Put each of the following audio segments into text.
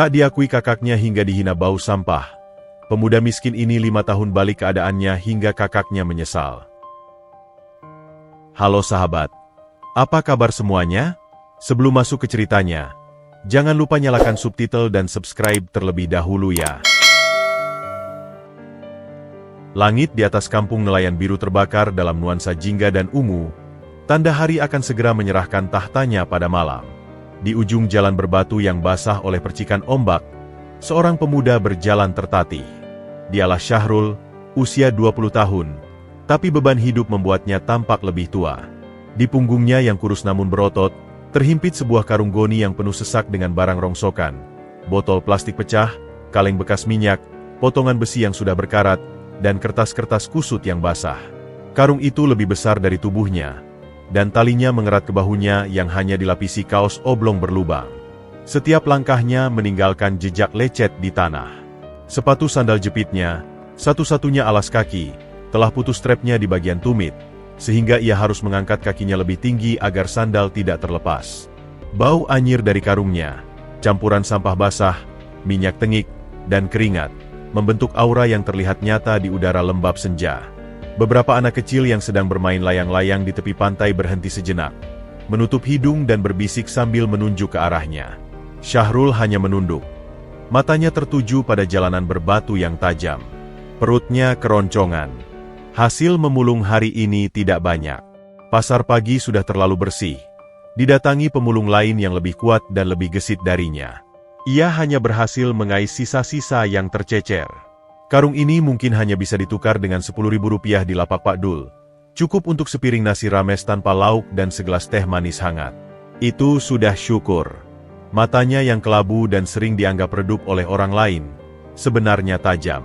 Tak diakui kakaknya hingga dihina bau sampah. Pemuda miskin ini 5 tahun balik keadaannya hingga kakaknya menyesal. Halo sahabat, apa kabar semuanya? Sebelum masuk ke ceritanya, jangan lupa nyalakan subtitle dan subscribe terlebih dahulu ya. Langit di atas kampung nelayan biru terbakar dalam nuansa jingga dan ungu, tanda hari akan segera menyerahkan tahtanya pada malam. Di ujung jalan berbatu yang basah oleh percikan ombak, seorang pemuda berjalan tertatih. Dialah Syahrul, usia 20 tahun, tapi beban hidup membuatnya tampak lebih tua. Di punggungnya yang kurus namun berotot, terhimpit sebuah karung goni yang penuh sesak dengan barang rongsokan. Botol plastik pecah, kaleng bekas minyak, potongan besi yang sudah berkarat, dan kertas-kertas kusut yang basah. Karung itu lebih besar dari tubuhnya, dan talinya mengerat ke bahunya yang hanya dilapisi kaos oblong berlubang. Setiap langkahnya meninggalkan jejak lecet di tanah. Sepatu sandal jepitnya, satu-satunya alas kaki, telah putus strapnya di bagian tumit, sehingga ia harus mengangkat kakinya lebih tinggi agar sandal tidak terlepas. Bau anyir dari karungnya, campuran sampah basah, minyak tengik, dan keringat, membentuk aura yang terlihat nyata di udara lembab senja. Beberapa anak kecil yang sedang bermain layang-layang di tepi pantai berhenti sejenak, menutup hidung dan berbisik sambil menunjuk ke arahnya. Syahrul hanya menunduk. Matanya tertuju pada jalanan berbatu yang tajam. Perutnya keroncongan. Hasil memulung hari ini tidak banyak. Pasar pagi sudah terlalu bersih. Didatangi pemulung lain yang lebih kuat dan lebih gesit darinya. Ia hanya berhasil mengais sisa-sisa yang tercecer. Karung ini mungkin hanya bisa ditukar dengan Rp10.000 di lapak Pak Dul. Cukup untuk sepiring nasi rames tanpa lauk dan segelas teh manis hangat. Itu sudah syukur. Matanya yang kelabu dan sering dianggap redup oleh orang lain, sebenarnya tajam.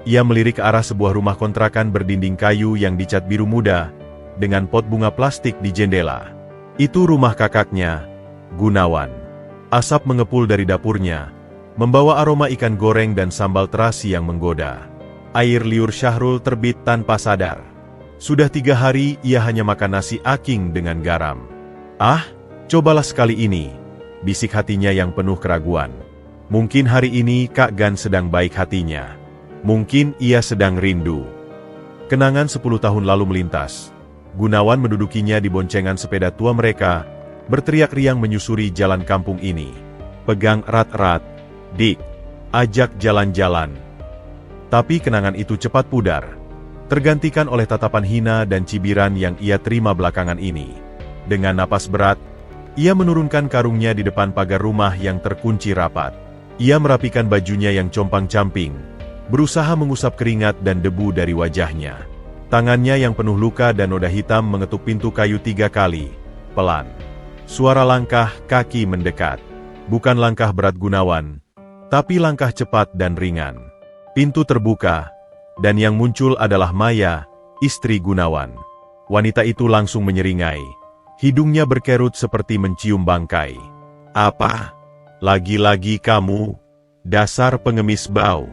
Ia melirik ke arah sebuah rumah kontrakan berdinding kayu yang dicat biru muda, dengan pot bunga plastik di jendela. Itu rumah kakaknya, Gunawan. Asap mengepul dari dapurnya, membawa aroma ikan goreng dan sambal terasi yang menggoda. Air liur Syahrul terbit tanpa sadar. Sudah 3 hari ia hanya makan nasi aking dengan garam. Ah, cobalah sekali ini, bisik hatinya yang penuh keraguan. Mungkin hari ini Kak Gan sedang baik hatinya. Mungkin ia sedang rindu. Kenangan 10 tahun lalu melintas. Gunawan mendudukinya di boncengan sepeda tua mereka, berteriak riang menyusuri jalan kampung ini. Pegang erat-erat. Dik, ajak jalan-jalan. Tapi kenangan itu cepat pudar, tergantikan oleh tatapan hina dan cibiran yang ia terima belakangan ini. Dengan napas berat, ia menurunkan karungnya di depan pagar rumah yang terkunci rapat. Ia merapikan bajunya yang compang-camping, berusaha mengusap keringat dan debu dari wajahnya. Tangannya yang penuh luka dan noda hitam mengetuk pintu kayu 3 kali, pelan. Suara langkah kaki mendekat. Bukan langkah berat Gunawan, tapi langkah cepat dan ringan. Pintu terbuka, dan yang muncul adalah Maya, istri Gunawan. Wanita itu langsung menyeringai. Hidungnya berkerut seperti mencium bangkai. Apa? Lagi-lagi kamu? Dasar pengemis bau.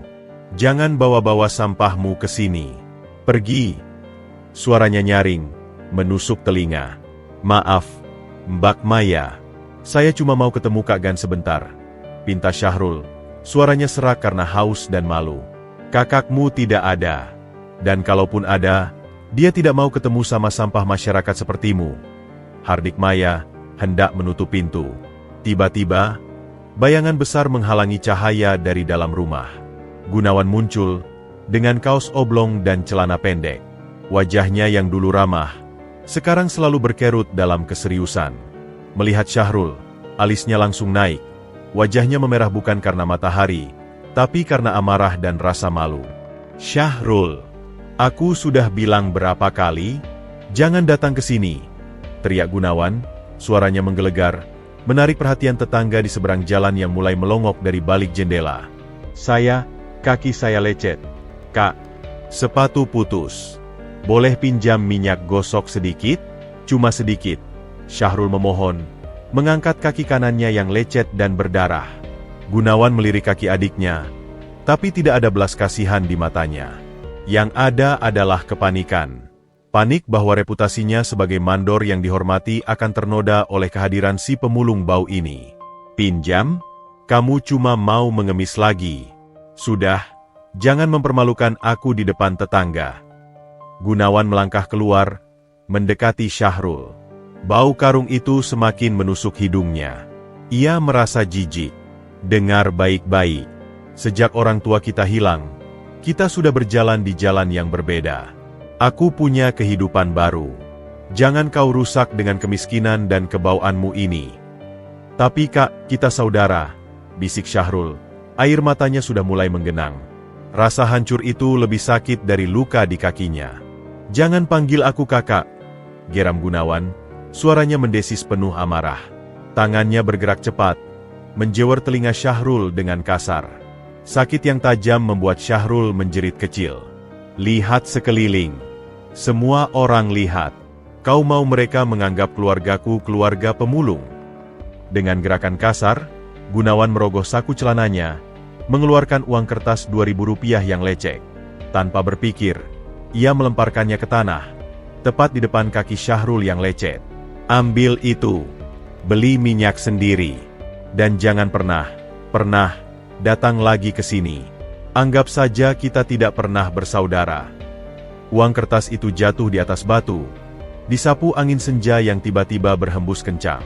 Jangan bawa-bawa sampahmu ke sini. Pergi. Suaranya nyaring, menusuk telinga. Maaf, Mbak Maya. Saya cuma mau ketemu Kak Gan sebentar, pinta Syahrul. Suaranya serak karena haus dan malu. Kakakmu tidak ada. Dan kalaupun ada, dia tidak mau ketemu sama sampah masyarakat sepertimu. Hardik Maya hendak menutup pintu. Tiba-tiba, bayangan besar menghalangi cahaya dari dalam rumah. Gunawan muncul, dengan kaos oblong dan celana pendek. Wajahnya yang dulu ramah, sekarang selalu berkerut dalam keseriusan. Melihat Syahrul, alisnya langsung naik. Wajahnya memerah bukan karena matahari, tapi karena amarah dan rasa malu. Syahrul, aku sudah bilang berapa kali, jangan datang ke sini, teriak Gunawan, suaranya menggelegar, menarik perhatian tetangga di seberang jalan yang mulai melongok dari balik jendela. Kaki saya lecet. Kak, sepatu putus. Boleh pinjam minyak gosok sedikit? Cuma sedikit. Syahrul memohon, mengangkat kaki kanannya yang lecet dan berdarah. Gunawan melirik kaki adiknya, tapi tidak ada belas kasihan di matanya. Yang ada adalah kepanikan. Panik bahwa reputasinya sebagai mandor yang dihormati akan ternoda oleh kehadiran si pemulung bau ini. Pinjam? Kamu cuma mau mengemis lagi. Sudah, jangan mempermalukan aku di depan tetangga. Gunawan melangkah keluar, mendekati Syahrul. Bau karung itu semakin menusuk hidungnya. Ia merasa jijik. Dengar baik-baik. Sejak orang tua kita hilang, kita sudah berjalan di jalan yang berbeda. Aku punya kehidupan baru. Jangan kau rusak dengan kemiskinan dan kebauanmu ini. Tapi Kak, kita saudara, bisik Syahrul. Air matanya sudah mulai menggenang. Rasa hancur itu lebih sakit dari luka di kakinya. Jangan panggil aku kakak, geram Gunawan. Suaranya mendesis penuh amarah. Tangannya bergerak cepat, menjewer telinga Syahrul dengan kasar. Sakit yang tajam membuat Syahrul menjerit kecil. Lihat sekeliling. Semua orang lihat. Kau mau mereka menganggap keluargaku keluarga pemulung? Dengan gerakan kasar, Gunawan merogoh saku celananya, mengeluarkan uang kertas Rp2.000 yang lecek. Tanpa berpikir, ia melemparkannya ke tanah, tepat di depan kaki Syahrul yang lecet. Ambil itu, beli minyak sendiri, dan jangan pernah datang lagi ke sini. Anggap saja kita tidak pernah bersaudara. Uang kertas itu jatuh di atas batu, disapu angin senja yang tiba-tiba berhembus kencang.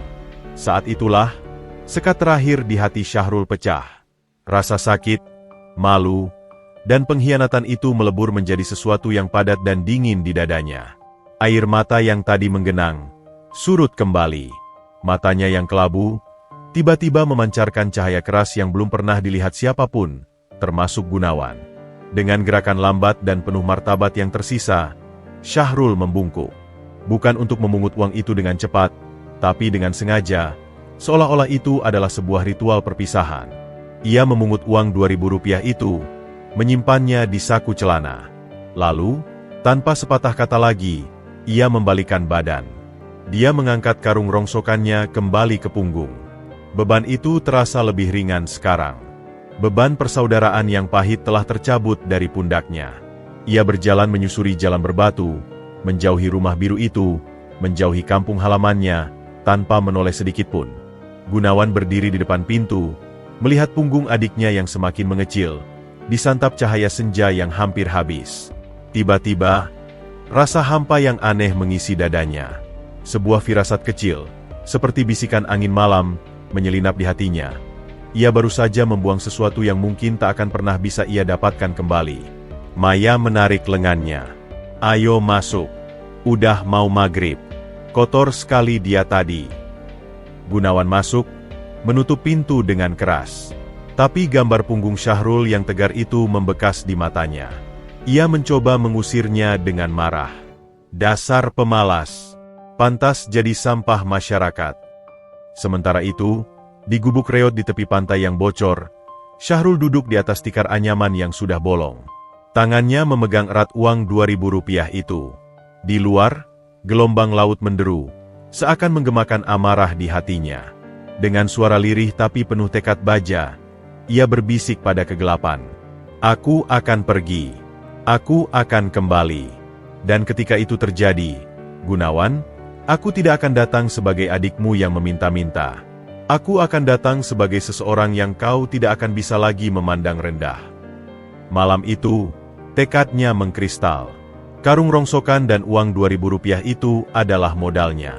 Saat itulah, sekat terakhir di hati Syahrul pecah. Rasa sakit, malu, dan pengkhianatan itu melebur menjadi sesuatu yang padat dan dingin di dadanya. Air mata yang tadi menggenang, surut kembali. Matanya yang kelabu, tiba-tiba memancarkan cahaya keras yang belum pernah dilihat siapapun, termasuk Gunawan. Dengan gerakan lambat dan penuh martabat yang tersisa, Syahrul membungkuk. Bukan untuk memungut uang itu dengan cepat, tapi dengan sengaja, seolah-olah itu adalah sebuah ritual perpisahan. Ia memungut uang Rp2.000 itu, menyimpannya di saku celana. Lalu, tanpa sepatah kata lagi, ia membalikkan badan. Dia mengangkat karung rongsokannya kembali ke punggung. Beban itu terasa lebih ringan sekarang. Beban persaudaraan yang pahit telah tercabut dari pundaknya. Ia berjalan menyusuri jalan berbatu, menjauhi rumah biru itu, menjauhi kampung halamannya, tanpa menoleh sedikitpun. Gunawan berdiri di depan pintu, melihat punggung adiknya yang semakin mengecil, disantap cahaya senja yang hampir habis. Tiba-tiba, rasa hampa yang aneh mengisi dadanya. Sebuah firasat kecil, seperti bisikan angin malam, menyelinap di hatinya. Ia baru saja membuang sesuatu yang mungkin tak akan pernah bisa ia dapatkan kembali. Maya menarik lengannya. Ayo masuk. Udah mau maghrib. Kotor sekali dia tadi. Gunawan masuk, menutup pintu dengan keras. Tapi gambar punggung Syahrul yang tegar itu membekas di matanya. Ia mencoba mengusirnya dengan marah. Dasar pemalas. Pantas jadi sampah masyarakat. Sementara itu, di gubuk reot di tepi pantai yang bocor, Syahrul duduk di atas tikar anyaman yang sudah bolong. Tangannya memegang erat uang Rp2.000 itu. Di luar, gelombang laut menderu, seakan menggemakan amarah di hatinya. Dengan suara lirih tapi penuh tekad baja, ia berbisik pada kegelapan. Aku akan pergi. Aku akan kembali. Dan ketika itu terjadi, Gunawan, aku tidak akan datang sebagai adikmu yang meminta-minta. Aku akan datang sebagai seseorang yang kau tidak akan bisa lagi memandang rendah. Malam itu, tekadnya mengkristal. Karung rongsokan dan uang Rp2.000 itu adalah modalnya.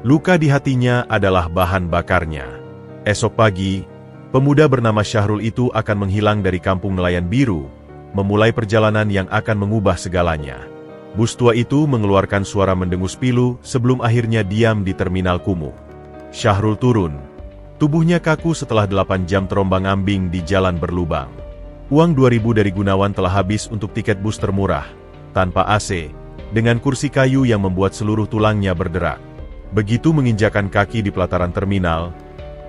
Luka di hatinya adalah bahan bakarnya. Esok pagi, pemuda bernama Syahrul itu akan menghilang dari kampung nelayan biru, memulai perjalanan yang akan mengubah segalanya. Bus tua itu mengeluarkan suara mendengus pilu sebelum akhirnya diam di terminal kumuh. Syahrul turun. Tubuhnya kaku setelah 8 jam terombang-ambing di jalan berlubang. Uang 2.000 dari Gunawan telah habis untuk tiket bus termurah, tanpa AC, dengan kursi kayu yang membuat seluruh tulangnya berderak. Begitu menginjakan kaki di pelataran terminal,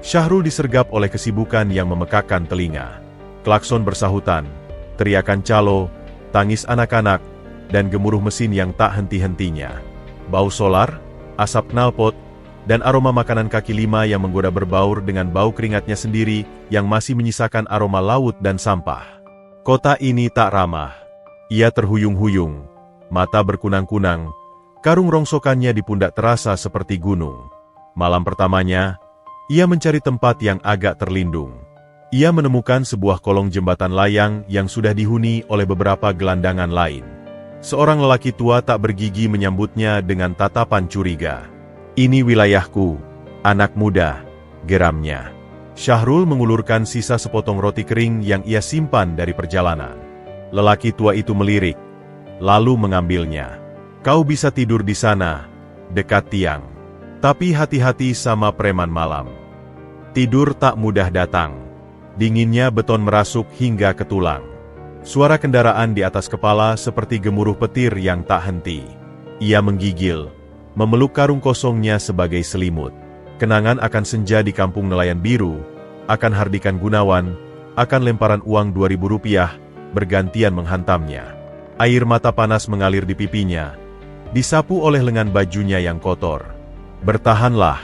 Syahrul disergap oleh kesibukan yang memekakkan telinga. Klakson bersahutan, teriakan calo, tangis anak-anak, dan gemuruh mesin yang tak henti-hentinya. Bau solar, asap knalpot, dan aroma makanan kaki lima yang menggoda berbaur dengan bau keringatnya sendiri yang masih menyisakan aroma laut dan sampah. Kota ini tak ramah. Ia terhuyung-huyung, mata berkunang-kunang, karung rongsokannya di pundak terasa seperti gunung. Malam pertamanya, ia mencari tempat yang agak terlindung. Ia menemukan sebuah kolong jembatan layang yang sudah dihuni oleh beberapa gelandangan lain. Seorang lelaki tua tak bergigi menyambutnya dengan tatapan curiga. "Ini wilayahku, anak muda," geramnya. Syahrul mengulurkan sisa sepotong roti kering yang ia simpan dari perjalanan. Lelaki tua itu melirik, lalu mengambilnya. "Kau bisa tidur di sana, dekat tiang. Tapi hati-hati sama preman malam. Tidur tak mudah datang." Dinginnya beton merasuk hingga ke tulang. Suara kendaraan di atas kepala seperti gemuruh petir yang tak henti. Ia menggigil, memeluk karung kosongnya sebagai selimut. Kenangan akan senja di kampung nelayan biru, akan Hardikan Gunawan, akan lemparan uang Rp2.000 bergantian menghantamnya. Air mata panas mengalir di pipinya, disapu oleh lengan bajunya yang kotor. "Bertahanlah,"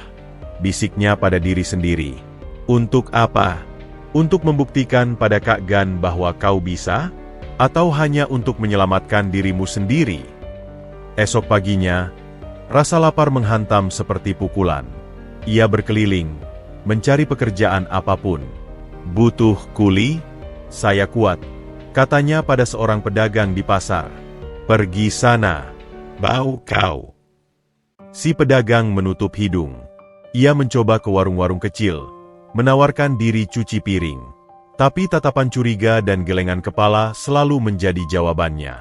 bisiknya pada diri sendiri. "Untuk apa? Untuk membuktikan pada Kak Gan bahwa kau bisa? Atau hanya untuk menyelamatkan dirimu sendiri?" Esok paginya, rasa lapar menghantam seperti pukulan. Ia berkeliling, mencari pekerjaan apapun. "Butuh kuli? Saya kuat," katanya pada seorang pedagang di pasar. "Pergi sana, bau kau." Si pedagang menutup hidung. Ia mencoba ke warung-warung kecil, menawarkan diri cuci piring. Tapi tatapan curiga dan gelengan kepala selalu menjadi jawabannya.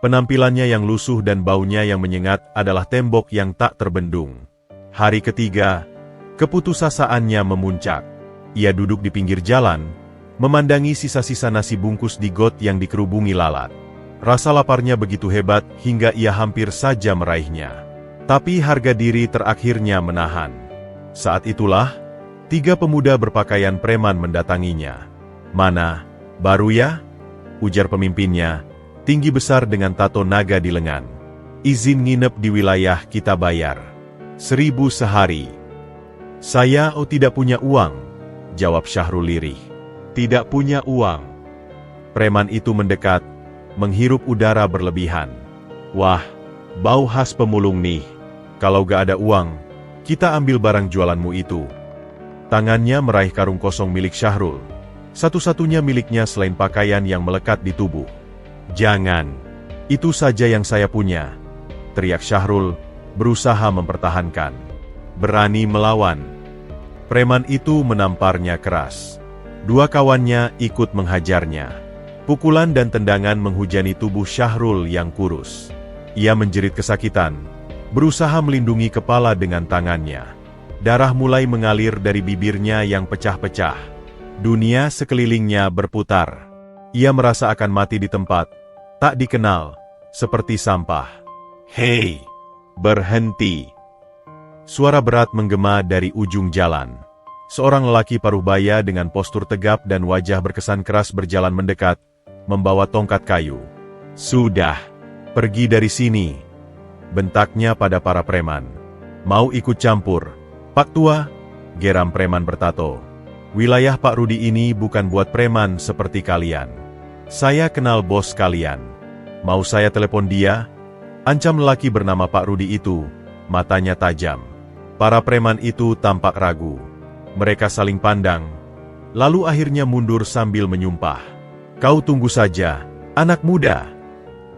Penampilannya yang lusuh dan baunya yang menyengat adalah tembok yang tak terbendung. Hari ketiga, keputusasaannya memuncak. Ia duduk di pinggir jalan, memandangi sisa-sisa nasi bungkus di got yang dikerubungi lalat. Rasa laparnya begitu hebat hingga ia hampir saja meraihnya. Tapi harga diri terakhirnya menahan. Saat itulah, 3 pemuda berpakaian preman mendatanginya. "Mana, baru ya?" ujar pemimpinnya, tinggi besar dengan tato naga di lengan. "Izin nginep di wilayah kita bayar. 1.000 sehari." "Saya tidak punya uang," jawab Syahrul lirih. "Tidak punya uang." Preman itu mendekat, menghirup udara berlebihan. "Wah, bau khas pemulung nih. Kalau gak ada uang, kita ambil barang jualanmu itu." Tangannya meraih karung kosong milik Syahrul, satu-satunya miliknya selain pakaian yang melekat di tubuh. "Jangan, itu saja yang saya punya," teriak Syahrul, berusaha mempertahankan. "Berani melawan." Preman itu menamparnya keras. 2 kawannya ikut menghajarnya. Pukulan dan tendangan menghujani tubuh Syahrul yang kurus. Ia menjerit kesakitan, berusaha melindungi kepala dengan tangannya. Darah mulai mengalir dari bibirnya yang pecah-pecah. Dunia sekelilingnya berputar. Ia merasa akan mati di tempat, tak dikenal, seperti sampah. "Hei, berhenti!" Suara berat menggema dari ujung jalan. Seorang lelaki paruh baya dengan postur tegap dan wajah berkesan keras berjalan mendekat, membawa tongkat kayu. "Sudah, pergi dari sini!" bentaknya pada para preman. "Mau ikut campur, Pak Tua?" geram preman bertato. "Wilayah Pak Rudi ini bukan buat preman seperti kalian. Saya kenal bos kalian. Mau saya telepon dia?" ancam lelaki bernama Pak Rudi itu, matanya tajam. Para preman itu tampak ragu. Mereka saling pandang, lalu akhirnya mundur sambil menyumpah. "Kau tunggu saja, anak muda,"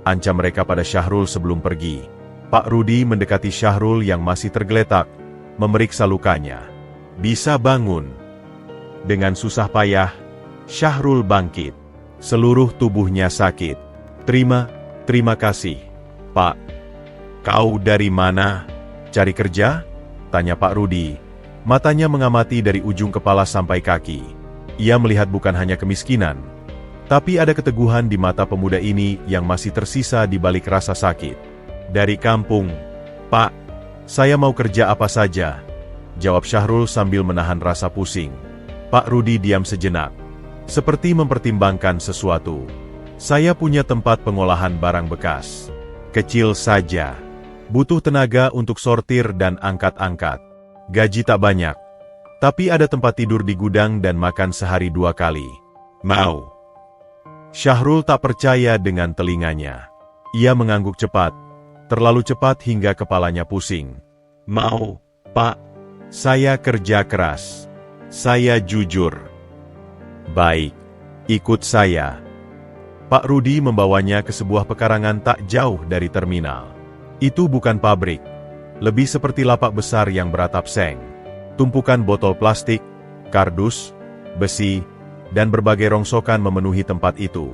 ancam mereka pada Syahrul sebelum pergi. Pak Rudi mendekati Syahrul yang masih tergeletak, memeriksa lukanya. "Bisa bangun." Dengan susah payah, Syahrul bangkit. Seluruh tubuhnya sakit. Terima kasih, Pak." "Kau dari mana? Cari kerja?" tanya Pak Rudi. Matanya mengamati dari ujung kepala sampai kaki. Ia melihat bukan hanya kemiskinan, tapi ada keteguhan di mata pemuda ini yang masih tersisa di balik rasa sakit. "Dari kampung, Pak. Saya mau kerja apa saja," jawab Syahrul sambil menahan rasa pusing. Pak Rudi diam sejenak, seperti mempertimbangkan sesuatu. "Saya punya tempat pengolahan barang bekas. Kecil saja. Butuh tenaga untuk sortir dan angkat-angkat. Gaji tak banyak. Tapi ada tempat tidur di gudang dan makan sehari 2 kali. Mau?" Syahrul tak percaya dengan telinganya. Ia mengangguk cepat. Terlalu cepat hingga kepalanya pusing. "Mau, Pak. Saya kerja keras. Saya jujur." Baik, ikut saya. Pak Rudi membawanya ke sebuah pekarangan tak jauh dari terminal. Itu bukan pabrik, lebih seperti lapak besar yang beratap seng. Tumpukan botol plastik, kardus, besi, dan berbagai rongsokan memenuhi tempat itu.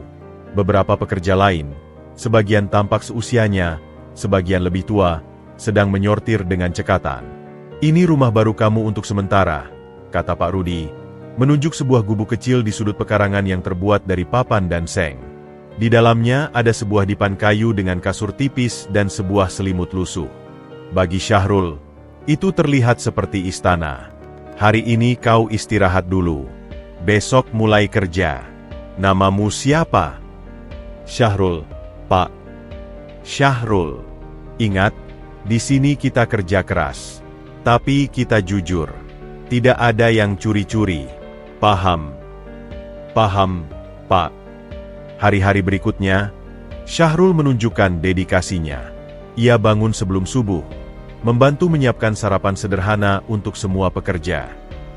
Beberapa pekerja lain, sebagian tampak seusianya, sebagian lebih tua, sedang menyortir dengan cekatan. Ini rumah baru kamu untuk sementara, kata Pak Rudi, menunjuk sebuah gubuk kecil di sudut pekarangan yang terbuat dari papan dan seng. Di dalamnya ada sebuah dipan kayu dengan kasur tipis dan sebuah selimut lusuh. Bagi Syahrul, itu terlihat seperti istana. Hari ini kau istirahat dulu. Besok mulai kerja. Namamu siapa? Syahrul, Pak. Syahrul. Ingat, di sini kita kerja keras. Tapi kita jujur. Tidak ada yang curi-curi. Paham? Paham, Pak. Hari-hari berikutnya, Syahrul menunjukkan dedikasinya. Ia bangun sebelum subuh, membantu menyiapkan sarapan sederhana untuk semua pekerja.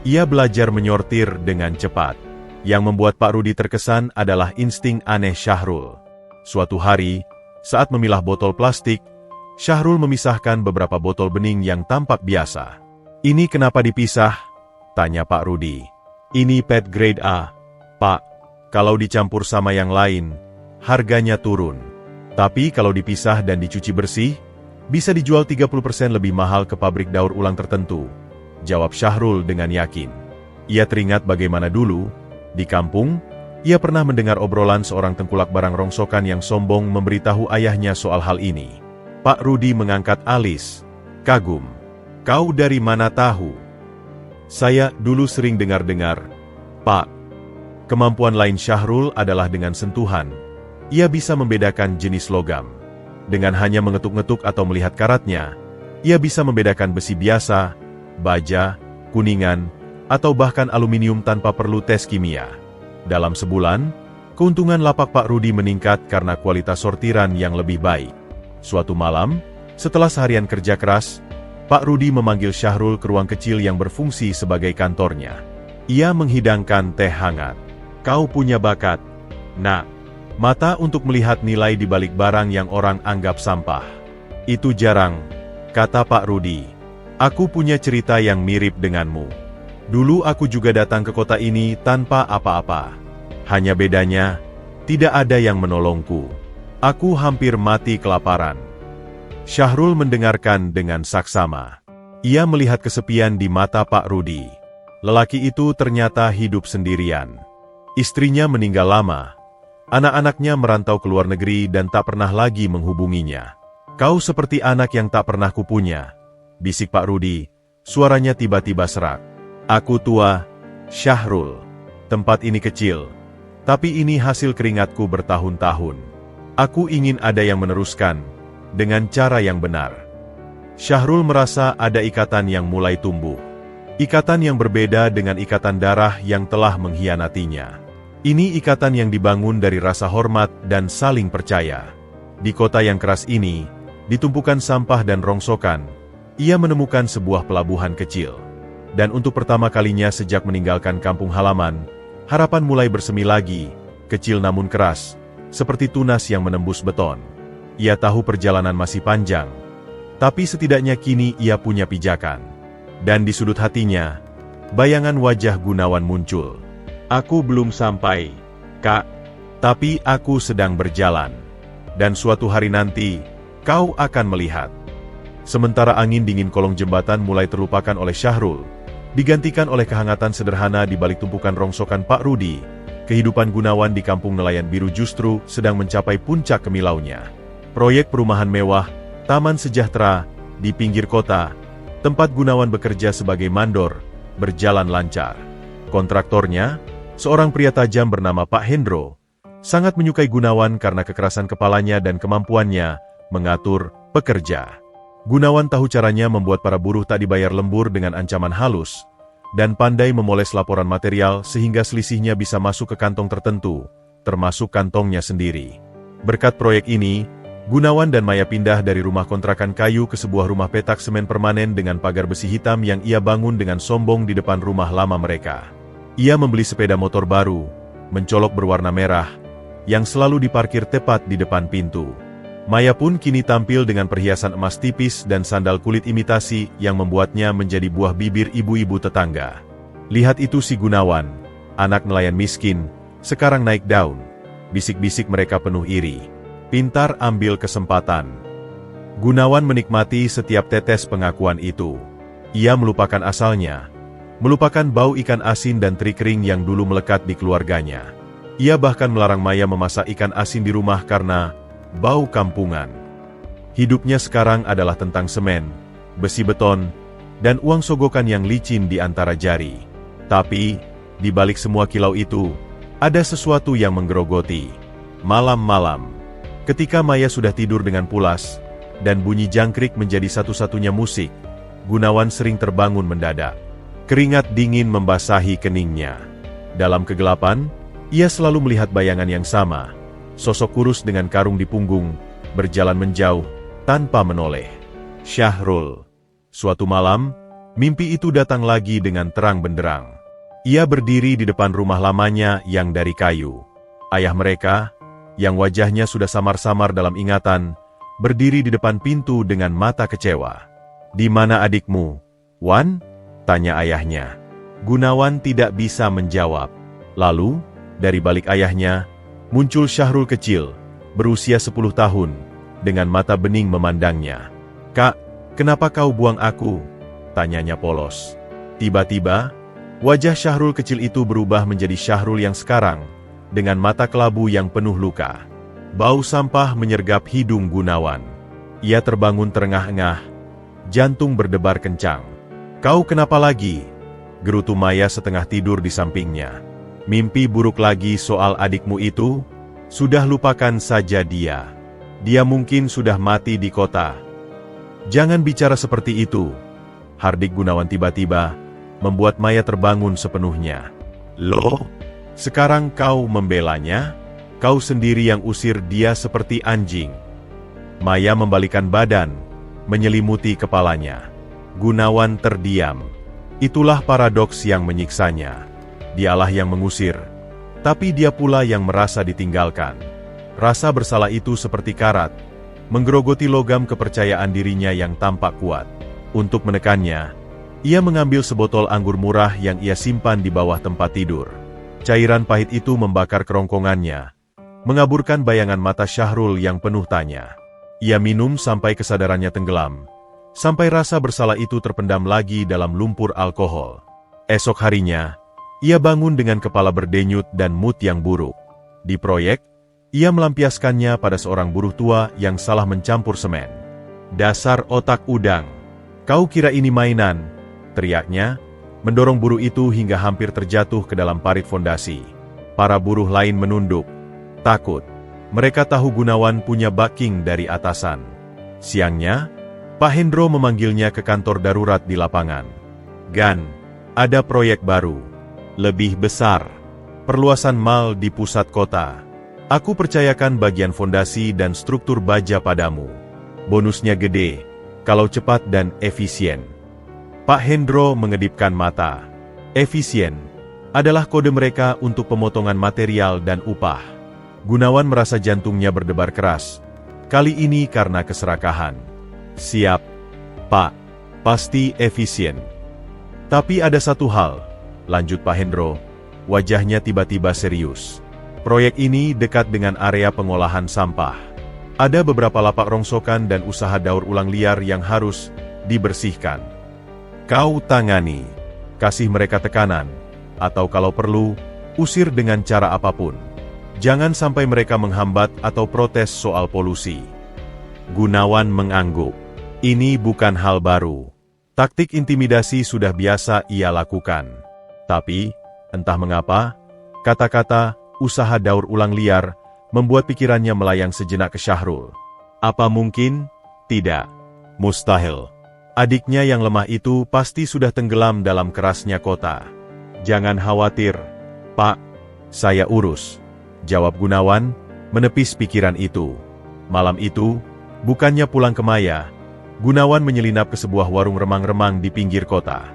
Ia belajar menyortir dengan cepat. Yang membuat Pak Rudi terkesan adalah insting aneh Syahrul. Suatu hari, saat memilah botol plastik, Syahrul memisahkan beberapa botol bening yang tampak biasa. "Ini kenapa dipisah?" tanya Pak Rudi. "Ini PET grade A, Pak. Kalau dicampur sama yang lain, harganya turun. Tapi kalau dipisah dan dicuci bersih, bisa dijual 30% lebih mahal ke pabrik daur ulang tertentu," jawab Syahrul dengan yakin. Ia teringat bagaimana dulu, di kampung, ia pernah mendengar obrolan seorang tengkulak barang rongsokan yang sombong memberitahu ayahnya soal hal ini. Pak Rudi mengangkat alis, kagum. "Kau dari mana tahu?" "Saya dulu sering dengar-dengar, Pak." Kemampuan lain Syahrul adalah dengan sentuhan. Ia bisa membedakan jenis logam. Dengan hanya mengetuk-ngetuk atau melihat karatnya, ia bisa membedakan besi biasa, baja, kuningan, atau bahkan aluminium tanpa perlu tes kimia. Dalam sebulan, keuntungan lapak Pak Rudi meningkat karena kualitas sortiran yang lebih baik. Suatu malam, setelah seharian kerja keras, Pak Rudi memanggil Syahrul ke ruang kecil yang berfungsi sebagai kantornya. Ia menghidangkan teh hangat. "Kau punya bakat, Nak. Mata untuk melihat nilai di balik barang yang orang anggap sampah. Itu jarang," kata Pak Rudi. "Aku punya cerita yang mirip denganmu. Dulu aku juga datang ke kota ini tanpa apa-apa. Hanya bedanya, tidak ada yang menolongku. Aku hampir mati kelaparan." Syahrul mendengarkan dengan saksama. Ia melihat kesepian di mata Pak Rudi. Lelaki itu ternyata hidup sendirian. Istrinya meninggal lama. Anak-anaknya merantau ke luar negeri dan tak pernah lagi menghubunginya. "Kau seperti anak yang tak pernah kupunya," bisik Pak Rudi. Suaranya tiba-tiba serak. "Aku tua, Syahrul. Tempat ini kecil. Tapi ini hasil keringatku bertahun-tahun. Aku ingin ada yang meneruskan, dengan cara yang benar." Syahrul merasa ada ikatan yang mulai tumbuh. Ikatan yang berbeda dengan ikatan darah yang telah mengkhianatinya. Ini ikatan yang dibangun dari rasa hormat dan saling percaya. Di kota yang keras ini, di tumpukan sampah dan rongsokan, ia menemukan sebuah pelabuhan kecil. Dan untuk pertama kalinya sejak meninggalkan kampung halaman, harapan mulai bersemi lagi, kecil namun keras, seperti tunas yang menembus beton. Ia tahu perjalanan masih panjang, tapi setidaknya kini ia punya pijakan. Dan di sudut hatinya, bayangan wajah Gunawan muncul. "Aku belum sampai, Kak. Tapi aku sedang berjalan. Dan suatu hari nanti, kau akan melihat." Sementara angin dingin kolong jembatan mulai terlupakan oleh Syahrul, digantikan oleh kehangatan sederhana di balik tumpukan rongsokan Pak Rudi, kehidupan Gunawan di kampung nelayan biru justru sedang mencapai puncak kemilaunya. Proyek perumahan mewah, taman sejahtera, di pinggir kota, tempat Gunawan bekerja sebagai mandor, berjalan lancar. Kontraktornya, seorang pria tajam bernama Pak Hendro, sangat menyukai Gunawan karena kekerasan kepalanya dan kemampuannya mengatur pekerja. Gunawan tahu caranya membuat para buruh tak dibayar lembur dengan ancaman halus, dan pandai memoles laporan material sehingga selisihnya bisa masuk ke kantong tertentu, termasuk kantongnya sendiri. Berkat proyek ini, Gunawan dan Maya pindah dari rumah kontrakan kayu ke sebuah rumah petak semen permanen dengan pagar besi hitam yang ia bangun dengan sombong di depan rumah lama mereka. Ia membeli sepeda motor baru, mencolok berwarna merah, yang selalu diparkir tepat di depan pintu. Maya pun kini tampil dengan perhiasan emas tipis dan sandal kulit imitasi yang membuatnya menjadi buah bibir ibu-ibu tetangga. Lihat itu si Gunawan, anak nelayan miskin, sekarang naik daun. Bisik-bisik mereka penuh iri. Pintar ambil kesempatan. Gunawan menikmati setiap tetes pengakuan itu. Ia melupakan asalnya, melupakan bau ikan asin dan teri kering yang dulu melekat di keluarganya. Ia bahkan melarang Maya memasak ikan asin di rumah karena bau kampungan. Hidupnya sekarang adalah tentang semen, besi beton, dan uang sogokan yang licin di antara jari. Tapi, di balik semua kilau itu, ada sesuatu yang menggerogoti. Malam-malam, ketika Maya sudah tidur dengan pulas, dan bunyi jangkrik menjadi satu-satunya musik, Gunawan sering terbangun mendadak. Keringat dingin membasahi keningnya. Dalam kegelapan, ia selalu melihat bayangan yang sama. Sosok kurus dengan karung di punggung, berjalan menjauh, tanpa menoleh. Syahrul. Suatu malam, mimpi itu datang lagi dengan terang benderang. Ia berdiri di depan rumah lamanya yang dari kayu. Ayah mereka, yang wajahnya sudah samar-samar dalam ingatan, berdiri di depan pintu dengan mata kecewa. "Di mana adikmu, Wan?" tanya ayahnya. Gunawan tidak bisa menjawab. Lalu, dari balik ayahnya, muncul Syahrul kecil, berusia 10 tahun, dengan mata bening memandangnya. "Kak, kenapa kau buang aku?" tanyanya polos. Tiba-tiba, wajah Syahrul kecil itu berubah menjadi Syahrul yang sekarang, dengan mata kelabu yang penuh luka. Bau sampah menyergap hidung Gunawan. Ia terbangun terengah-engah, jantung berdebar kencang. "Kau kenapa lagi?" gerutu Maya setengah tidur di sampingnya. "Mimpi buruk lagi soal adikmu itu? Sudah lupakan saja dia. Dia mungkin sudah mati di kota." "Jangan bicara seperti itu," hardik Gunawan tiba-tiba, membuat Maya terbangun sepenuhnya. "Loh, sekarang kau membelanya? Kau sendiri yang usir dia seperti anjing." Maya membalikan badan, menyelimuti kepalanya. Gunawan terdiam. Itulah paradoks yang menyiksanya. Dialah yang mengusir, tapi dia pula yang merasa ditinggalkan. Rasa bersalah itu seperti karat, menggerogoti logam kepercayaan dirinya yang tampak kuat. Untuk menekannya, ia mengambil sebotol anggur murah yang ia simpan di bawah tempat tidur. Cairan pahit itu membakar kerongkongannya, mengaburkan bayangan mata Syahrul yang penuh tanya. Ia minum sampai kesadarannya tenggelam, sampai rasa bersalah itu terpendam lagi dalam lumpur alkohol. Esok harinya, ia bangun dengan kepala berdenyut dan mood yang buruk. Di proyek, ia melampiaskannya pada seorang buruh tua yang salah mencampur semen. "Dasar otak udang. Kau kira ini mainan?" teriaknya, mendorong buruh itu hingga hampir terjatuh ke dalam parit fondasi. Para buruh lain menunduk, takut. Mereka tahu Gunawan punya backing dari atasan. Siangnya, Pak Hendro memanggilnya ke kantor darurat di lapangan. "Gan, ada proyek baru. Lebih besar. Perluasan mal di pusat kota. Aku percayakan bagian fondasi dan struktur baja padamu. Bonusnya gede, kalau cepat dan efisien." Pak Hendro mengedipkan mata. Efisien adalah kode mereka untuk pemotongan material dan upah. Gunawan merasa jantungnya berdebar keras. Kali ini karena keserakahan. "Siap, Pak. Pasti efisien. Tapi ada satu hal," lanjut Pak Hendro, wajahnya tiba-tiba serius. "Proyek ini dekat dengan area pengolahan sampah. Ada beberapa lapak rongsokan dan usaha daur ulang liar yang harus dibersihkan. Kau tangani, kasih mereka tekanan, atau kalau perlu, usir dengan cara apapun. Jangan sampai mereka menghambat atau protes soal polusi." Gunawan mengangguk. Ini bukan hal baru. Taktik intimidasi sudah biasa ia lakukan. Tapi, entah mengapa, kata-kata usaha daur ulang liar membuat pikirannya melayang sejenak ke Syahrul. Apa mungkin? Tidak. Mustahil. Adiknya yang lemah itu pasti sudah tenggelam dalam kerasnya kota. "Jangan khawatir, Pak. Saya urus," jawab Gunawan, menepis pikiran itu. Malam itu, bukannya pulang ke Maya, Gunawan menyelinap ke sebuah warung remang-remang di pinggir kota.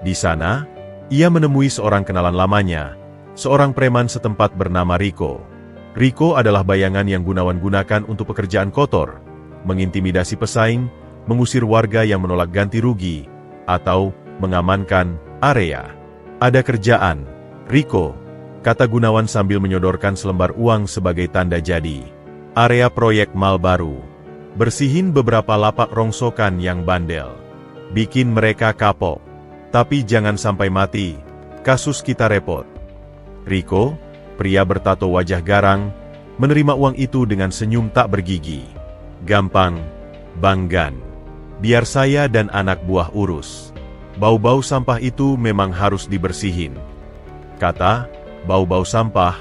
Di sana, Ia menemui seorang kenalan lamanya, seorang preman setempat bernama Riko. Riko adalah bayangan yang Gunawan gunakan untuk pekerjaan kotor, mengintimidasi pesaing, mengusir warga yang menolak ganti rugi, atau mengamankan area. Ada kerjaan, Riko, kata Gunawan sambil menyodorkan selembar uang sebagai tanda jadi. Area proyek mal baru. Bersihin beberapa lapak rongsokan yang bandel. Bikin mereka kapok. Tapi jangan sampai mati, kasus kita repot. Riko, pria bertato wajah garang, menerima uang itu dengan senyum tak bergigi. Gampang, Bang Gan. Biar saya dan anak buah urus. Bau-bau sampah itu memang harus dibersihin. Kata, bau-bau sampah,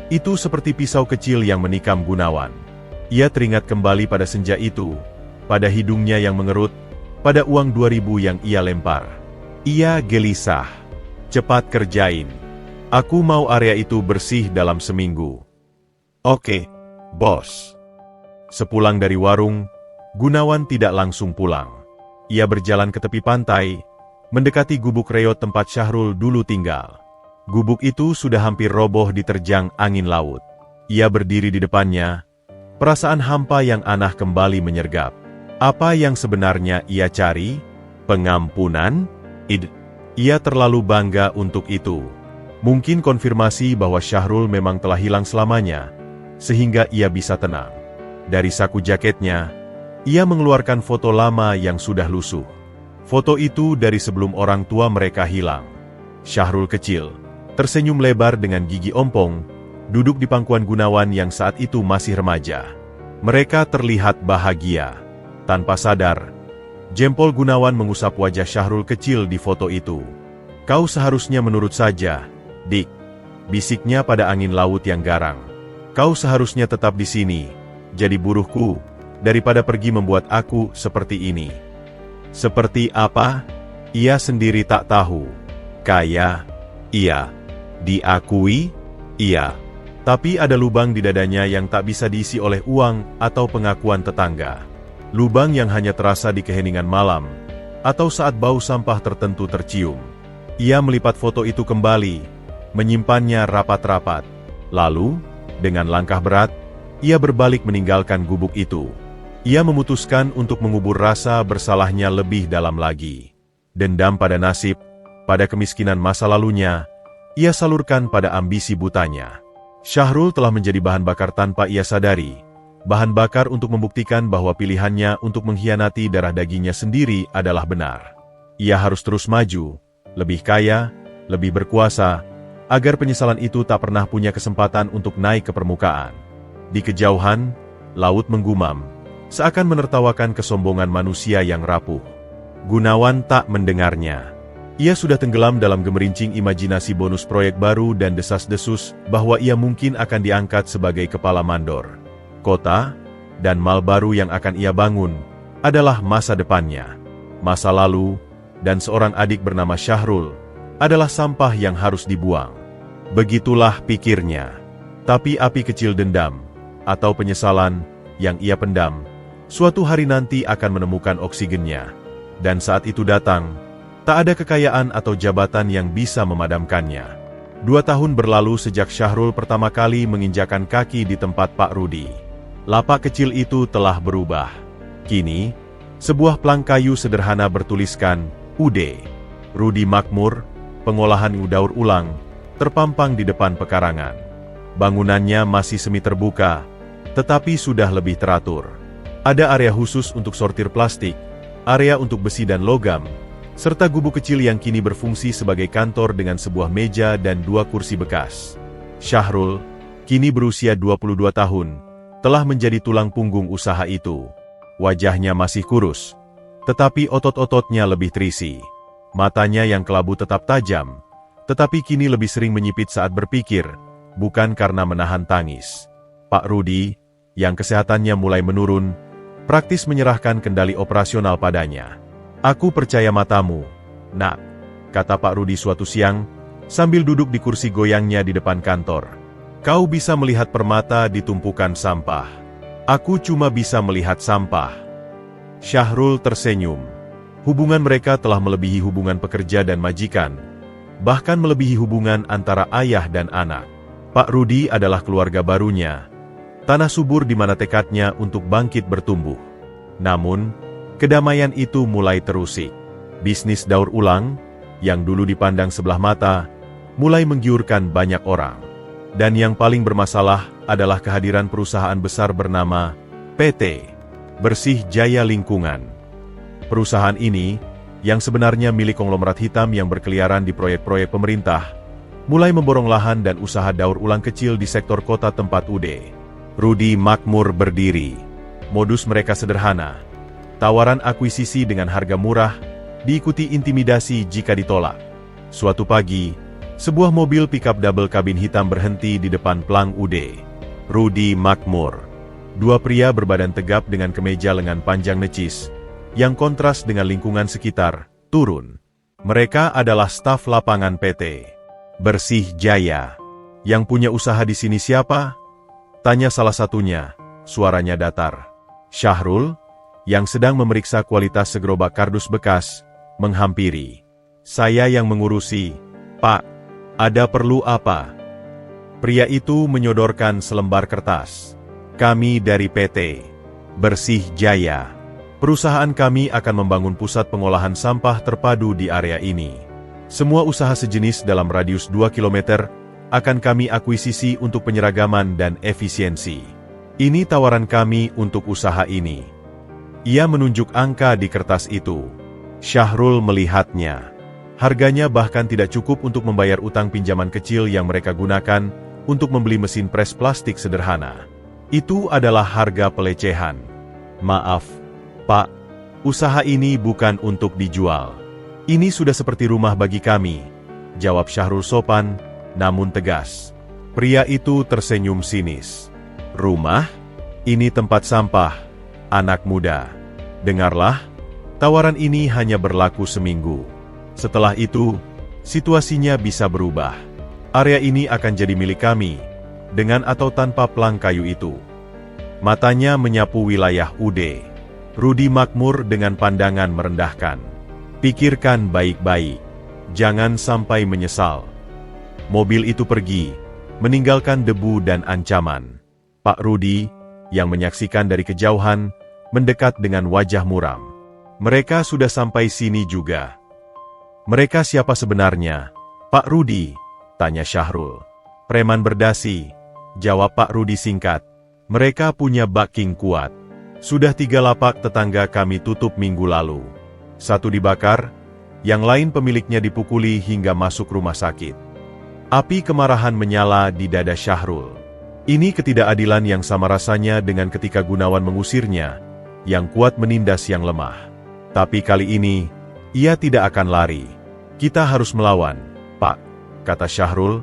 itu seperti pisau kecil yang menikam Gunawan. Ia teringat kembali pada senja itu, pada hidungnya yang mengerut, pada uang 2.000 yang ia lempar. Ia gelisah. Cepat kerjain. Aku mau area itu bersih dalam seminggu. Oke, bos. Sepulang dari warung, Gunawan tidak langsung pulang. Ia berjalan ke tepi pantai, mendekati gubuk reot tempat Syahrul dulu tinggal. Gubuk itu sudah hampir roboh diterjang angin laut. Ia berdiri di depannya, perasaan hampa yang aneh kembali menyergap. Apa yang sebenarnya ia cari? Pengampunan? Ia terlalu bangga untuk itu. Mungkin konfirmasi bahwa Syahrul memang telah hilang selamanya, sehingga ia bisa tenang. Dari saku jaketnya, ia mengeluarkan foto lama yang sudah lusuh. Foto itu dari sebelum orang tua mereka hilang. Syahrul kecil, tersenyum lebar dengan gigi ompong, duduk di pangkuan Gunawan yang saat itu masih remaja. Mereka terlihat bahagia. Tanpa sadar, jempol Gunawan mengusap wajah Syahrul kecil di foto itu. Kau seharusnya menurut saja, Dik. Bisiknya pada angin laut yang garang. Kau seharusnya tetap di sini, jadi buruhku, daripada pergi membuat aku seperti ini. Seperti apa? Ia sendiri tak tahu. Kaya? Iya. Diakui? Iya. Tapi ada lubang di dadanya yang tak bisa diisi oleh uang atau pengakuan tetangga. Lubang yang hanya terasa di keheningan malam, atau saat bau sampah tertentu tercium. Ia melipat foto itu kembali, menyimpannya rapat-rapat. Lalu, dengan langkah berat, ia berbalik meninggalkan gubuk itu. Ia memutuskan untuk mengubur rasa bersalahnya lebih dalam lagi. Dendam pada nasib, pada kemiskinan masa lalunya, ia salurkan pada ambisi butanya. Syahrul telah menjadi bahan bakar tanpa ia sadari. Bahan bakar untuk membuktikan bahwa pilihannya untuk mengkhianati darah dagingnya sendiri adalah benar. Ia harus terus maju, lebih kaya, lebih berkuasa, agar penyesalan itu tak pernah punya kesempatan untuk naik ke permukaan. Di kejauhan, laut menggumam, seakan menertawakan kesombongan manusia yang rapuh. Gunawan tak mendengarnya. Ia sudah tenggelam dalam gemerincing imajinasi bonus proyek baru dan desas-desus bahwa ia mungkin akan diangkat sebagai kepala mandor. Kota, dan mal baru yang akan ia bangun, adalah masa depannya. Masa lalu, dan seorang adik bernama Syahrul, adalah sampah yang harus dibuang. Begitulah pikirnya. Tapi api kecil dendam, atau penyesalan, yang ia pendam, suatu hari nanti akan menemukan oksigennya. Dan saat itu datang, tak ada kekayaan atau jabatan yang bisa memadamkannya. 2 tahun berlalu sejak Syahrul pertama kali menginjakan kaki di tempat Pak Rudi. Lapak kecil itu telah berubah. Kini, sebuah plang kayu sederhana bertuliskan, UD. Rudi Makmur, pengolahan daur ulang, terpampang di depan pekarangan. Bangunannya masih semi terbuka, tetapi sudah lebih teratur. Ada area khusus untuk sortir plastik, area untuk besi dan logam, serta gubuk kecil yang kini berfungsi sebagai kantor dengan sebuah meja dan 2 kursi bekas. Syahrul, kini berusia 22 tahun, telah menjadi tulang punggung usaha itu. Wajahnya masih kurus, tetapi otot-ototnya lebih terisi. Matanya yang kelabu tetap tajam, tetapi kini lebih sering menyipit saat berpikir, bukan karena menahan tangis. Pak Rudi, yang kesehatannya mulai menurun, praktis menyerahkan kendali operasional padanya. Aku percaya matamu, Nak, kata Pak Rudi suatu siang, sambil duduk di kursi goyangnya di depan kantor. Kau bisa melihat permata di tumpukan sampah. Aku cuma bisa melihat sampah. Syahrul tersenyum. Hubungan mereka telah melebihi hubungan pekerja dan majikan. bahkan melebihi hubungan antara ayah dan anak. Pak Rudi adalah keluarga barunya, tanah subur di mana tekadnya untuk bangkit bertumbuh. Namun, kedamaian itu mulai terusik. Bisnis daur ulang, yang dulu dipandang sebelah mata, mulai menggiurkan banyak orang. Dan yang paling bermasalah adalah kehadiran perusahaan besar bernama PT Bersih Jaya Lingkungan. Perusahaan ini, yang sebenarnya milik konglomerat hitam yang berkeliaran di proyek-proyek pemerintah, mulai memborong lahan dan usaha daur ulang kecil di sektor kota tempat Rudi Makmur berdiri. Modus mereka sederhana. Tawaran akuisisi dengan harga murah, diikuti intimidasi jika ditolak. Suatu pagi, sebuah mobil pickup double kabin hitam berhenti di depan plang Rudi Makmur. Dua pria berbadan tegap dengan kemeja lengan panjang necis, yang kontras dengan lingkungan sekitar, turun. Mereka adalah staf lapangan PT Bersih Jaya. Yang punya usaha di sini siapa? Tanya salah satunya, suaranya datar. Syahrul, yang sedang memeriksa kualitas segerobak kardus bekas, menghampiri. Saya yang mengurusi, Pak. Ada perlu apa? Pria itu menyodorkan selembar kertas. Kami dari PT Bersih Jaya. Perusahaan kami akan membangun pusat pengolahan sampah terpadu di area ini. Semua usaha sejenis dalam radius 2 km akan kami akuisisi untuk penyeragaman dan efisiensi. Ini tawaran kami untuk usaha ini. Ia menunjuk angka di kertas itu. Syahrul melihatnya. Harganya bahkan tidak cukup untuk membayar utang pinjaman kecil yang mereka gunakan untuk membeli mesin pres plastik sederhana. Itu adalah harga pelecehan. Maaf, Pak. Usaha ini bukan untuk dijual. Ini sudah seperti rumah bagi kami, jawab Syahrul sopan, namun tegas. Pria itu tersenyum sinis. Rumah? Ini tempat sampah, anak muda. Dengarlah, tawaran ini hanya berlaku seminggu. Setelah itu, situasinya bisa berubah. Area ini akan jadi milik kami, dengan atau tanpa plang kayu itu. Matanya menyapu wilayah Rudi Makmur dengan pandangan merendahkan. Pikirkan baik-baik, jangan sampai menyesal. Mobil itu pergi, meninggalkan debu dan ancaman. Pak Rudi, yang menyaksikan dari kejauhan, mendekat dengan wajah muram. Mereka sudah sampai sini juga. Mereka siapa sebenarnya? Pak Rudi, tanya Syahrul. Preman berdasi, jawab Pak Rudi singkat. Mereka punya backing kuat. Sudah 3 lapak tetangga kami tutup minggu lalu. 1 dibakar, yang lain pemiliknya dipukuli hingga masuk rumah sakit. Api kemarahan menyala di dada Syahrul. Ini ketidakadilan yang sama rasanya dengan ketika Gunawan mengusirnya, yang kuat menindas yang lemah. Tapi kali ini, ia tidak akan lari. Kita harus melawan, Pak, kata Syahrul.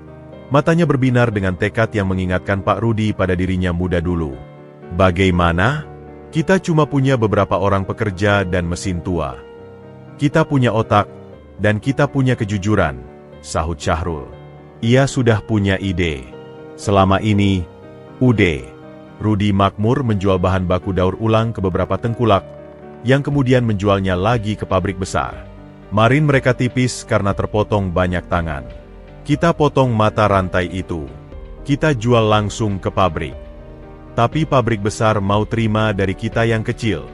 Matanya berbinar dengan tekad yang mengingatkan Pak Rudi pada dirinya muda dulu. Bagaimana? Kita cuma punya beberapa orang pekerja dan mesin tua. Kita punya otak, dan kita punya kejujuran, sahut Syahrul. Ia sudah punya ide. Selama ini, Rudi Makmur menjual bahan baku daur ulang ke beberapa tengkulak, yang kemudian menjualnya lagi ke pabrik besar. Marin mereka tipis karena terpotong banyak tangan. Kita potong mata rantai itu. Kita jual langsung ke pabrik. Tapi pabrik besar mau terima dari kita yang kecil.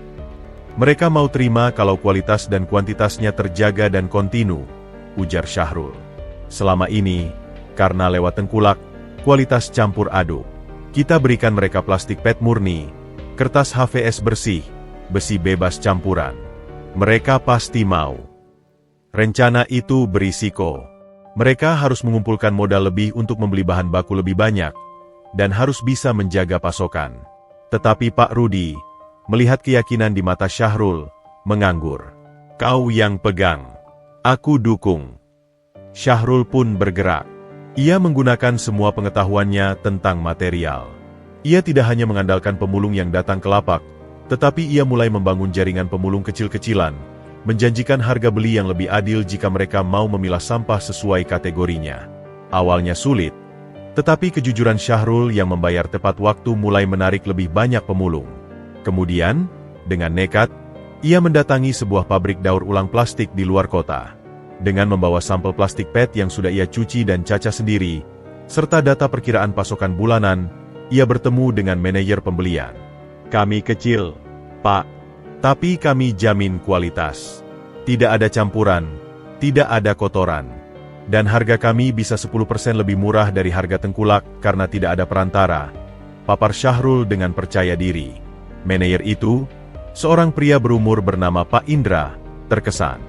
Mereka mau terima kalau kualitas dan kuantitasnya terjaga dan kontinu, ujar Syahrul. Selama ini, karena lewat tengkulak, kualitas campur aduk. Kita berikan mereka plastik PET murni, kertas HVS bersih, besi bebas campuran. Mereka pasti mau. Rencana itu berisiko. Mereka harus mengumpulkan modal lebih untuk membeli bahan baku lebih banyak, dan harus bisa menjaga pasokan. Tetapi Pak Rudi, melihat keyakinan di mata Syahrul, menganggur. Kau yang pegang. Aku dukung. Syahrul pun bergerak. Ia menggunakan semua pengetahuannya tentang material. Ia tidak hanya mengandalkan pemulung yang datang ke lapak, tetapi ia mulai membangun jaringan pemulung kecil-kecilan, menjanjikan harga beli yang lebih adil jika mereka mau memilah sampah sesuai kategorinya. Awalnya sulit, tetapi kejujuran Syahrul yang membayar tepat waktu mulai menarik lebih banyak pemulung. Kemudian, dengan nekat, ia mendatangi sebuah pabrik daur ulang plastik di luar kota. Dengan membawa sampel plastik PET yang sudah ia cuci dan cacah sendiri, serta data perkiraan pasokan bulanan, ia bertemu dengan manajer pembelian. "Kami kecil, Pak. Tapi kami jamin kualitas. Tidak ada campuran, tidak ada kotoran. Dan harga kami bisa 10% lebih murah dari harga tengkulak karena tidak ada perantara," papar Syahrul dengan percaya diri. Manajer itu, seorang pria berumur bernama Pak Indra, terkesan.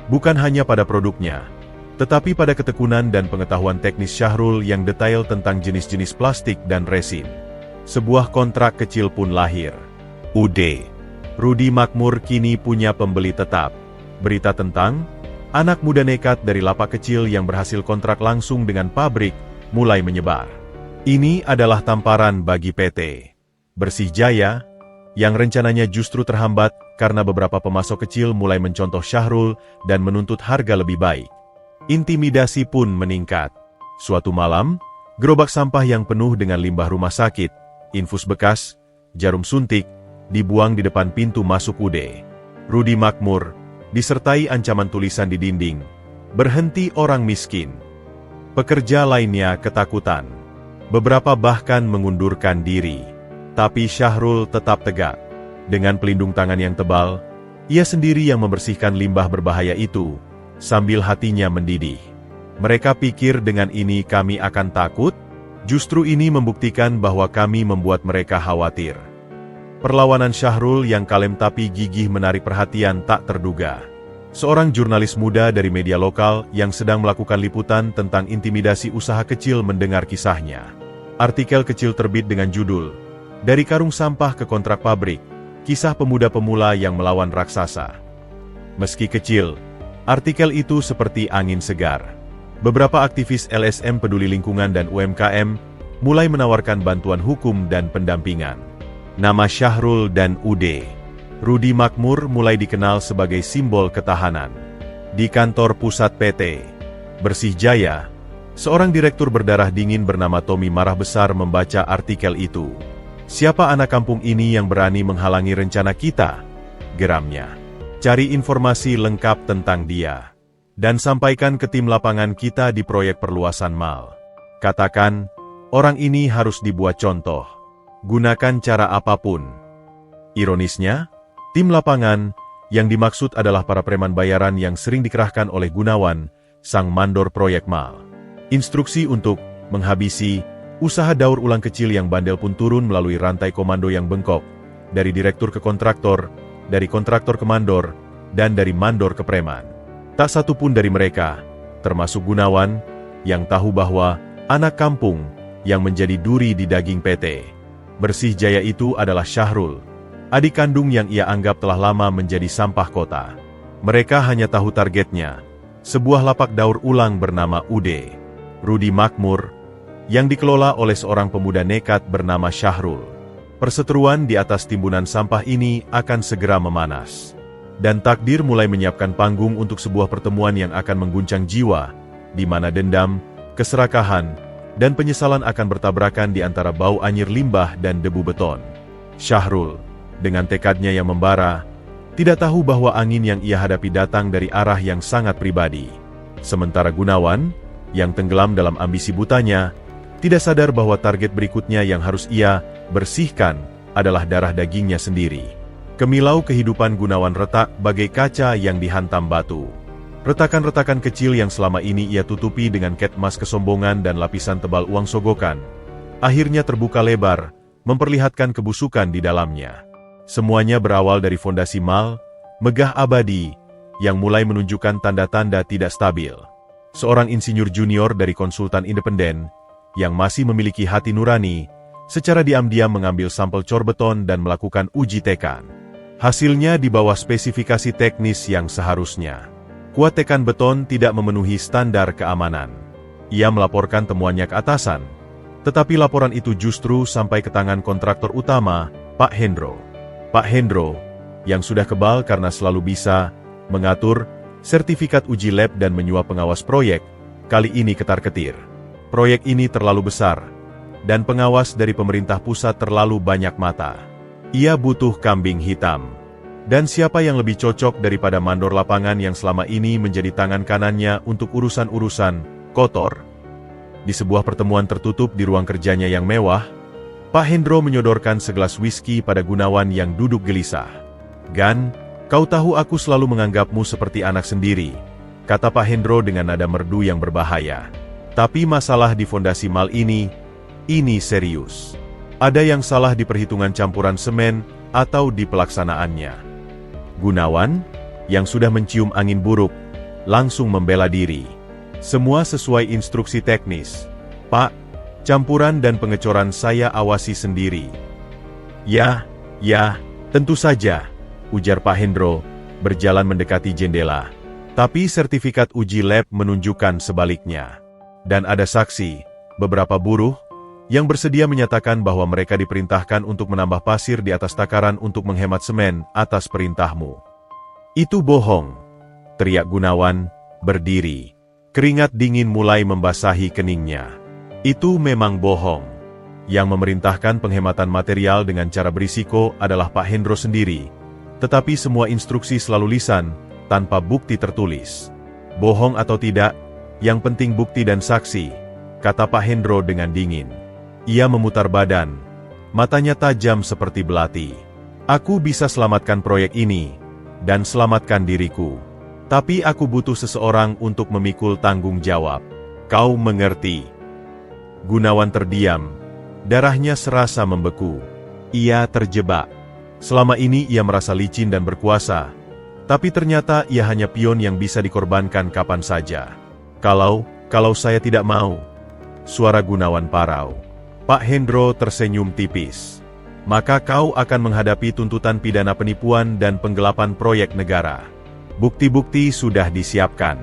Bukan hanya pada produknya, tetapi pada ketekunan dan pengetahuan teknis Syahrul yang detail tentang jenis-jenis plastik dan resin. Sebuah kontrak kecil pun lahir. UD. Rudi Makmur kini punya pembeli tetap. Berita tentang anak muda nekat dari lapak kecil yang berhasil kontrak langsung dengan pabrik mulai menyebar. Ini adalah tamparan bagi PT Bersih Jaya, yang rencananya justru terhambat karena beberapa pemasok kecil mulai mencontoh Syahrul dan menuntut harga lebih baik. Intimidasi pun meningkat. Suatu malam, gerobak sampah yang penuh dengan limbah rumah sakit, infus bekas, jarum suntik, dibuang di depan pintu masuk UD. Rudi Makmur, disertai ancaman tulisan di dinding, "Berhenti orang miskin." Pekerja lainnya ketakutan. Beberapa bahkan mengundurkan diri. Tapi Syahrul tetap tegak. Dengan pelindung tangan yang tebal, ia sendiri yang membersihkan limbah berbahaya itu, sambil hatinya mendidih. Mereka pikir dengan ini kami akan takut? Justru ini membuktikan bahwa kami membuat mereka khawatir. Perlawanan Syahrul yang kalem tapi gigih menarik perhatian tak terduga. Seorang jurnalis muda dari media lokal yang sedang melakukan liputan tentang intimidasi usaha kecil mendengar kisahnya. Artikel kecil terbit dengan judul, "Dari karung sampah ke kontrak pabrik, kisah pemuda pemula yang melawan raksasa." Meski kecil, artikel itu seperti angin segar. Beberapa aktivis LSM peduli lingkungan dan UMKM mulai menawarkan bantuan hukum dan pendampingan. Nama Syahrul dan UD. Rudi Makmur mulai dikenal sebagai simbol ketahanan. Di kantor pusat PT Bersih Jaya, seorang direktur berdarah dingin bernama Tommy marah besar membaca artikel itu. "Siapa anak kampung ini yang berani menghalangi rencana kita?" geramnya. "Cari informasi lengkap tentang dia. Dan sampaikan ke tim lapangan kita di proyek perluasan mal. Katakan, orang ini harus dibuat contoh. Gunakan cara apapun." Ironisnya, tim lapangan yang dimaksud adalah para preman bayaran yang sering dikerahkan oleh Gunawan, sang mandor proyek mal. Instruksi untuk menghabisi usaha daur ulang kecil yang bandel pun turun melalui rantai komando yang bengkok, dari direktur ke kontraktor, dari kontraktor ke mandor, dan dari mandor ke preman. Tak satu pun dari mereka, termasuk Gunawan, yang tahu bahwa anak kampung yang menjadi duri di daging PT Bersih Jaya itu adalah Syahrul, adik kandung yang ia anggap telah lama menjadi sampah kota. Mereka hanya tahu targetnya, sebuah lapak daur ulang bernama UD. Rudi Makmur, yang dikelola oleh seorang pemuda nekat bernama Syahrul. Perseteruan di atas timbunan sampah ini akan segera memanas. Dan takdir mulai menyiapkan panggung untuk sebuah pertemuan yang akan mengguncang jiwa, di mana dendam, keserakahan, dan penyesalan akan bertabrakan di antara bau anyir limbah dan debu beton. Syahrul, dengan tekadnya yang membara, tidak tahu bahwa angin yang ia hadapi datang dari arah yang sangat pribadi. Sementara Gunawan, yang tenggelam dalam ambisi butanya, tidak sadar bahwa target berikutnya yang harus ia bersihkan adalah darah dagingnya sendiri. Kemilau kehidupan Gunawan retak bagai kaca yang dihantam batu. Retakan-retakan kecil yang selama ini ia tutupi dengan cat emas kesombongan dan lapisan tebal uang sogokan, akhirnya terbuka lebar, memperlihatkan kebusukan di dalamnya. Semuanya berawal dari fondasi mal, megah abadi, yang mulai menunjukkan tanda-tanda tidak stabil. Seorang insinyur junior dari konsultan independen, yang masih memiliki hati nurani, secara diam-diam mengambil sampel cor beton dan melakukan uji tekan. Hasilnya di bawah spesifikasi teknis yang seharusnya. Kuat tekan beton tidak memenuhi standar keamanan. Ia melaporkan temuannya ke atasan, tetapi laporan itu justru sampai ke tangan kontraktor utama, Pak Hendro. Pak Hendro, yang sudah kebal karena selalu bisa mengatur sertifikat uji lab dan menyuap pengawas proyek, kali ini ketar-ketir. Proyek ini terlalu besar, dan pengawas dari pemerintah pusat terlalu banyak mata. Ia butuh kambing hitam. Dan siapa yang lebih cocok daripada mandor lapangan yang selama ini menjadi tangan kanannya untuk urusan-urusan kotor? Di sebuah pertemuan tertutup di ruang kerjanya yang mewah, Pak Hendro menyodorkan segelas whisky pada Gunawan yang duduk gelisah. "Gan, kau tahu aku selalu menganggapmu seperti anak sendiri," kata Pak Hendro dengan nada merdu yang berbahaya. "Tapi masalah di fondasi mal ini serius. Ada yang salah di perhitungan campuran semen atau di pelaksanaannya." Gunawan, yang sudah mencium angin buruk, langsung membela diri. "Semua sesuai instruksi teknis, Pak. Campuran dan pengecoran saya awasi sendiri." Ya, tentu saja," ujar Pak Hendro, berjalan mendekati jendela. "Tapi sertifikat uji lab menunjukkan sebaliknya. Dan ada saksi, beberapa buruh, yang bersedia menyatakan bahwa mereka diperintahkan untuk menambah pasir di atas takaran untuk menghemat semen atas perintahmu." "Itu bohong," teriak Gunawan, berdiri. Keringat dingin mulai membasahi keningnya. "Itu memang bohong. Yang memerintahkan penghematan material dengan cara berisiko adalah Pak Hendro sendiri. Tetapi semua instruksi selalu lisan, tanpa bukti tertulis." "Bohong atau tidak, yang penting bukti dan saksi," kata Pak Hendro dengan dingin. Ia memutar badan, matanya tajam seperti belati. "Aku bisa selamatkan proyek ini, dan selamatkan diriku. Tapi aku butuh seseorang untuk memikul tanggung jawab. Kau mengerti?" Gunawan terdiam, darahnya serasa membeku. Ia terjebak. Selama ini ia merasa licin dan berkuasa, tapi ternyata ia hanya pion yang bisa dikorbankan kapan saja. Kalau saya tidak mau," suara Gunawan parau. Pak Hendro tersenyum tipis. "Maka kau akan menghadapi tuntutan pidana penipuan dan penggelapan proyek negara. Bukti-bukti sudah disiapkan.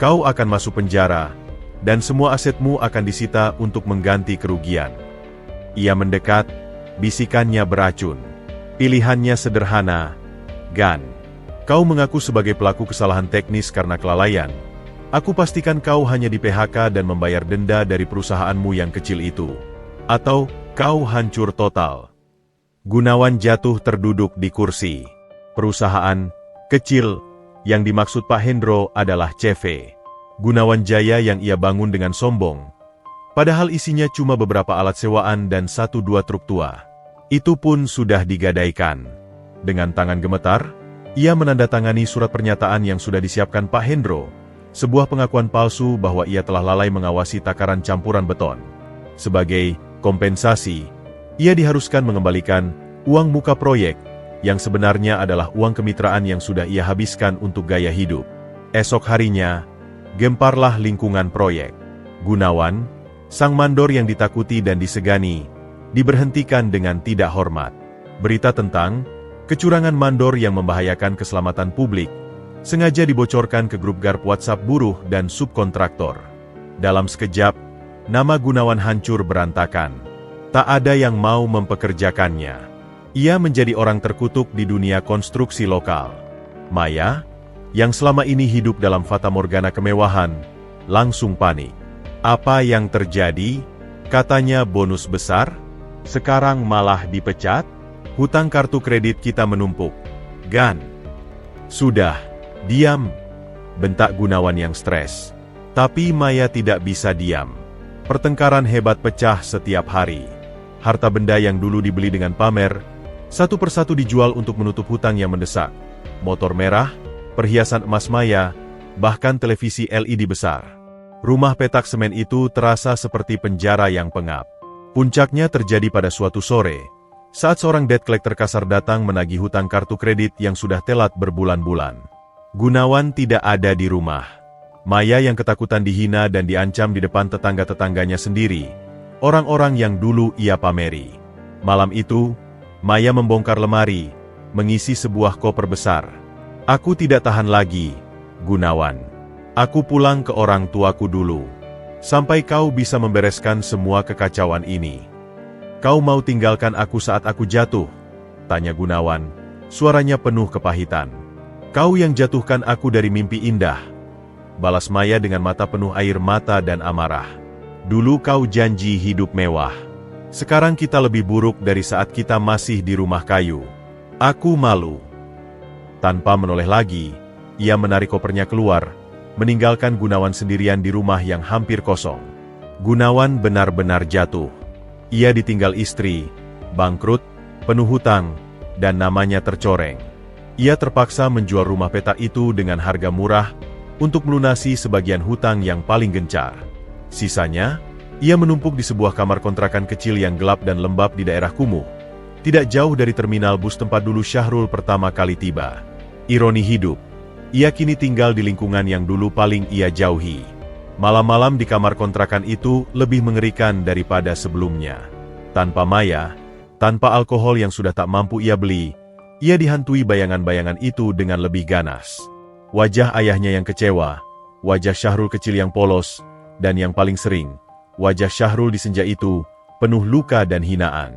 Kau akan masuk penjara, dan semua asetmu akan disita untuk mengganti kerugian." Ia mendekat, bisikannya beracun. "Pilihannya sederhana, Gan. Kau mengaku sebagai pelaku kesalahan teknis karena kelalaian. Aku pastikan kau hanya di PHK dan membayar denda dari perusahaanmu yang kecil itu. Atau kau hancur total." Gunawan jatuh terduduk di kursi. Perusahaan kecil yang dimaksud Pak Hendro adalah CV Gunawan Jaya yang ia bangun dengan sombong. Padahal isinya cuma beberapa alat sewaan dan 1-2 truk tua. Itu pun sudah digadaikan. Dengan tangan gemetar, ia menandatangani surat pernyataan yang sudah disiapkan Pak Hendro, sebuah pengakuan palsu bahwa ia telah lalai mengawasi takaran campuran beton. Sebagai kompensasi, ia diharuskan mengembalikan uang muka proyek, yang sebenarnya adalah uang kemitraan yang sudah ia habiskan untuk gaya hidup. Esok harinya, gemparlah lingkungan proyek. Gunawan, sang mandor yang ditakuti dan disegani, diberhentikan dengan tidak hormat. Berita tentang kecurangan mandor yang membahayakan keselamatan publik sengaja dibocorkan ke grup garp WhatsApp buruh dan subkontraktor. Dalam sekejap, nama Gunawan hancur berantakan. Tak ada yang mau mempekerjakannya. Ia menjadi orang terkutuk di dunia konstruksi lokal. Maya, yang selama ini hidup dalam fata morgana kemewahan, langsung panik. "Apa yang terjadi? Katanya bonus besar? Sekarang malah dipecat? Hutang kartu kredit kita menumpuk. Gan." "Sudah, diam," bentak Gunawan yang stres. Tapi Maya tidak bisa diam. Pertengkaran hebat pecah setiap hari. Harta benda yang dulu dibeli dengan pamer, satu persatu dijual untuk menutup hutang yang mendesak. Motor merah, perhiasan emas Maya, bahkan televisi LED besar. Rumah petak semen itu terasa seperti penjara yang pengap. Puncaknya terjadi pada suatu sore, saat seorang debt collector kasar datang menagih hutang kartu kredit yang sudah telat berbulan-bulan. Gunawan tidak ada di rumah. Maya yang ketakutan dihina dan diancam di depan tetangga-tetangganya sendiri, orang-orang yang dulu ia pameri. Malam itu, Maya membongkar lemari, mengisi sebuah koper besar. "Aku tidak tahan lagi, Gunawan. Aku pulang ke orang tuaku dulu. Sampai kau bisa membereskan semua kekacauan ini." "Kau mau tinggalkan aku saat aku jatuh?" tanya Gunawan, suaranya penuh kepahitan. "Kau yang jatuhkan aku dari mimpi indah," balas Maya dengan mata penuh air mata dan amarah. "Dulu kau janji hidup mewah. Sekarang kita lebih buruk dari saat kita masih di rumah kayu. Aku malu." Tanpa menoleh lagi, ia menarik kopernya keluar, meninggalkan Gunawan sendirian di rumah yang hampir kosong. Gunawan benar-benar jatuh. Ia ditinggal istri, bangkrut, penuh hutang, dan namanya tercoreng. Ia terpaksa menjual rumah petak itu dengan harga murah untuk melunasi sebagian hutang yang paling gencar. Sisanya, ia menumpuk di sebuah kamar kontrakan kecil yang gelap dan lembab di daerah kumuh, tidak jauh dari terminal bus tempat dulu Syahrul pertama kali tiba. Ironi hidup, ia kini tinggal di lingkungan yang dulu paling ia jauhi. Malam-malam di kamar kontrakan itu lebih mengerikan daripada sebelumnya. Tanpa maya, tanpa alkohol yang sudah tak mampu ia beli, ia dihantui bayangan-bayangan itu dengan lebih ganas. Wajah ayahnya yang kecewa, wajah Syahrul kecil yang polos, dan yang paling sering, wajah Syahrul di senja itu penuh luka dan hinaan.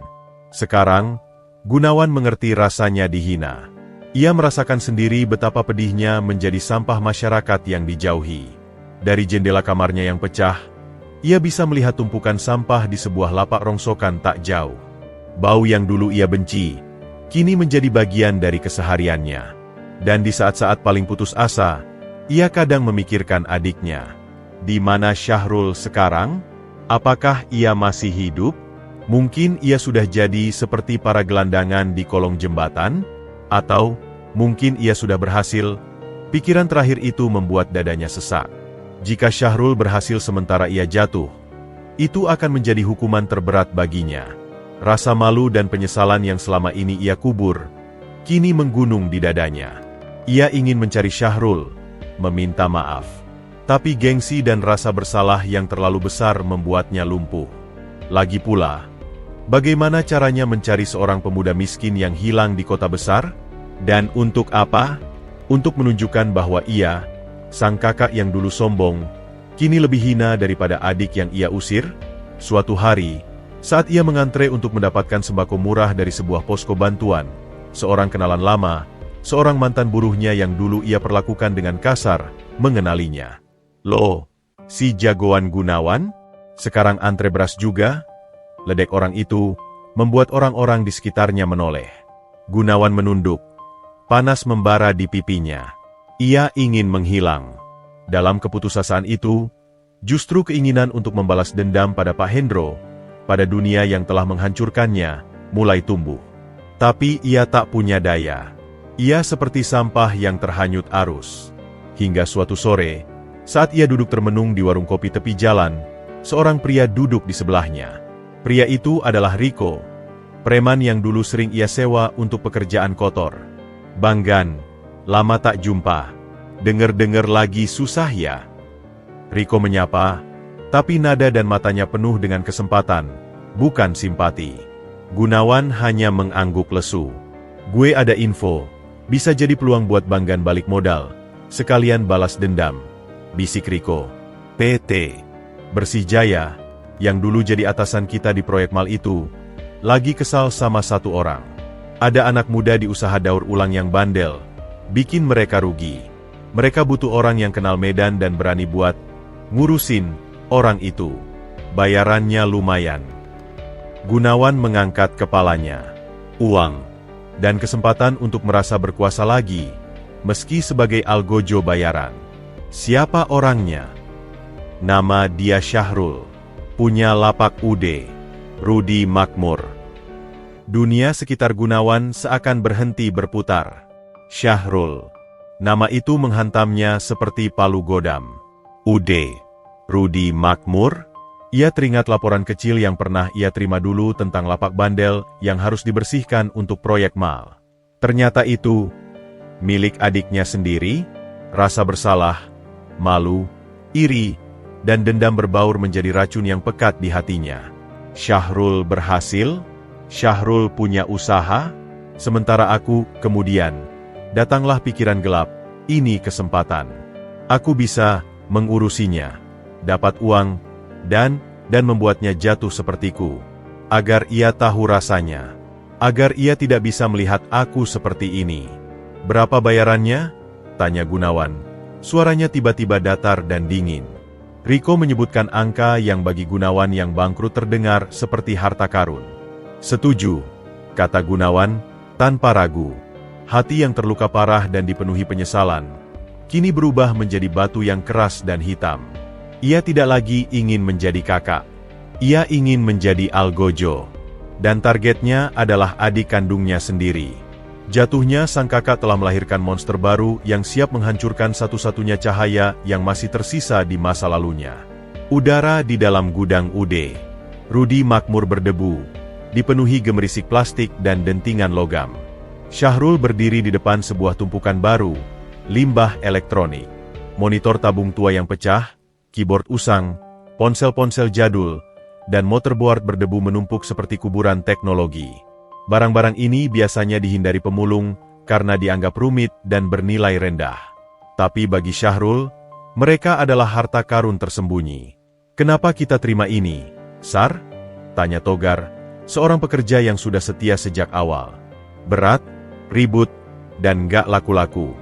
Sekarang, Gunawan mengerti rasanya dihina. Ia merasakan sendiri betapa pedihnya menjadi sampah masyarakat yang dijauhi. Dari jendela kamarnya yang pecah, ia bisa melihat tumpukan sampah di sebuah lapak rongsokan tak jauh. Bau yang dulu ia benci, kini menjadi bagian dari kesehariannya. Dan di saat-saat paling putus asa, ia kadang memikirkan adiknya. Di mana Syahrul sekarang? Apakah ia masih hidup? Mungkin ia sudah jadi seperti para gelandangan di kolong jembatan? Atau, mungkin ia sudah berhasil? Pikiran terakhir itu membuat dadanya sesak. Jika Syahrul berhasil sementara ia jatuh, itu akan menjadi hukuman terberat baginya. Rasa malu dan penyesalan yang selama ini ia kubur, kini menggunung di dadanya. Ia ingin mencari Syahrul, meminta maaf. Tapi gengsi dan rasa bersalah yang terlalu besar membuatnya lumpuh. Lagi pula, bagaimana caranya mencari seorang pemuda miskin yang hilang di kota besar? Dan untuk apa? Untuk menunjukkan bahwa ia, sang kakak yang dulu sombong, kini lebih hina daripada adik yang ia usir? Suatu hari, saat ia mengantre untuk mendapatkan sembako murah dari sebuah posko bantuan, seorang kenalan lama, seorang mantan buruhnya yang dulu ia perlakukan dengan kasar, mengenalinya. Loh, si jagoan Gunawan? Sekarang antre beras juga? Ledek orang itu, membuat orang-orang di sekitarnya menoleh. Gunawan menunduk. Panas membara di pipinya. Ia ingin menghilang. Dalam keputusasaan itu, justru keinginan untuk membalas dendam pada Pak Hendro, pada dunia yang telah menghancurkannya, mulai tumbuh. Tapi ia tak punya daya. Ia seperti sampah yang terhanyut arus. Hingga suatu sore, saat ia duduk termenung di warung kopi tepi jalan, seorang pria duduk di sebelahnya. Pria itu adalah Riko, preman yang dulu sering ia sewa untuk pekerjaan kotor. Bang Gan, lama tak jumpa. Dengar-dengar lagi susah ya? Riko menyapa, tapi nada dan matanya penuh dengan kesempatan, bukan simpati. Gunawan hanya mengangguk lesu. Gue ada info, bisa jadi peluang buat Bang Gan balik modal, sekalian balas dendam. Bisik Riko. PT Bersih Jaya, yang dulu jadi atasan kita di proyek mal itu, lagi kesal sama satu orang. Ada anak muda di usaha daur ulang yang bandel, bikin mereka rugi. Mereka butuh orang yang kenal medan dan berani buat ngurusin orang itu. Bayarannya lumayan. Gunawan mengangkat kepalanya. Uang dan kesempatan untuk merasa berkuasa lagi, meski sebagai algojo bayaran. Siapa orangnya? Nama dia Syahrul. Punya lapak UD, Rudi Makmur. Dunia sekitar Gunawan seakan berhenti berputar. Syahrul. Nama itu menghantamnya seperti palu godam. UD, Rudi Makmur. Ia teringat laporan kecil yang pernah ia terima dulu tentang lapak bandel yang harus dibersihkan untuk proyek mal. Ternyata itu milik adiknya sendiri. Rasa bersalah, malu, iri, dan dendam berbaur menjadi racun yang pekat di hatinya. Syahrul berhasil, Syahrul punya usaha, sementara aku, kemudian, datanglah pikiran gelap, ini kesempatan. Aku bisa mengurusinya, dapat uang, dan membuatnya jatuh sepertiku. Agar ia tahu rasanya, agar ia tidak bisa melihat aku seperti ini. Berapa bayarannya? Tanya Gunawan. Suaranya tiba-tiba datar dan dingin. Riko menyebutkan angka yang bagi Gunawan yang bangkrut terdengar seperti harta karun. Setuju, kata Gunawan, tanpa ragu. Hati yang terluka parah dan dipenuhi penyesalan, kini berubah menjadi batu yang keras dan hitam. Ia tidak lagi ingin menjadi kakak. Ia ingin menjadi algojo. Dan targetnya adalah adik kandungnya sendiri. Jatuhnya sang kakak telah melahirkan monster baru yang siap menghancurkan satu-satunya cahaya yang masih tersisa di masa lalunya. Udara di dalam gudang Ude. Rudy makmur berdebu, dipenuhi gemerisik plastik dan dentingan logam. Syahrul berdiri di depan sebuah tumpukan baru, limbah elektronik. Monitor tabung tua yang pecah, keyboard usang, ponsel-ponsel jadul, dan motherboard berdebu menumpuk seperti kuburan teknologi. Barang-barang ini biasanya dihindari pemulung karena dianggap rumit dan bernilai rendah. Tapi bagi Syahrul, mereka adalah harta karun tersembunyi. "Kenapa kita terima ini, Sar?" tanya Togar, seorang pekerja yang sudah setia sejak awal. "Berat, ribut, dan gak laku-laku."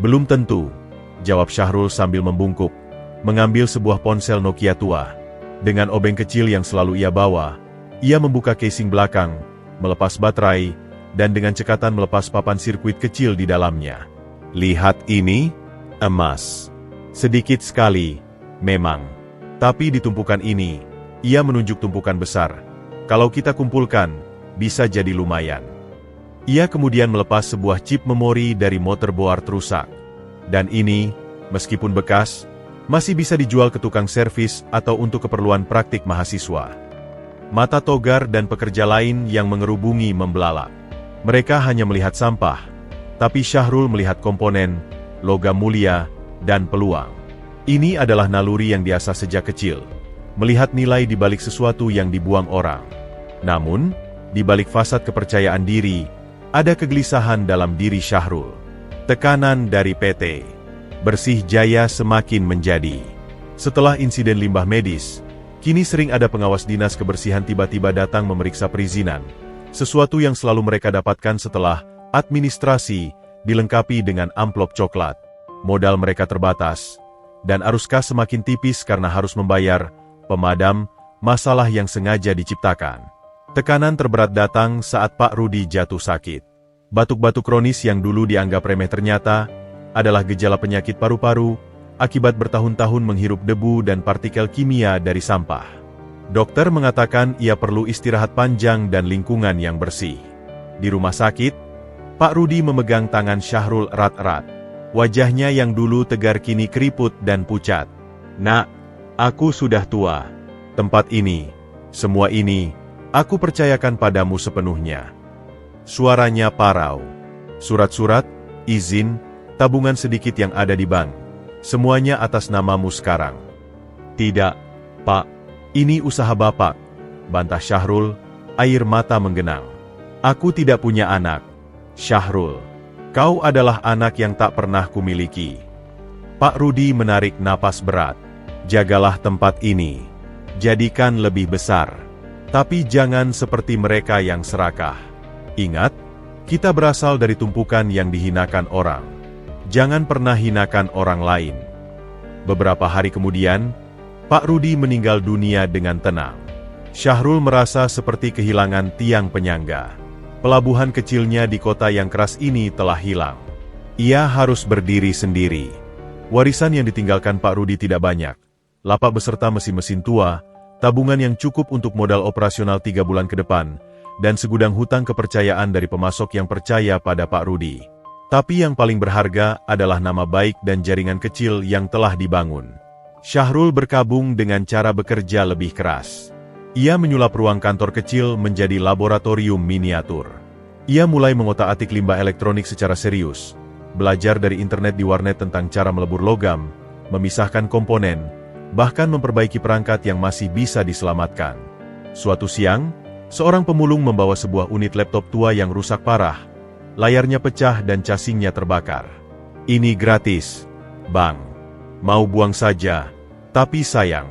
"Belum tentu," jawab Syahrul sambil membungkuk, mengambil sebuah ponsel Nokia tua. Dengan obeng kecil yang selalu ia bawa, ia membuka casing belakang, melepas baterai, dan dengan cekatan melepas papan sirkuit kecil di dalamnya. "Lihat ini, emas. Sedikit sekali, memang. Tapi di tumpukan ini," ia menunjuk tumpukan besar. "Kalau kita kumpulkan, bisa jadi lumayan." Ia kemudian melepas sebuah chip memori dari motherboard rusak. Dan ini, meskipun bekas, masih bisa dijual ke tukang servis atau untuk keperluan praktik mahasiswa. Mata Togar dan pekerja lain yang mengerubungi membelalak. Mereka hanya melihat sampah, tapi Syahrul melihat komponen, logam mulia, dan peluang. Ini adalah naluri yang diasah sejak kecil, melihat nilai di balik sesuatu yang dibuang orang. Namun, di balik fasad kepercayaan diri, ada kegelisahan dalam diri Syahrul. Tekanan dari PT Bersih Jaya semakin menjadi. Setelah insiden limbah medis, kini sering ada pengawas dinas kebersihan tiba-tiba datang memeriksa perizinan, sesuatu yang selalu mereka dapatkan setelah administrasi dilengkapi dengan amplop coklat. Modal mereka terbatas, dan arus kas semakin tipis karena harus membayar pemadam masalah yang sengaja diciptakan. Tekanan terberat datang saat Pak Rudy jatuh sakit. Batuk-batuk kronis yang dulu dianggap remeh ternyata adalah gejala penyakit paru-paru akibat bertahun-tahun menghirup debu dan partikel kimia dari sampah. Dokter mengatakan ia perlu istirahat panjang dan lingkungan yang bersih. Di rumah sakit, Pak Rudy memegang tangan Syahrul erat-erat. Wajahnya yang dulu tegar kini keriput dan pucat. "Nak, aku sudah tua. Tempat ini, semua ini, aku percayakan padamu sepenuhnya." Suaranya parau. "Surat-surat, izin, tabungan sedikit yang ada di bank, semuanya atas namamu sekarang." "Tidak, Pak. Ini usaha Bapak," bantah Syahrul, air mata menggenang. "Aku tidak punya anak, Syahrul. Kau adalah anak yang tak pernah kumiliki." Pak Rudy menarik napas berat. "Jagalah tempat ini. Jadikan lebih besar. Tapi jangan seperti mereka yang serakah. Ingat, kita berasal dari tumpukan yang dihinakan orang. Jangan pernah hinakan orang lain." Beberapa hari kemudian, Pak Rudy meninggal dunia dengan tenang. Syahrul merasa seperti kehilangan tiang penyangga. Pelabuhan kecilnya di kota yang keras ini telah hilang. Ia harus berdiri sendiri. Warisan yang ditinggalkan Pak Rudy tidak banyak. Lapak beserta mesin-mesin tua, tabungan yang cukup untuk modal operasional 3 bulan ke depan, dan segudang hutang kepercayaan dari pemasok yang percaya pada Pak Rudy. Tapi yang paling berharga adalah nama baik dan jaringan kecil yang telah dibangun. Syahrul berkabung dengan cara bekerja lebih keras. Ia menyulap ruang kantor kecil menjadi laboratorium miniatur. Ia mulai mengotak-atik limbah elektronik secara serius, belajar dari internet di warnet tentang cara melebur logam, memisahkan komponen, bahkan memperbaiki perangkat yang masih bisa diselamatkan. Suatu siang, seorang pemulung membawa sebuah unit laptop tua yang rusak parah. Layarnya pecah dan casingnya terbakar. "Ini gratis, Bang. Mau buang saja, tapi sayang."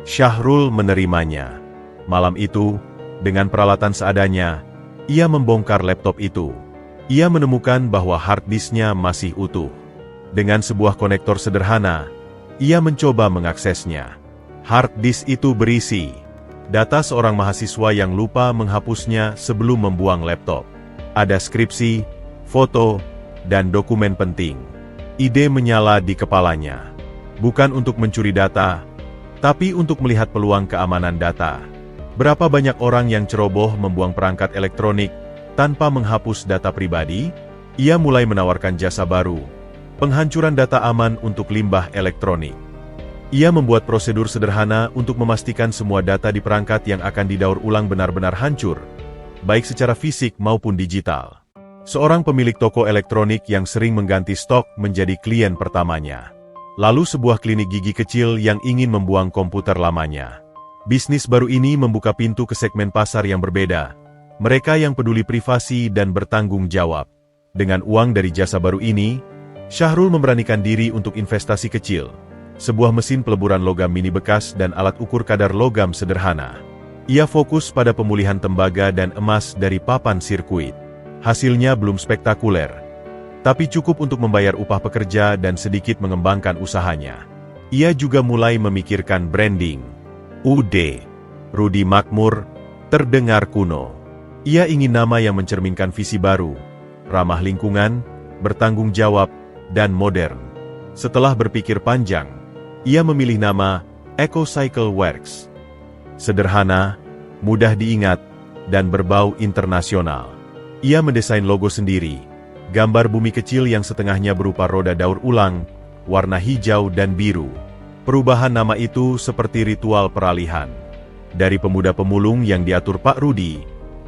Syahrul menerimanya. Malam itu, dengan peralatan seadanya, ia membongkar laptop itu. Ia menemukan bahwa hard disknya masih utuh. Dengan sebuah konektor sederhana, ia mencoba mengaksesnya. Hard disk itu berisi data seorang mahasiswa yang lupa menghapusnya sebelum membuang laptop. Ada skripsi, foto, dan dokumen penting. Ide menyala di kepalanya. Bukan untuk mencuri data, tapi untuk melihat peluang keamanan data. Berapa banyak orang yang ceroboh membuang perangkat elektronik tanpa menghapus data pribadi? Ia mulai menawarkan jasa baru, penghancuran data aman untuk limbah elektronik. Ia membuat prosedur sederhana untuk memastikan semua data di perangkat yang akan didaur ulang benar-benar hancur, baik secara fisik maupun digital. Seorang pemilik toko elektronik yang sering mengganti stok menjadi klien pertamanya. Lalu sebuah klinik gigi kecil yang ingin membuang komputer lamanya. Bisnis baru ini membuka pintu ke segmen pasar yang berbeda. Mereka yang peduli privasi dan bertanggung jawab. Dengan uang dari jasa baru ini, Syahrul memberanikan diri untuk investasi kecil. Sebuah mesin peleburan logam mini bekas dan alat ukur kadar logam sederhana. Ia fokus pada pemulihan tembaga dan emas dari papan sirkuit. Hasilnya belum spektakuler, tapi cukup untuk membayar upah pekerja dan sedikit mengembangkan usahanya. Ia juga mulai memikirkan branding. Rudy Makmur, terdengar kuno. Ia ingin nama yang mencerminkan visi baru, ramah lingkungan, bertanggung jawab, dan modern. Setelah berpikir panjang, ia memilih nama EcoCycle Works. Sederhana, mudah diingat, dan berbau internasional. Ia mendesain logo sendiri, gambar bumi kecil yang setengahnya berupa roda daur ulang, warna hijau dan biru. Perubahan nama itu seperti ritual peralihan. Dari pemuda pemulung yang diatur Pak Rudy,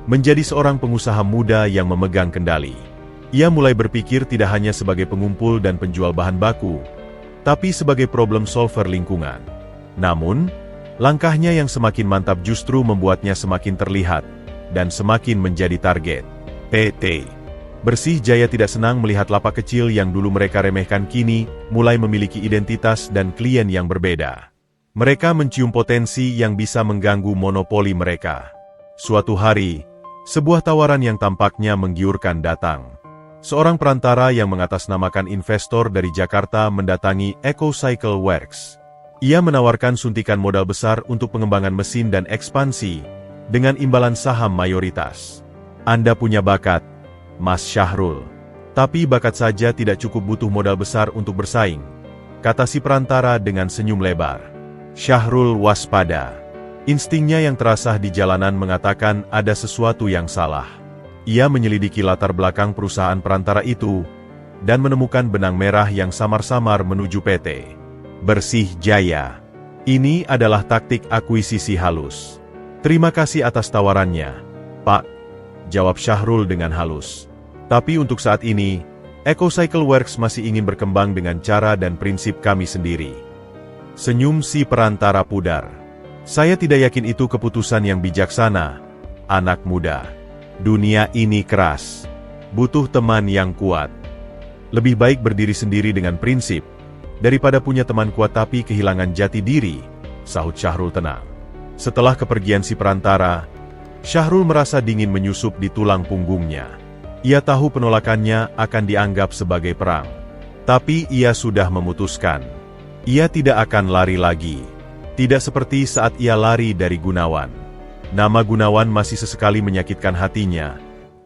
menjadi seorang pengusaha muda yang memegang kendali. Ia mulai berpikir tidak hanya sebagai pengumpul dan penjual bahan baku, tapi sebagai problem solver lingkungan. Namun, langkahnya yang semakin mantap justru membuatnya semakin terlihat, dan semakin menjadi target. PT Bersih Jaya tidak senang melihat lapak kecil yang dulu mereka remehkan kini mulai memiliki identitas dan klien yang berbeda. Mereka mencium potensi yang bisa mengganggu monopoli mereka. Suatu hari, sebuah tawaran yang tampaknya menggiurkan datang. Seorang perantara yang mengatasnamakan investor dari Jakarta mendatangi EcoCycle Works. Ia menawarkan suntikan modal besar untuk pengembangan mesin dan ekspansi, dengan imbalan saham mayoritas. Anda punya bakat, Mas Syahrul. Tapi bakat saja tidak cukup, butuh modal besar untuk bersaing, kata si perantara dengan senyum lebar. Syahrul waspada. Instingnya yang terasah di jalanan mengatakan ada sesuatu yang salah. Ia menyelidiki latar belakang perusahaan perantara itu, dan menemukan benang merah yang samar-samar menuju PT Bersih Jaya. Ini adalah taktik akuisisi halus. Terima kasih atas tawarannya, Pak, jawab Syahrul dengan halus. Tapi untuk saat ini, EcoCycle Works masih ingin berkembang dengan cara dan prinsip kami sendiri. Senyum si perantara pudar. Saya tidak yakin itu keputusan yang bijaksana, anak muda. Dunia ini keras. Butuh teman yang kuat. Lebih baik berdiri sendiri dengan prinsip, daripada punya teman kuat tapi kehilangan jati diri, sahut Syahrul tenang. Setelah kepergian si perantara, Syahrul merasa dingin menyusup di tulang punggungnya. Ia tahu penolakannya akan dianggap sebagai perang. Tapi ia sudah memutuskan. Ia tidak akan lari lagi. Tidak seperti saat ia lari dari Gunawan. Nama Gunawan masih sesekali menyakitkan hatinya.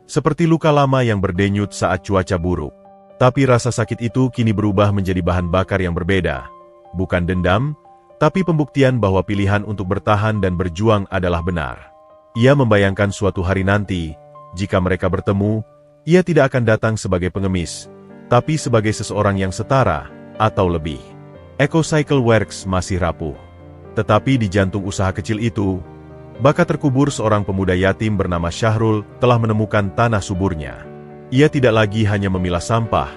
Seperti luka lama yang berdenyut saat cuaca buruk. Tapi rasa sakit itu kini berubah menjadi bahan bakar yang berbeda. Bukan dendam, tapi pembuktian bahwa pilihan untuk bertahan dan berjuang adalah benar. Ia membayangkan suatu hari nanti, jika mereka bertemu, ia tidak akan datang sebagai pengemis, tapi sebagai seseorang yang setara, atau lebih. EcoCycle Works masih rapuh. Tetapi di jantung usaha kecil itu, bakat terkubur seorang pemuda yatim bernama Syahrul telah menemukan tanah suburnya. Ia tidak lagi hanya memilah sampah,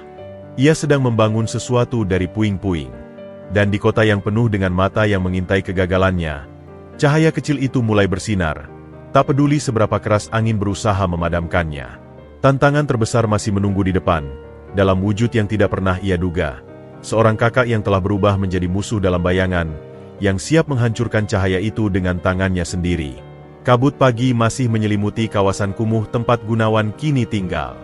ia sedang membangun sesuatu dari puing-puing. Dan di kota yang penuh dengan mata yang mengintai kegagalannya, cahaya kecil itu mulai bersinar. Tak peduli seberapa keras angin berusaha memadamkannya. Tantangan terbesar masih menunggu di depan, dalam wujud yang tidak pernah ia duga. Seorang kakak yang telah berubah menjadi musuh dalam bayangan, yang siap menghancurkan cahaya itu dengan tangannya sendiri. Kabut pagi masih menyelimuti kawasan kumuh tempat Gunawan kini tinggal.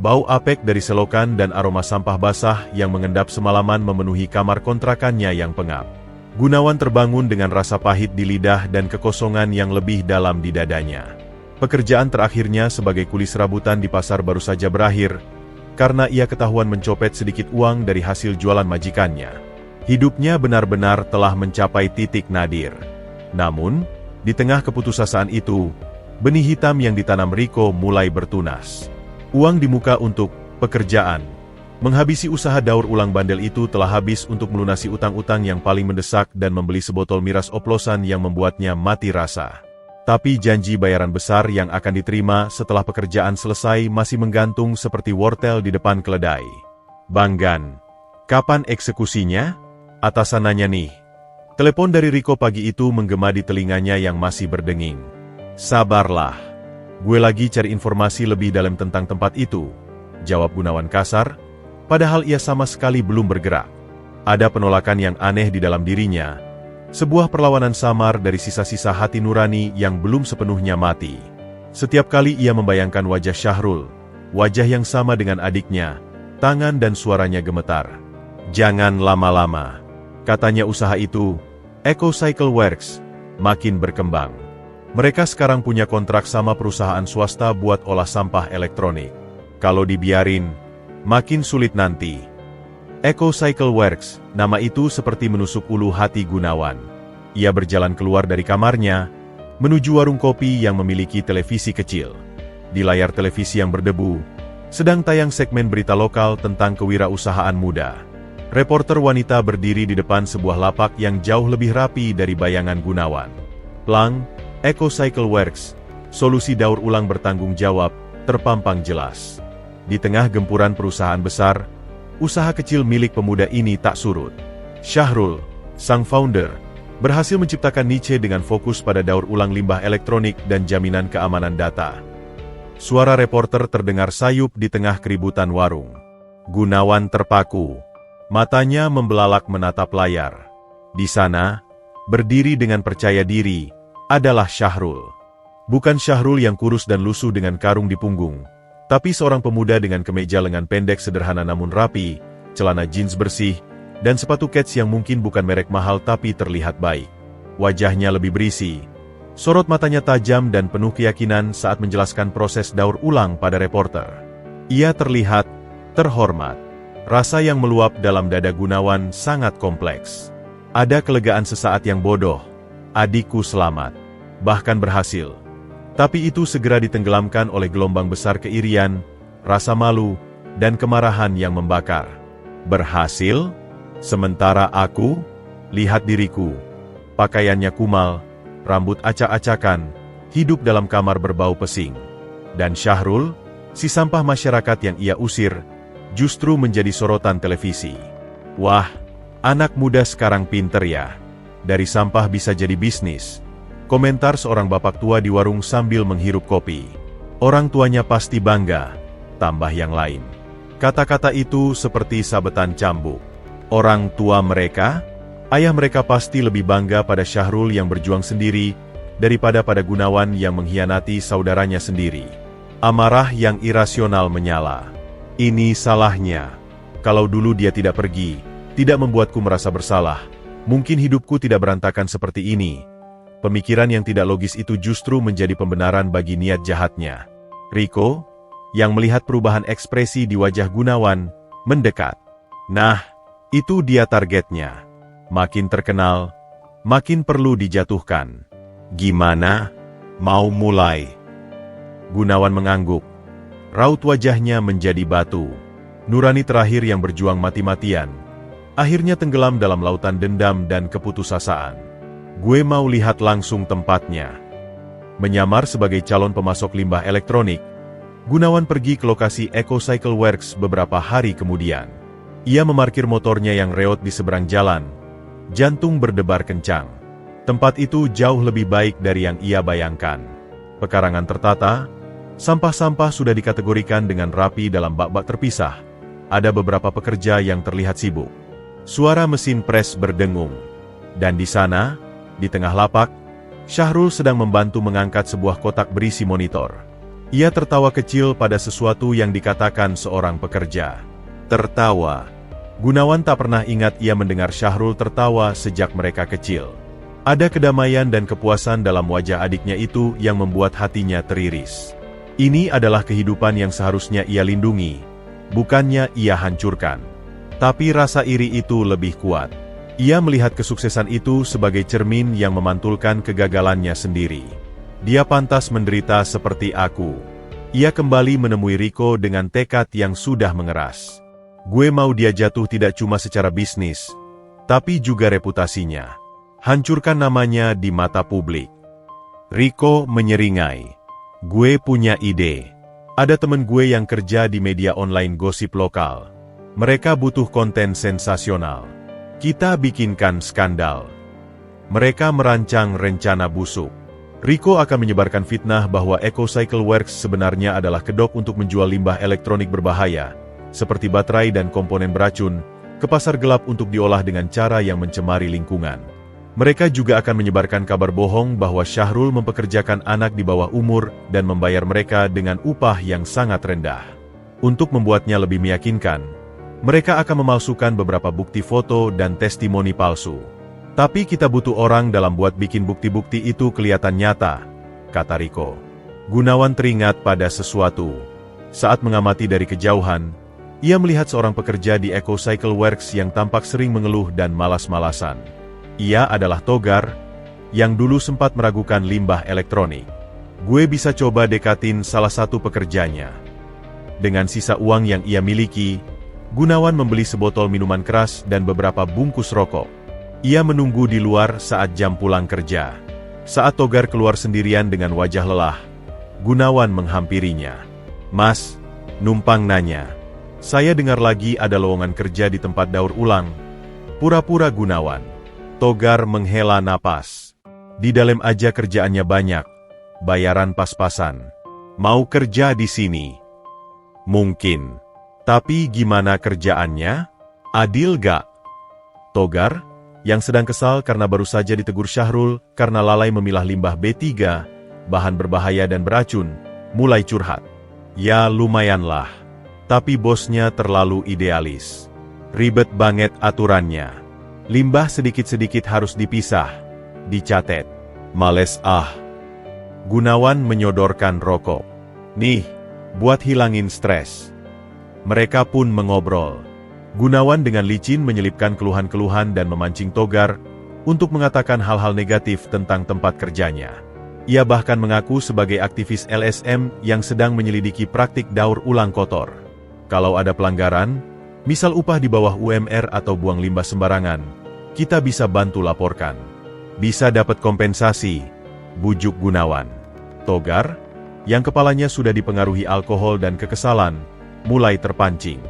Bau apek dari selokan dan aroma sampah basah yang mengendap semalaman memenuhi kamar kontrakannya yang pengap. Gunawan terbangun dengan rasa pahit di lidah dan kekosongan yang lebih dalam di dadanya. Pekerjaan terakhirnya sebagai kuli serabutan di pasar baru saja berakhir, karena ia ketahuan mencopet sedikit uang dari hasil jualan majikannya. Hidupnya benar-benar telah mencapai titik nadir. Namun, di tengah keputusasaan itu, benih hitam yang ditanam Rico mulai bertunas. Uang di muka untuk pekerjaan. Menghabisi usaha daur ulang bandel itu telah habis untuk melunasi utang-utang yang paling mendesak dan membeli sebotol miras oplosan yang membuatnya mati rasa. Tapi janji bayaran besar yang akan diterima setelah pekerjaan selesai masih menggantung seperti wortel di depan keledai. Bang Gan, kapan eksekusinya? Atasan nanya nih. Telepon dari Rico pagi itu menggema di telinganya yang masih berdenging. Sabarlah. Gue lagi cari informasi lebih dalam tentang tempat itu, jawab Gunawan kasar, padahal ia sama sekali belum bergerak. Ada penolakan yang aneh di dalam dirinya, sebuah perlawanan samar dari sisa-sisa hati nurani yang belum sepenuhnya mati. Setiap kali ia membayangkan wajah Syahrul, wajah yang sama dengan adiknya, tangan dan suaranya gemetar. Jangan lama-lama, katanya usaha itu, Eco Cycle Works, makin berkembang. Mereka sekarang punya kontrak sama perusahaan swasta buat olah sampah elektronik. Kalau dibiarin, makin sulit nanti. Eco Cycle Works, nama itu seperti menusuk ulu hati Gunawan. Ia berjalan keluar dari kamarnya, menuju warung kopi yang memiliki televisi kecil. Di layar televisi yang berdebu, sedang tayang segmen berita lokal tentang kewirausahaan muda. Reporter wanita berdiri di depan sebuah lapak yang jauh lebih rapi dari bayangan Gunawan. Plang, Eco Cycle Works, solusi daur ulang bertanggung jawab, terpampang jelas. Di tengah gempuran perusahaan besar, usaha kecil milik pemuda ini tak surut. Syahrul, sang founder, berhasil menciptakan niche dengan fokus pada daur ulang limbah elektronik dan jaminan keamanan data. Suara reporter terdengar sayup di tengah keributan warung. Gunawan terpaku. Matanya membelalak menatap layar. Di sana, berdiri dengan percaya diri, adalah Syahrul. Bukan Syahrul yang kurus dan lusuh dengan karung di punggung, tapi seorang pemuda dengan kemeja lengan pendek sederhana namun rapi, celana jeans bersih, dan sepatu kets yang mungkin bukan merek mahal tapi terlihat baik. Wajahnya lebih berisi. Sorot matanya tajam dan penuh keyakinan saat menjelaskan proses daur ulang pada reporter. Ia terlihat terhormat. Rasa yang meluap dalam dada Gunawan sangat kompleks. Ada kelegaan sesaat yang bodoh. Adikku selamat. Bahkan berhasil. Tapi itu segera ditenggelamkan oleh gelombang besar keirian, rasa malu, dan kemarahan yang membakar. Berhasil? Sementara aku? Lihat diriku. Pakaiannya kumal, rambut acak-acakan, hidup dalam kamar berbau pesing. Dan Syahrul, si sampah masyarakat yang ia usir, justru menjadi sorotan televisi. Wah, anak muda sekarang pinter ya. Dari sampah bisa jadi bisnis. Komentar seorang bapak tua di warung sambil menghirup kopi. Orang tuanya pasti bangga, tambah yang lain. Kata-kata itu seperti sabetan cambuk. Orang tua mereka? Ayah mereka pasti lebih bangga pada Syahrul yang berjuang sendiri, daripada pada Gunawan yang mengkhianati saudaranya sendiri. Amarah yang irasional menyala. Ini salahnya. Kalau dulu dia tidak pergi, tidak membuatku merasa bersalah, mungkin hidupku tidak berantakan seperti ini. Pemikiran yang tidak logis itu justru menjadi pembenaran bagi niat jahatnya. Rico, yang melihat perubahan ekspresi di wajah Gunawan, mendekat. Nah, itu dia targetnya. Makin terkenal, makin perlu dijatuhkan. Gimana? Mau mulai? Gunawan mengangguk. Raut wajahnya menjadi batu. Nurani terakhir yang berjuang mati-matian, akhirnya tenggelam dalam lautan dendam dan keputusasaan. Gue mau lihat langsung tempatnya. Menyamar sebagai calon pemasok limbah elektronik, Gunawan pergi ke lokasi Eco Cycle Works beberapa hari kemudian. Ia memarkir motornya yang reot di seberang jalan. Jantung berdebar kencang. Tempat itu jauh lebih baik dari yang ia bayangkan. Pekarangan tertata, sampah-sampah sudah dikategorikan dengan rapi dalam bak-bak terpisah. Ada beberapa pekerja yang terlihat sibuk. Suara mesin pres berdengung. Dan di sana, di tengah lapak, Syahrul sedang membantu mengangkat sebuah kotak berisi monitor. Ia tertawa kecil pada sesuatu yang dikatakan seorang pekerja. Tertawa. Gunawan tak pernah ingat ia mendengar Syahrul tertawa sejak mereka kecil. Ada kedamaian dan kepuasan dalam wajah adiknya itu yang membuat hatinya teriris. Ini adalah kehidupan yang seharusnya ia lindungi. Bukannya ia hancurkan. Tapi rasa iri itu lebih kuat. Ia melihat kesuksesan itu sebagai cermin yang memantulkan kegagalannya sendiri. Dia pantas menderita seperti aku. Ia kembali menemui Rico dengan tekad yang sudah mengeras. Gue mau dia jatuh tidak cuma secara bisnis, tapi juga reputasinya. Hancurkan namanya di mata publik. Rico menyeringai. Gue punya ide. Ada temen gue yang kerja di media online gosip lokal. Mereka butuh konten sensasional. Kita bikinkan skandal. Mereka merancang rencana busuk. Rico akan menyebarkan fitnah bahwa EcoCycle Works sebenarnya adalah kedok untuk menjual limbah elektronik berbahaya, seperti baterai dan komponen beracun, ke pasar gelap untuk diolah dengan cara yang mencemari lingkungan. Mereka juga akan menyebarkan kabar bohong bahwa Syahrul mempekerjakan anak di bawah umur dan membayar mereka dengan upah yang sangat rendah. Untuk membuatnya lebih meyakinkan, mereka akan memalsukan beberapa bukti foto dan testimoni palsu. Tapi kita butuh orang dalam buat bikin bukti-bukti itu kelihatan nyata, kata Rico. Gunawan teringat pada sesuatu. Saat mengamati dari kejauhan, ia melihat seorang pekerja di EcoCycle Works yang tampak sering mengeluh dan malas-malasan. Ia adalah Togar, yang dulu sempat meragukan limbah elektronik. Gue bisa coba dekatin salah satu pekerjanya. Dengan sisa uang yang ia miliki, Gunawan membeli sebotol minuman keras dan beberapa bungkus rokok. Ia menunggu di luar saat jam pulang kerja. Saat Togar keluar sendirian dengan wajah lelah, Gunawan menghampirinya. Mas, numpang nanya. Saya dengar lagi ada lowongan kerja di tempat daur ulang. Pura-pura Gunawan. Togar menghela napas. Di dalam aja kerjaannya banyak. Bayaran pas-pasan. Mau kerja di sini? Mungkin. Tapi gimana kerjaannya? Adil gak? Togar, yang sedang kesal karena baru saja ditegur Syahrul karena lalai memilah limbah B3, bahan berbahaya dan beracun, mulai curhat. Ya lumayanlah. Tapi bosnya terlalu idealis. Ribet banget aturannya. Limbah sedikit-sedikit harus dipisah, dicatat. Males ah. Gunawan menyodorkan rokok. Nih, buat hilangin stres. Mereka pun mengobrol. Gunawan dengan licin menyelipkan keluhan-keluhan dan memancing Togar untuk mengatakan hal-hal negatif tentang tempat kerjanya. Ia bahkan mengaku sebagai aktivis LSM yang sedang menyelidiki praktik daur ulang kotor. Kalau ada pelanggaran, misal upah di bawah UMR atau buang limbah sembarangan, kita bisa bantu laporkan. Bisa dapat kompensasi, bujuk Gunawan. Togar, yang kepalanya sudah dipengaruhi alkohol dan kekesalan, mulai terpancing.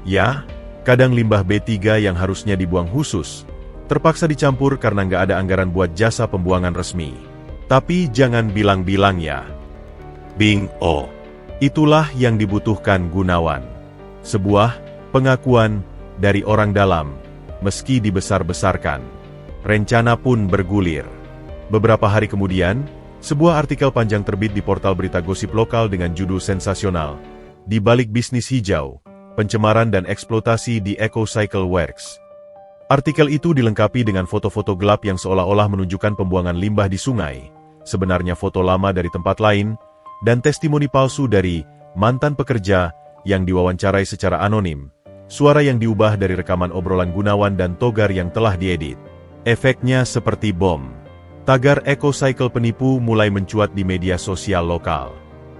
Ya, kadang limbah B3 yang harusnya dibuang khusus, terpaksa dicampur karena nggak ada anggaran buat jasa pembuangan resmi. Tapi jangan bilang-bilang ya. Bing-oh. Itulah yang dibutuhkan Gunawan. Sebuah pengakuan dari orang dalam, meski dibesar-besarkan. Rencana pun bergulir. Beberapa hari kemudian, sebuah artikel panjang terbit di portal berita gosip lokal dengan judul sensasional, Di Balik Bisnis Hijau, Pencemaran dan Eksploitasi di EcoCycle Works. Artikel itu dilengkapi dengan foto-foto gelap yang seolah-olah menunjukkan pembuangan limbah di sungai, sebenarnya foto lama dari tempat lain, dan testimoni palsu dari mantan pekerja yang diwawancarai secara anonim, suara yang diubah dari rekaman obrolan Gunawan dan Togar yang telah diedit. Efeknya seperti bom. Tagar EcoCycle penipu mulai mencuat di media sosial lokal.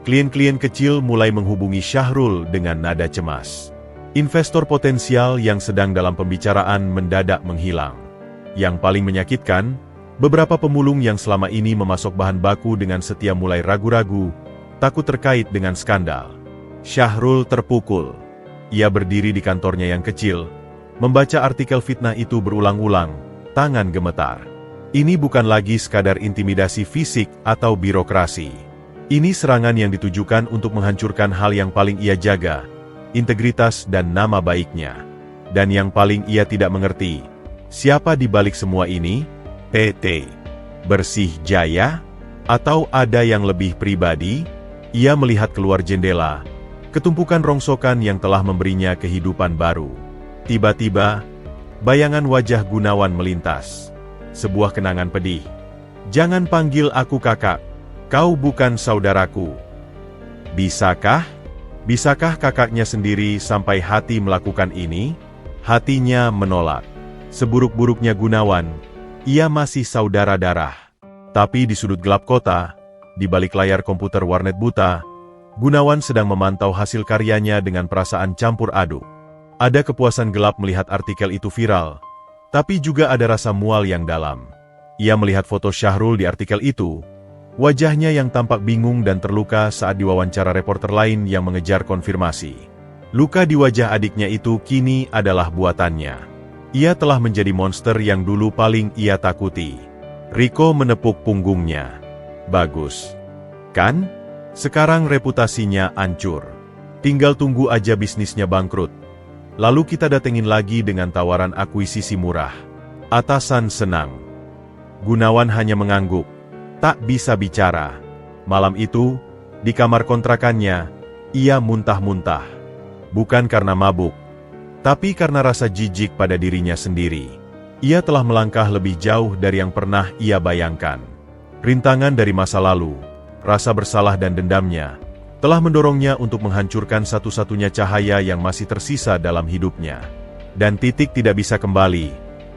Klien-klien kecil mulai menghubungi Syahrul dengan nada cemas. Investor potensial yang sedang dalam pembicaraan mendadak menghilang. Yang paling menyakitkan, beberapa pemulung yang selama ini memasok bahan baku dengan setia mulai ragu-ragu, takut terkait dengan skandal. Syahrul terpukul. Ia berdiri di kantornya yang kecil, membaca artikel fitnah itu berulang-ulang, tangan gemetar. Ini bukan lagi sekadar intimidasi fisik atau birokrasi. Ini serangan yang ditujukan untuk menghancurkan hal yang paling ia jaga, integritas dan nama baiknya. Dan yang paling ia tidak mengerti, siapa di balik semua ini? PT Bersih Jaya? Atau ada yang lebih pribadi? Ia melihat keluar jendela, ketumpukan rongsokan yang telah memberinya kehidupan baru. Tiba-tiba, bayangan wajah Gunawan melintas. Sebuah kenangan pedih. Jangan panggil aku kakak. Kau bukan saudaraku. Bisakah? Bisakah kakaknya sendiri sampai hati melakukan ini? Hatinya menolak. Seburuk-buruknya Gunawan, ia masih saudara darah. Tapi di sudut gelap kota, di balik layar komputer warnet buta, Gunawan sedang memantau hasil karyanya dengan perasaan campur aduk. Ada kepuasan gelap melihat artikel itu viral, tapi juga ada rasa mual yang dalam. Ia melihat foto Syahrul di artikel itu, wajahnya yang tampak bingung dan terluka saat diwawancara reporter lain yang mengejar konfirmasi. Luka di wajah adiknya itu kini adalah buatannya. Ia telah menjadi monster yang dulu paling ia takuti. Riko menepuk punggungnya. Bagus. Kan? Sekarang reputasinya hancur. Tinggal tunggu aja bisnisnya bangkrut. Lalu kita datengin lagi dengan tawaran akuisisi murah. Atasan senang. Gunawan hanya mengangguk. Tak bisa bicara. Malam itu, di kamar kontrakannya, ia muntah-muntah. Bukan karena mabuk, tapi karena rasa jijik pada dirinya sendiri. Ia telah melangkah lebih jauh dari yang pernah ia bayangkan. Rintangan dari masa lalu, rasa bersalah dan dendamnya, telah mendorongnya untuk menghancurkan satu-satunya cahaya yang masih tersisa dalam hidupnya. Dan titik tidak bisa kembali,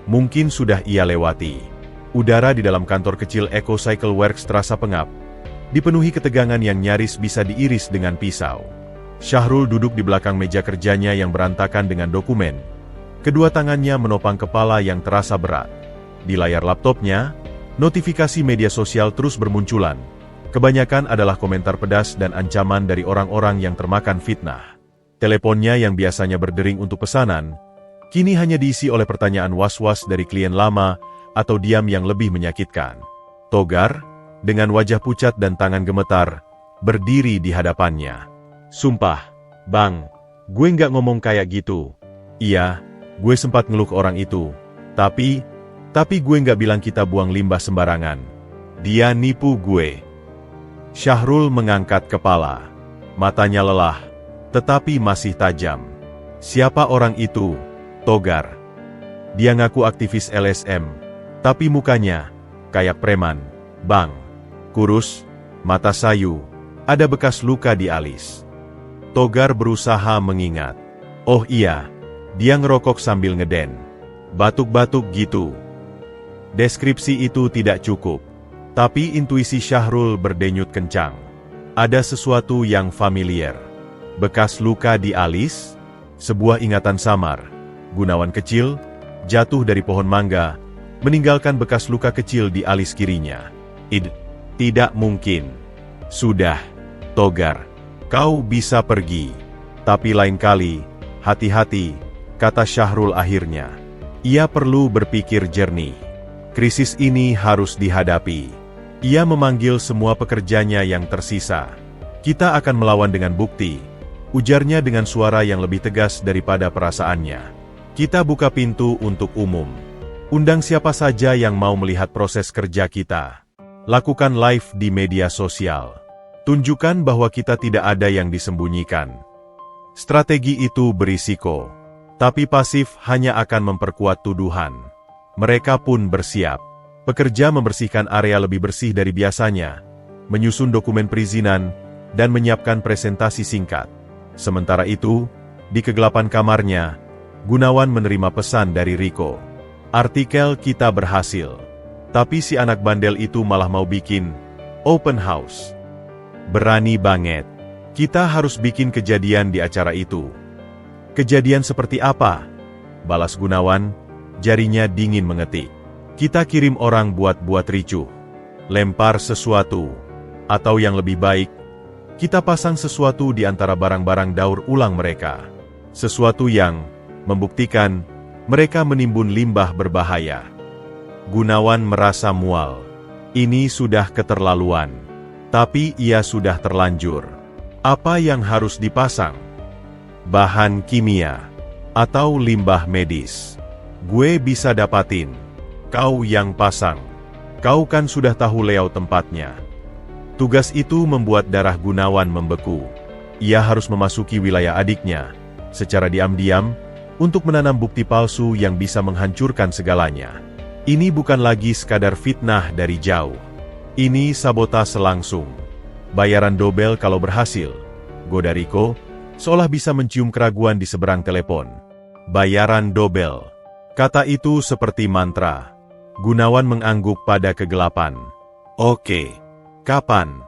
mungkin sudah ia lewati. Udara di dalam kantor kecil Eco Cycle Works terasa pengap, dipenuhi ketegangan yang nyaris bisa diiris dengan pisau. Syahrul duduk di belakang meja kerjanya yang berantakan dengan dokumen. Kedua tangannya menopang kepala yang terasa berat. Di layar laptopnya, notifikasi media sosial terus bermunculan. Kebanyakan adalah komentar pedas dan ancaman dari orang-orang yang termakan fitnah. Teleponnya yang biasanya berdering untuk pesanan, kini hanya diisi oleh pertanyaan was-was dari klien lama atau diam yang lebih menyakitkan. Togar, dengan wajah pucat dan tangan gemetar, berdiri di hadapannya. Sumpah, Bang, gue nggak ngomong kayak gitu. Iya, gue sempat ngeluk orang itu. Tapi gue nggak bilang kita buang limbah sembarangan. Dia nipu gue. Syahrul mengangkat kepala. Matanya lelah, tetapi masih tajam. Siapa orang itu? Togar. Dia ngaku aktivis LSM, tapi mukanya kayak preman. Bang, kurus, mata sayu, ada bekas luka di alis. Togar berusaha mengingat. Oh iya, dia ngerokok sambil ngeden. Batuk-batuk gitu. Deskripsi itu tidak cukup. Tapi intuisi Syahrul berdenyut kencang. Ada sesuatu yang familiar. Bekas luka di alis? Sebuah ingatan samar. Gunawan kecil, jatuh dari pohon mangga, meninggalkan bekas luka kecil di alis kirinya. Tidak mungkin. Sudah, Togar. Kau bisa pergi. Tapi lain kali, hati-hati, kata Syahrul akhirnya. Ia perlu berpikir jernih. Krisis ini harus dihadapi. Ia memanggil semua pekerjanya yang tersisa. Kita akan melawan dengan bukti, ujarnya dengan suara yang lebih tegas daripada perasaannya. Kita buka pintu untuk umum. Undang siapa saja yang mau melihat proses kerja kita. Lakukan live di media sosial. Tunjukkan bahwa kita tidak ada yang disembunyikan. Strategi itu berisiko, tapi pasif hanya akan memperkuat tuduhan. Mereka pun bersiap. Pekerja membersihkan area lebih bersih dari biasanya, menyusun dokumen perizinan, dan menyiapkan presentasi singkat. Sementara itu, di kegelapan kamarnya, Gunawan menerima pesan dari Riko. Artikel kita berhasil. Tapi si anak bandel itu malah mau bikin open house. Berani banget. Kita harus bikin kejadian di acara itu. Kejadian seperti apa? Balas Gunawan, jarinya dingin mengetik. Kita kirim orang buat ricuh. Lempar sesuatu. Atau yang lebih baik, kita pasang sesuatu di antara barang-barang daur ulang mereka. Sesuatu yang membuktikan mereka menimbun limbah berbahaya. Gunawan merasa mual. Ini sudah keterlaluan. Tapi ia sudah terlanjur. Apa yang harus dipasang? Bahan kimia. Atau limbah medis. Gue bisa dapatin. Kau yang pasang. Kau kan sudah tahu layout tempatnya. Tugas itu membuat darah Gunawan membeku. Ia harus memasuki wilayah adiknya, secara diam-diam, untuk menanam bukti palsu yang bisa menghancurkan segalanya. Ini bukan lagi sekadar fitnah dari jauh. Ini sabotase langsung. Bayaran dobel kalau berhasil. Goda Riko, seolah bisa mencium keraguan di seberang telepon. Bayaran dobel. Kata itu seperti mantra. Gunawan mengangguk pada kegelapan. Oke. Kapan?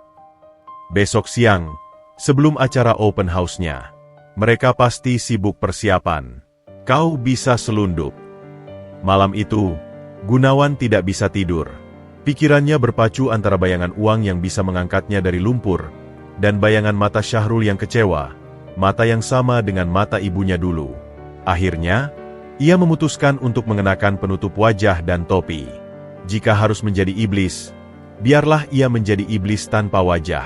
Besok siang, sebelum acara open house-nya. Mereka pasti sibuk persiapan. Kau bisa selundup. Malam itu, Gunawan tidak bisa tidur. Pikirannya berpacu antara bayangan uang yang bisa mengangkatnya dari lumpur, dan bayangan mata Syahrul yang kecewa, mata yang sama dengan mata ibunya dulu. Akhirnya, ia memutuskan untuk mengenakan penutup wajah dan topi. Jika harus menjadi iblis, biarlah ia menjadi iblis tanpa wajah.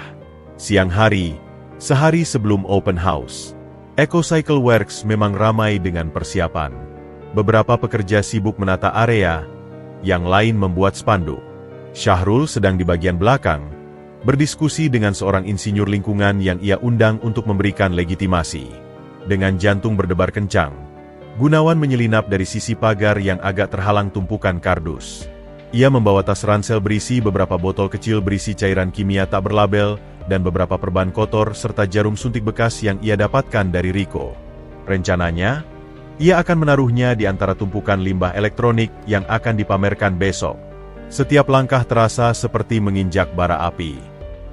Siang hari, sehari sebelum open house, EcoCycle Works memang ramai dengan persiapan. Beberapa pekerja sibuk menata area, yang lain membuat spanduk. Syahrul sedang di bagian belakang, berdiskusi dengan seorang insinyur lingkungan yang ia undang untuk memberikan legitimasi. Dengan jantung berdebar kencang, Gunawan menyelinap dari sisi pagar yang agak terhalang tumpukan kardus. Ia membawa tas ransel berisi beberapa botol kecil berisi cairan kimia tak berlabel dan beberapa perban kotor serta jarum suntik bekas yang ia dapatkan dari Riko. Rencananya, ia akan menaruhnya di antara tumpukan limbah elektronik yang akan dipamerkan besok. Setiap langkah terasa seperti menginjak bara api.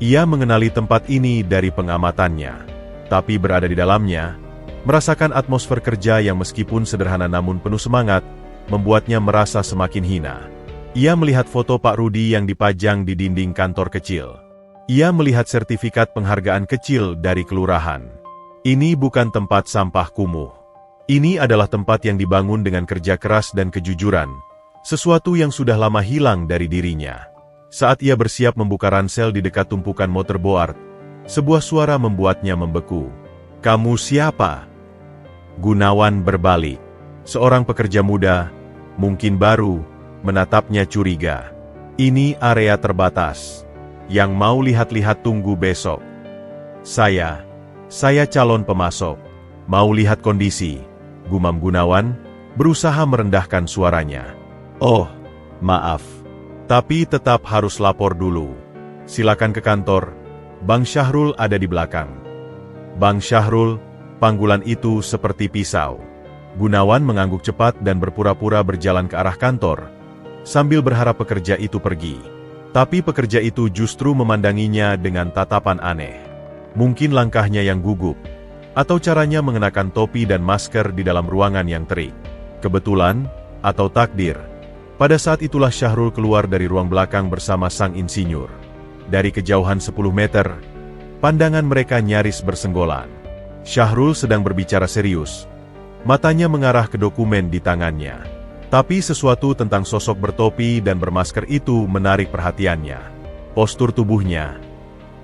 Ia mengenali tempat ini dari pengamatannya, tapi berada di dalamnya, merasakan atmosfer kerja yang meskipun sederhana namun penuh semangat, membuatnya merasa semakin hina. Ia melihat foto Pak Rudi yang dipajang di dinding kantor kecil. Ia melihat sertifikat penghargaan kecil dari kelurahan. Ini bukan tempat sampah kumuh. Ini adalah tempat yang dibangun dengan kerja keras dan kejujuran, sesuatu yang sudah lama hilang dari dirinya. Saat ia bersiap membuka ransel di dekat tumpukan motorboard, sebuah suara membuatnya membeku. "Kamu siapa?" Gunawan berbalik. Seorang pekerja muda, mungkin baru, menatapnya curiga. "Ini area terbatas. Yang mau lihat-lihat tunggu besok." Saya calon pemasok. Mau lihat kondisi," gumam Gunawan, berusaha merendahkan suaranya. "Oh, maaf. Tapi tetap harus lapor dulu. Silakan ke kantor, Bang Syahrul ada di belakang." "Bang Syahrul," panggilan itu seperti pisau. Gunawan mengangguk cepat dan berpura-pura berjalan ke arah kantor, sambil berharap pekerja itu pergi. Tapi pekerja itu justru memandanginya dengan tatapan aneh. Mungkin langkahnya yang gugup, atau caranya mengenakan topi dan masker di dalam ruangan yang terik. Kebetulan, atau takdir, pada saat itulah Syahrul keluar dari ruang belakang bersama sang insinyur. Dari kejauhan 10 meter, pandangan mereka nyaris bersenggolan. Syahrul sedang berbicara serius. Matanya mengarah ke dokumen di tangannya. Tapi sesuatu tentang sosok bertopi dan bermasker itu menarik perhatiannya. Postur tubuhnya,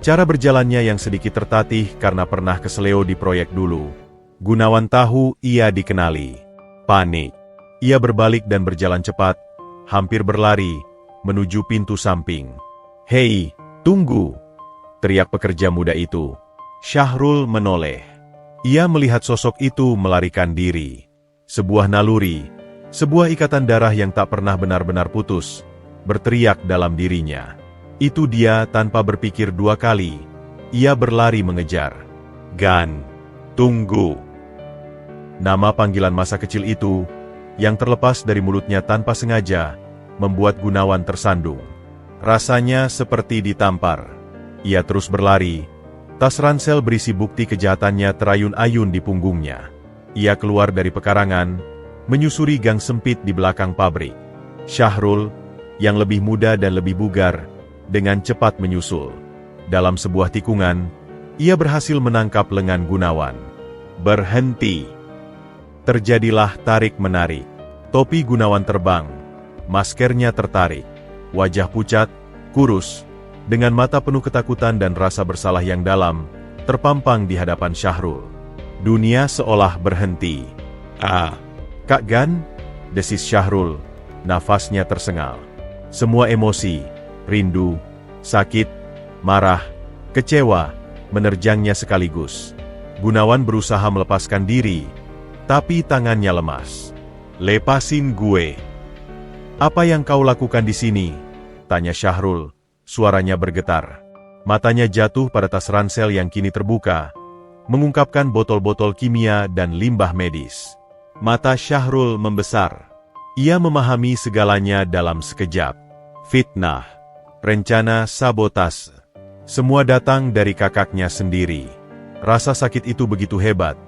cara berjalannya yang sedikit tertatih karena pernah keseleo di proyek dulu. Gunawan tahu ia dikenali. Panik. Ia berbalik dan berjalan cepat, hampir berlari, menuju pintu samping. "Hei, tunggu!" teriak pekerja muda itu. Syahrul menoleh. Ia melihat sosok itu melarikan diri. Sebuah naluri, sebuah ikatan darah yang tak pernah benar-benar putus, berteriak dalam dirinya. Itu dia tanpa berpikir dua kali. Ia berlari mengejar. "Gan, tunggu!" Nama panggilan masa kecil itu, yang terlepas dari mulutnya tanpa sengaja, membuat Gunawan tersandung. Rasanya seperti ditampar. Ia terus berlari. Tas ransel berisi bukti kejahatannya terayun-ayun di punggungnya. Ia keluar dari pekarangan, menyusuri gang sempit di belakang pabrik. Syahrul, yang lebih muda dan lebih bugar, dengan cepat menyusul. Dalam sebuah tikungan, ia berhasil menangkap lengan Gunawan. "Berhenti!" Terjadilah tarik-menarik. Topi Gunawan terbang, maskernya tertarik. Wajah pucat, kurus, dengan mata penuh ketakutan dan rasa bersalah yang dalam, terpampang di hadapan Syahrul. Dunia seolah berhenti. "Ah, Kak Gan?" desis Syahrul, nafasnya tersengal. Semua emosi, rindu, sakit, marah, kecewa, menerjangnya sekaligus. Gunawan berusaha melepaskan diri, tapi tangannya lemas. "Lepasin gue." "Apa yang kau lakukan di sini?" tanya Syahrul, suaranya bergetar. Matanya jatuh pada tas ransel yang kini terbuka, mengungkapkan botol-botol kimia dan limbah medis. Mata Syahrul membesar. Ia memahami segalanya dalam sekejap. Fitnah, rencana sabotase. Semua datang dari kakaknya sendiri. Rasa sakit itu begitu hebat.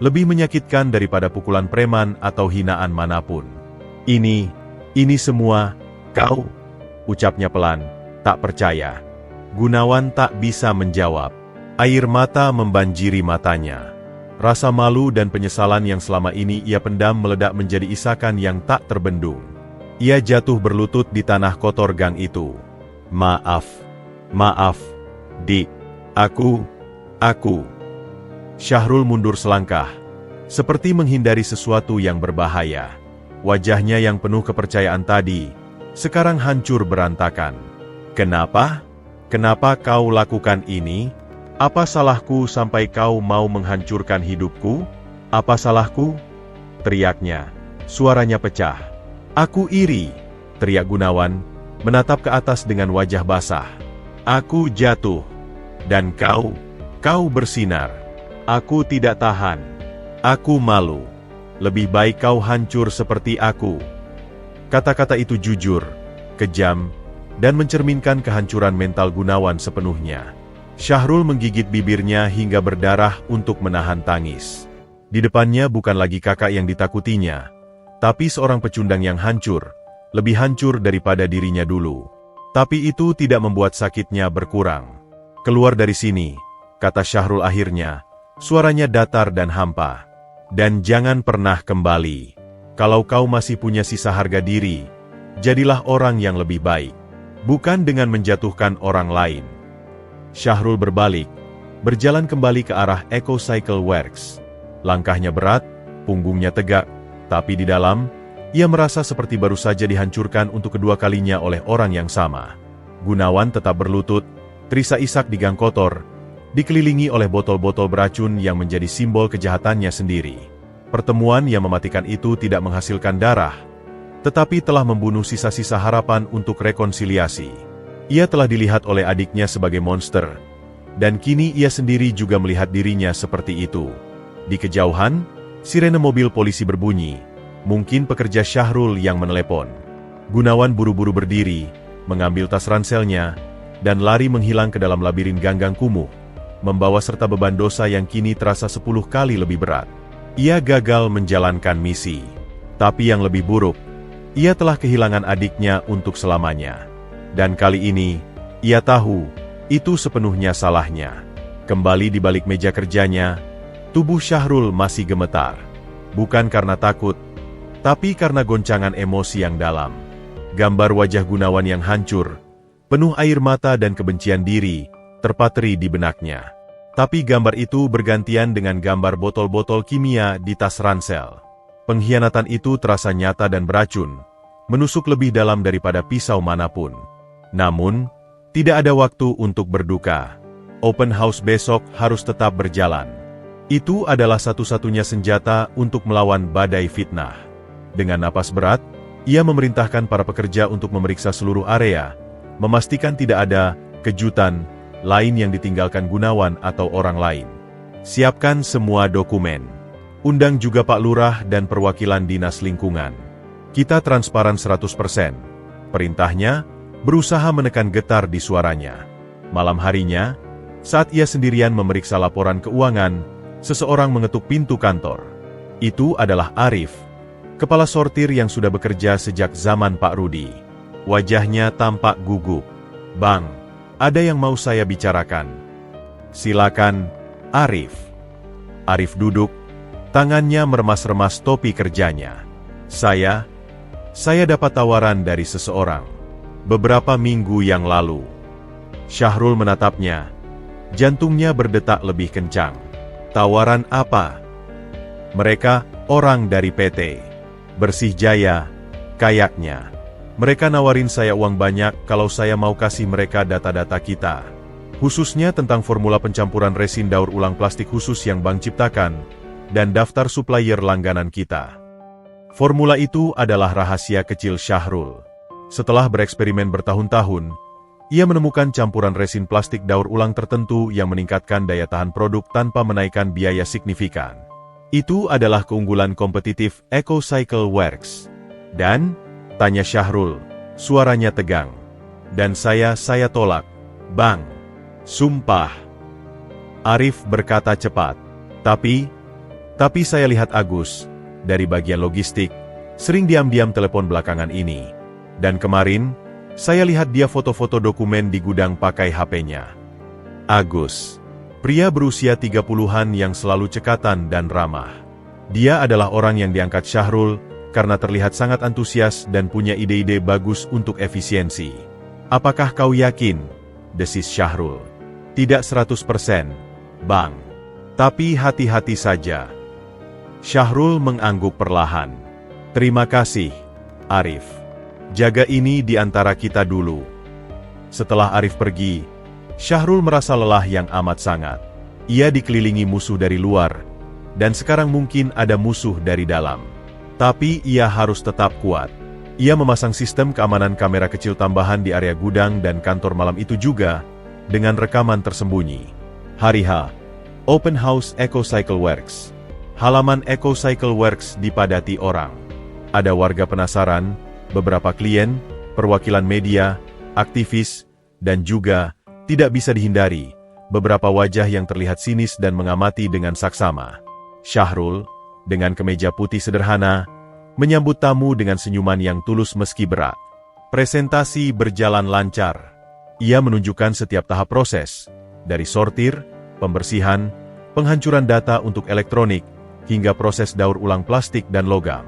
Lebih menyakitkan daripada pukulan preman atau hinaan manapun. Ini semua, kau? Ucapnya pelan, tak percaya. Gunawan tak bisa menjawab. Air mata membanjiri matanya. Rasa malu dan penyesalan yang selama ini ia pendam meledak menjadi isakan yang tak terbendung. Ia jatuh berlutut di tanah kotor gang itu. Maaf, Dik. Aku. Syahrul mundur selangkah, seperti menghindari sesuatu yang berbahaya. Wajahnya yang penuh kepercayaan tadi, sekarang hancur berantakan. Kenapa? Kenapa kau lakukan ini? Apa salahku sampai kau mau menghancurkan hidupku? Apa salahku? Teriaknya. Suaranya pecah. Aku iri, teriak Gunawan, menatap ke atas dengan wajah basah. Aku jatuh. Dan kau bersinar. Aku tidak tahan. Aku malu. Lebih baik kau hancur seperti aku. Kata-kata itu jujur, kejam, dan mencerminkan kehancuran mental Gunawan sepenuhnya. Syahrul menggigit bibirnya hingga berdarah untuk menahan tangis. Di depannya bukan lagi kakak yang ditakutinya, tapi seorang pecundang yang hancur, lebih hancur daripada dirinya dulu. Tapi itu tidak membuat sakitnya berkurang. Keluar dari sini, kata Syahrul akhirnya, suaranya datar dan hampa. Dan jangan pernah kembali. Kalau kau masih punya sisa harga diri, jadilah orang yang lebih baik. Bukan dengan menjatuhkan orang lain. Syahrul berbalik, berjalan kembali ke arah Eco Cycle Works. Langkahnya berat, punggungnya tegak, tapi di dalam, ia merasa seperti baru saja dihancurkan untuk kedua kalinya oleh orang yang sama. Gunawan tetap berlutut, terisak-isak di gang kotor, dikelilingi oleh botol-botol beracun yang menjadi simbol kejahatannya sendiri. Pertemuan yang mematikan itu tidak menghasilkan darah, tetapi telah membunuh sisa-sisa harapan untuk rekonsiliasi. Ia telah dilihat oleh adiknya sebagai monster, dan kini ia sendiri juga melihat dirinya seperti itu. Di kejauhan, sirene mobil polisi berbunyi, mungkin pekerja Syahrul yang menelepon. Gunawan buru-buru berdiri, mengambil tas ranselnya, dan lari menghilang ke dalam labirin ganggang kumuh, membawa serta beban dosa yang kini terasa 10 kali lebih berat. Ia gagal menjalankan misi. Tapi yang lebih buruk, ia telah kehilangan adiknya untuk selamanya. Dan kali ini, ia tahu, itu sepenuhnya salahnya. Kembali di balik meja kerjanya, tubuh Syahrul masih gemetar. Bukan karena takut, tapi karena goncangan emosi yang dalam. Gambar wajah Gunawan yang hancur, penuh air mata dan kebencian diri, terpatri di benaknya. Tapi gambar itu bergantian dengan gambar botol-botol kimia di tas ransel. Pengkhianatan itu terasa nyata dan beracun, menusuk lebih dalam daripada pisau manapun. Namun, tidak ada waktu untuk berduka. Open house besok harus tetap berjalan. Itu adalah satu-satunya senjata untuk melawan badai fitnah. Dengan napas berat, ia memerintahkan para pekerja untuk memeriksa seluruh area, memastikan tidak ada kejutan lain yang ditinggalkan Gunawan atau orang lain. Siapkan semua dokumen. Undang juga Pak Lurah dan perwakilan Dinas Lingkungan. Kita transparan 100%. Perintahnya, berusaha menekan getar di suaranya. Malam harinya, saat ia sendirian memeriksa laporan keuangan, seseorang mengetuk pintu kantor. Itu adalah Arif, kepala sortir yang sudah bekerja sejak zaman Pak Rudi. Wajahnya tampak gugup. Bang, ada yang mau saya bicarakan. Silakan, Arif. Arif duduk, tangannya meremas-remas topi kerjanya. Saya dapat tawaran dari seseorang. Beberapa minggu yang lalu. Syahrul menatapnya. Jantungnya berdetak lebih kencang. Tawaran apa? Mereka, orang dari PT Bersih Jaya, kayaknya. Mereka nawarin saya uang banyak kalau saya mau kasih mereka data-data kita. Khususnya tentang formula pencampuran resin daur ulang plastik khusus yang Bank ciptakan, dan daftar supplier langganan kita. Formula itu adalah rahasia kecil Syahrul. Setelah bereksperimen bertahun-tahun, Ia menemukan campuran resin plastik daur ulang tertentu yang meningkatkan daya tahan produk tanpa menaikkan biaya signifikan. Itu adalah keunggulan kompetitif EcoCycle Works. Dan, tanya Syahrul, suaranya tegang. Dan saya tolak. Bang. Sumpah. Arif berkata cepat. Tapi saya lihat Agus, dari bagian logistik, sering diam-diam telepon belakangan ini. Dan kemarin, saya lihat dia foto-foto dokumen di gudang pakai HP-nya. Agus. Pria berusia 30-an yang selalu cekatan dan ramah. Dia adalah orang yang diangkat Syahrul karena terlihat sangat antusias dan punya ide-ide bagus untuk efisiensi. Apakah kau yakin? Desis Syahrul. Tidak 100%, Bang. Tapi hati-hati saja. Syahrul mengangguk perlahan. Terima kasih, Arif. Jaga ini di antara kita dulu. Setelah Arif pergi, Syahrul merasa lelah yang amat sangat. Ia dikelilingi musuh dari luar, dan sekarang mungkin ada musuh dari dalam. Tapi ia harus tetap kuat. Ia memasang sistem keamanan kamera kecil tambahan di area gudang dan kantor malam itu juga, dengan rekaman tersembunyi. Hari H. Open House EcoCycle Works. Halaman EcoCycle Works dipadati orang. Ada warga penasaran, beberapa klien, perwakilan media, aktivis, dan juga, tidak bisa dihindari, beberapa wajah yang terlihat sinis dan mengamati dengan saksama. Syahrul, dengan kemeja putih sederhana, menyambut tamu dengan senyuman yang tulus meski berat. Presentasi berjalan lancar. Ia menunjukkan setiap tahap proses, dari sortir, pembersihan, penghancuran data untuk elektronik, hingga proses daur ulang plastik dan logam.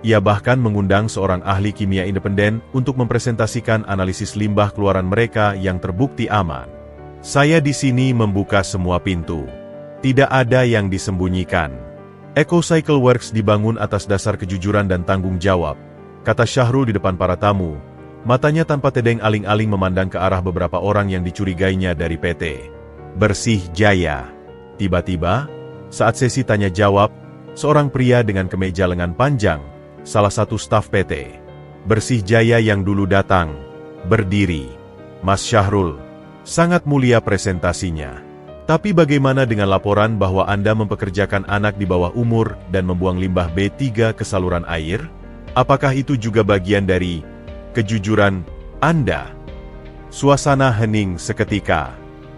Ia bahkan mengundang seorang ahli kimia independen untuk mempresentasikan analisis limbah keluaran mereka yang terbukti aman. Saya di sini membuka semua pintu. Tidak ada yang disembunyikan. EcoCycle Works dibangun atas dasar kejujuran dan tanggung jawab, kata Syahrul di depan para tamu, matanya tanpa tedeng aling-aling memandang ke arah beberapa orang yang dicurigainya dari PT Bersih Jaya. Tiba-tiba, saat sesi tanya jawab, seorang pria dengan kemeja lengan panjang, salah satu staf PT Bersih Jaya yang dulu datang, berdiri. Mas Syahrul, sangat mulia presentasinya. Tapi bagaimana dengan laporan bahwa Anda mempekerjakan anak di bawah umur dan membuang limbah B3 ke saluran air? Apakah itu juga bagian dari kejujuran Anda? Suasana hening seketika.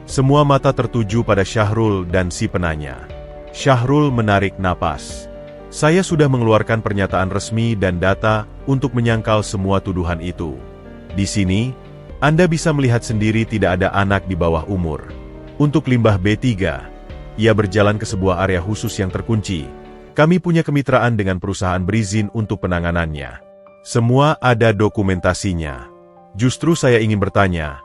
Semua mata tertuju pada Syahrul dan si penanya. Syahrul menarik napas. Saya sudah mengeluarkan pernyataan resmi dan data untuk menyangkal semua tuduhan itu. Di sini, Anda bisa melihat sendiri tidak ada anak di bawah umur. Untuk limbah B3, ia berjalan ke sebuah area khusus yang terkunci. Kami punya kemitraan dengan perusahaan berizin untuk penanganannya. Semua ada dokumentasinya. Justru saya ingin bertanya,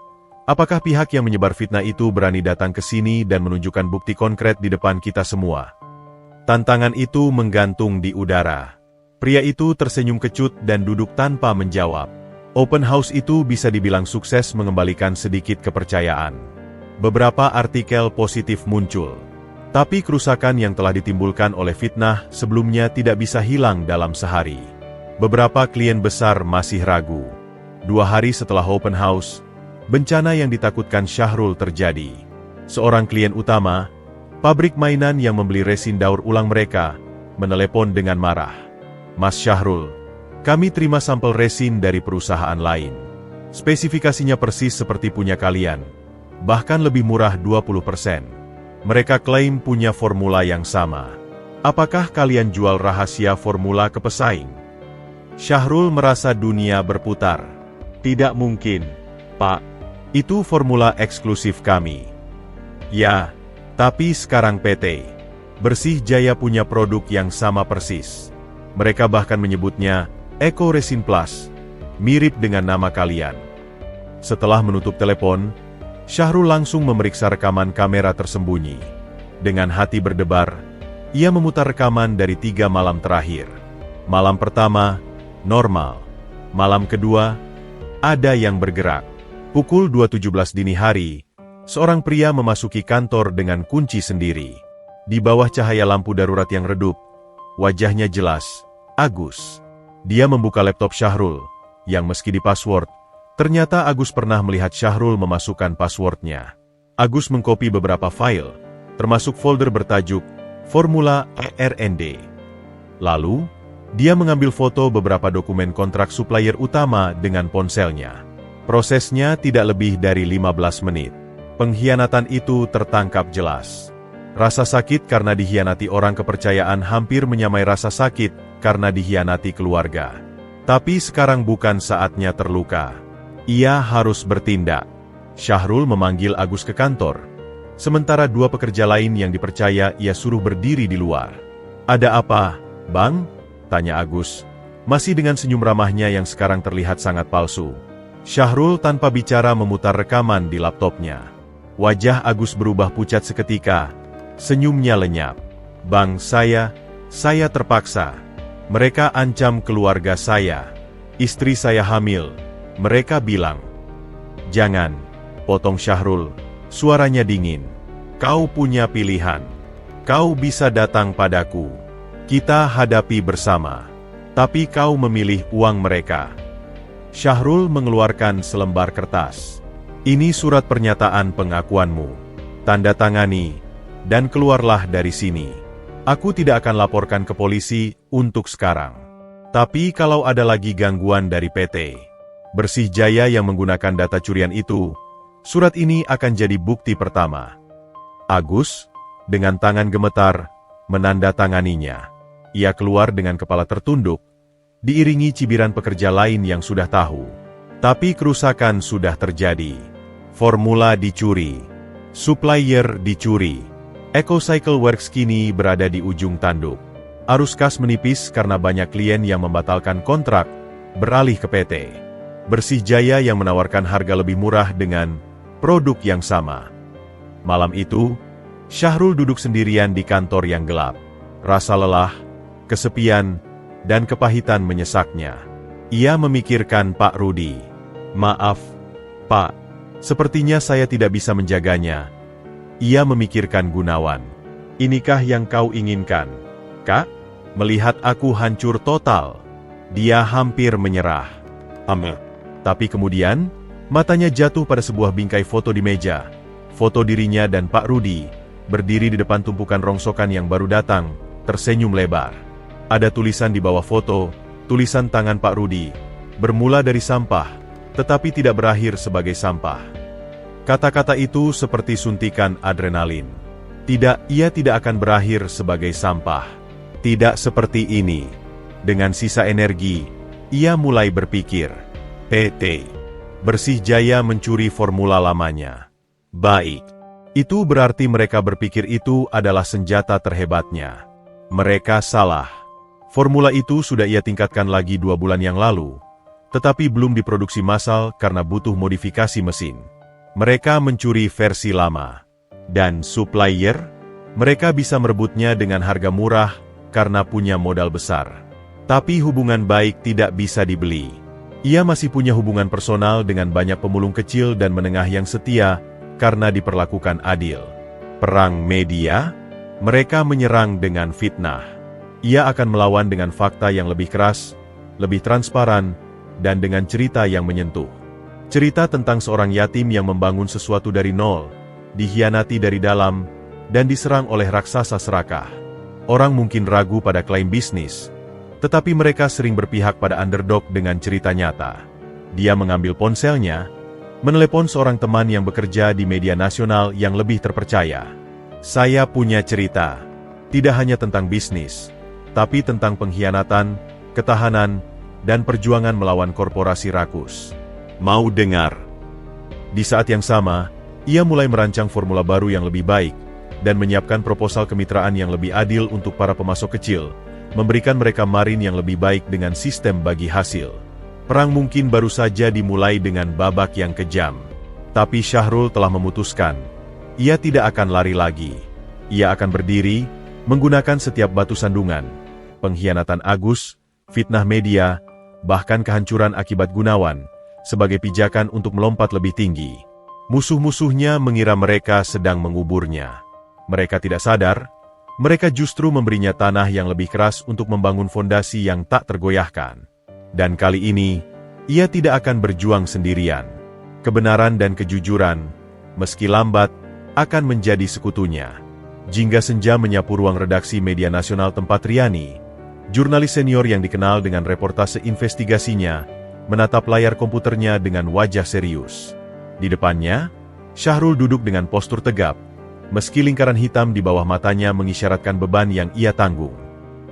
apakah pihak yang menyebar fitnah itu berani datang ke sini dan menunjukkan bukti konkret di depan kita semua? Tantangan itu menggantung di udara. Pria itu tersenyum kecut dan duduk tanpa menjawab. Open house itu bisa dibilang sukses mengembalikan sedikit kepercayaan. Beberapa artikel positif muncul. Tapi kerusakan yang telah ditimbulkan oleh fitnah sebelumnya tidak bisa hilang dalam sehari. Beberapa klien besar masih ragu. 2 hari setelah open house, bencana yang ditakutkan Syahrul terjadi. Seorang klien utama, pabrik mainan yang membeli resin daur ulang mereka, menelepon dengan marah. Mas Syahrul, kami terima sampel resin dari perusahaan lain. Spesifikasinya persis seperti punya kalian, bahkan lebih murah 20%. Mereka klaim punya formula yang sama. Apakah kalian jual rahasia formula ke pesaing? Syahrul merasa dunia berputar. Tidak mungkin, Pak. Itu formula eksklusif kami. Ya, tapi sekarang PT Bersih Jaya punya produk yang sama persis. Mereka bahkan menyebutnya Eco Resin Plus, mirip dengan nama kalian. Setelah menutup telepon, Syahrul langsung memeriksa rekaman kamera tersembunyi. Dengan hati berdebar, ia memutar rekaman dari 3 malam terakhir. Malam pertama, normal. Malam kedua, ada yang bergerak. Pukul 2.17 dini hari, seorang pria memasuki kantor dengan kunci sendiri. Di bawah cahaya lampu darurat yang redup, wajahnya jelas, Agus. Dia membuka laptop Syahrul, yang meski di password, Ternyata Agus pernah melihat Syahrul memasukkan passwordnya. Agus mengkopi beberapa file, termasuk folder bertajuk Formula ERND. Lalu, dia mengambil foto beberapa dokumen kontrak supplier utama dengan ponselnya. Prosesnya tidak lebih dari 15 menit. Pengkhianatan itu tertangkap jelas. Rasa sakit karena dikhianati orang kepercayaan hampir menyamai rasa sakit karena dikhianati keluarga. Tapi sekarang bukan saatnya terluka. Ia harus bertindak. Syahrul memanggil Agus ke kantor. Sementara dua pekerja lain yang dipercaya ia suruh berdiri di luar. "Ada apa, Bang?" tanya Agus, masih dengan senyum ramahnya yang sekarang terlihat sangat palsu. Syahrul tanpa bicara memutar rekaman di laptopnya. Wajah Agus berubah pucat seketika. Senyumnya lenyap. "Bang, saya terpaksa. Mereka ancam keluarga saya. Istri saya hamil. Mereka bilang." "Jangan," potong Syahrul, suaranya dingin. "Kau punya pilihan. Kau bisa datang padaku. Kita hadapi bersama. Tapi kau memilih uang mereka." Syahrul mengeluarkan selembar kertas. "Ini surat pernyataan pengakuanmu. Tanda tangani, dan keluarlah dari sini. Aku tidak akan laporkan ke polisi untuk sekarang. Tapi kalau ada lagi gangguan dari PT Bersih Jaya yang menggunakan data curian itu, surat ini akan jadi bukti pertama." Agus, dengan tangan gemetar, menandatanganinya. Ia keluar dengan kepala tertunduk, diiringi cibiran pekerja lain yang sudah tahu. Tapi kerusakan sudah terjadi. Formula dicuri. Supplier dicuri. EcoCycle Works kini berada di ujung tanduk. Arus kas menipis karena banyak klien yang membatalkan kontrak, beralih ke PT Bersih Jaya yang menawarkan harga lebih murah dengan produk yang sama. Malam itu, Syahrul duduk sendirian di kantor yang gelap. Rasa lelah, kesepian, dan kepahitan menyesaknya. Ia memikirkan Pak Rudi. "Maaf, Pak. Sepertinya saya tidak bisa menjaganya." Ia memikirkan Gunawan. "Inikah yang kau inginkan, Kak? Melihat aku hancur total." Dia hampir menyerah. Tapi kemudian, matanya jatuh pada sebuah bingkai foto di meja. Foto dirinya dan Pak Rudi, berdiri di depan tumpukan rongsokan yang baru datang, tersenyum lebar. Ada tulisan di bawah foto, tulisan tangan Pak Rudi, "Bermula dari sampah, tetapi tidak berakhir sebagai sampah." Kata-kata itu seperti suntikan adrenalin. Tidak, ia tidak akan berakhir sebagai sampah. Tidak seperti ini. Dengan sisa energi, ia mulai berpikir. PT Bersih Jaya mencuri formula lamanya. Baik. Itu berarti mereka berpikir itu adalah senjata terhebatnya. Mereka salah. Formula itu sudah ia tingkatkan lagi 2 bulan yang lalu, tetapi belum diproduksi massal karena butuh modifikasi mesin. Mereka mencuri versi lama. Dan supplier, mereka bisa merebutnya dengan harga murah karena punya modal besar. Tapi hubungan baik tidak bisa dibeli. Ia masih punya hubungan personal dengan banyak pemulung kecil dan menengah yang setia karena diperlakukan adil. Perang media, mereka menyerang dengan fitnah. Ia akan melawan dengan fakta yang lebih keras, lebih transparan, dan dengan cerita yang menyentuh. Cerita tentang seorang yatim yang membangun sesuatu dari nol, dikhianati dari dalam, dan diserang oleh raksasa serakah. Orang mungkin ragu pada klaim bisnis, tetapi mereka sering berpihak pada underdog dengan cerita nyata. Dia mengambil ponselnya, menelepon seorang teman yang bekerja di media nasional yang lebih terpercaya. "Saya punya cerita, tidak hanya tentang bisnis, tapi tentang pengkhianatan, ketahanan, dan perjuangan melawan korporasi rakus. Mau dengar?" Di saat yang sama, ia mulai merancang formula baru yang lebih baik, dan menyiapkan proposal kemitraan yang lebih adil untuk para pemasok kecil, memberikan mereka margin yang lebih baik dengan sistem bagi hasil. Perang mungkin baru saja dimulai dengan babak yang kejam. Tapi Syahrul telah memutuskan, ia tidak akan lari lagi. Ia akan berdiri, menggunakan setiap batu sandungan. Pengkhianatan Agus, fitnah media, bahkan kehancuran akibat Gunawan, sebagai pijakan untuk melompat lebih tinggi. Musuh-musuhnya mengira mereka sedang menguburnya. Mereka tidak sadar, mereka justru memberinya tanah yang lebih keras untuk membangun fondasi yang tak tergoyahkan. Dan kali ini, Ia tidak akan berjuang sendirian. Kebenaran dan kejujuran, meski lambat, akan menjadi sekutunya. Jingga senja menyapu ruang redaksi media nasional tempat Riani, jurnalis senior yang dikenal dengan reportase investigasinya, menatap layar komputernya dengan wajah serius. Di depannya, Syahrul duduk dengan postur tegap, meski lingkaran hitam di bawah matanya mengisyaratkan beban yang ia tanggung.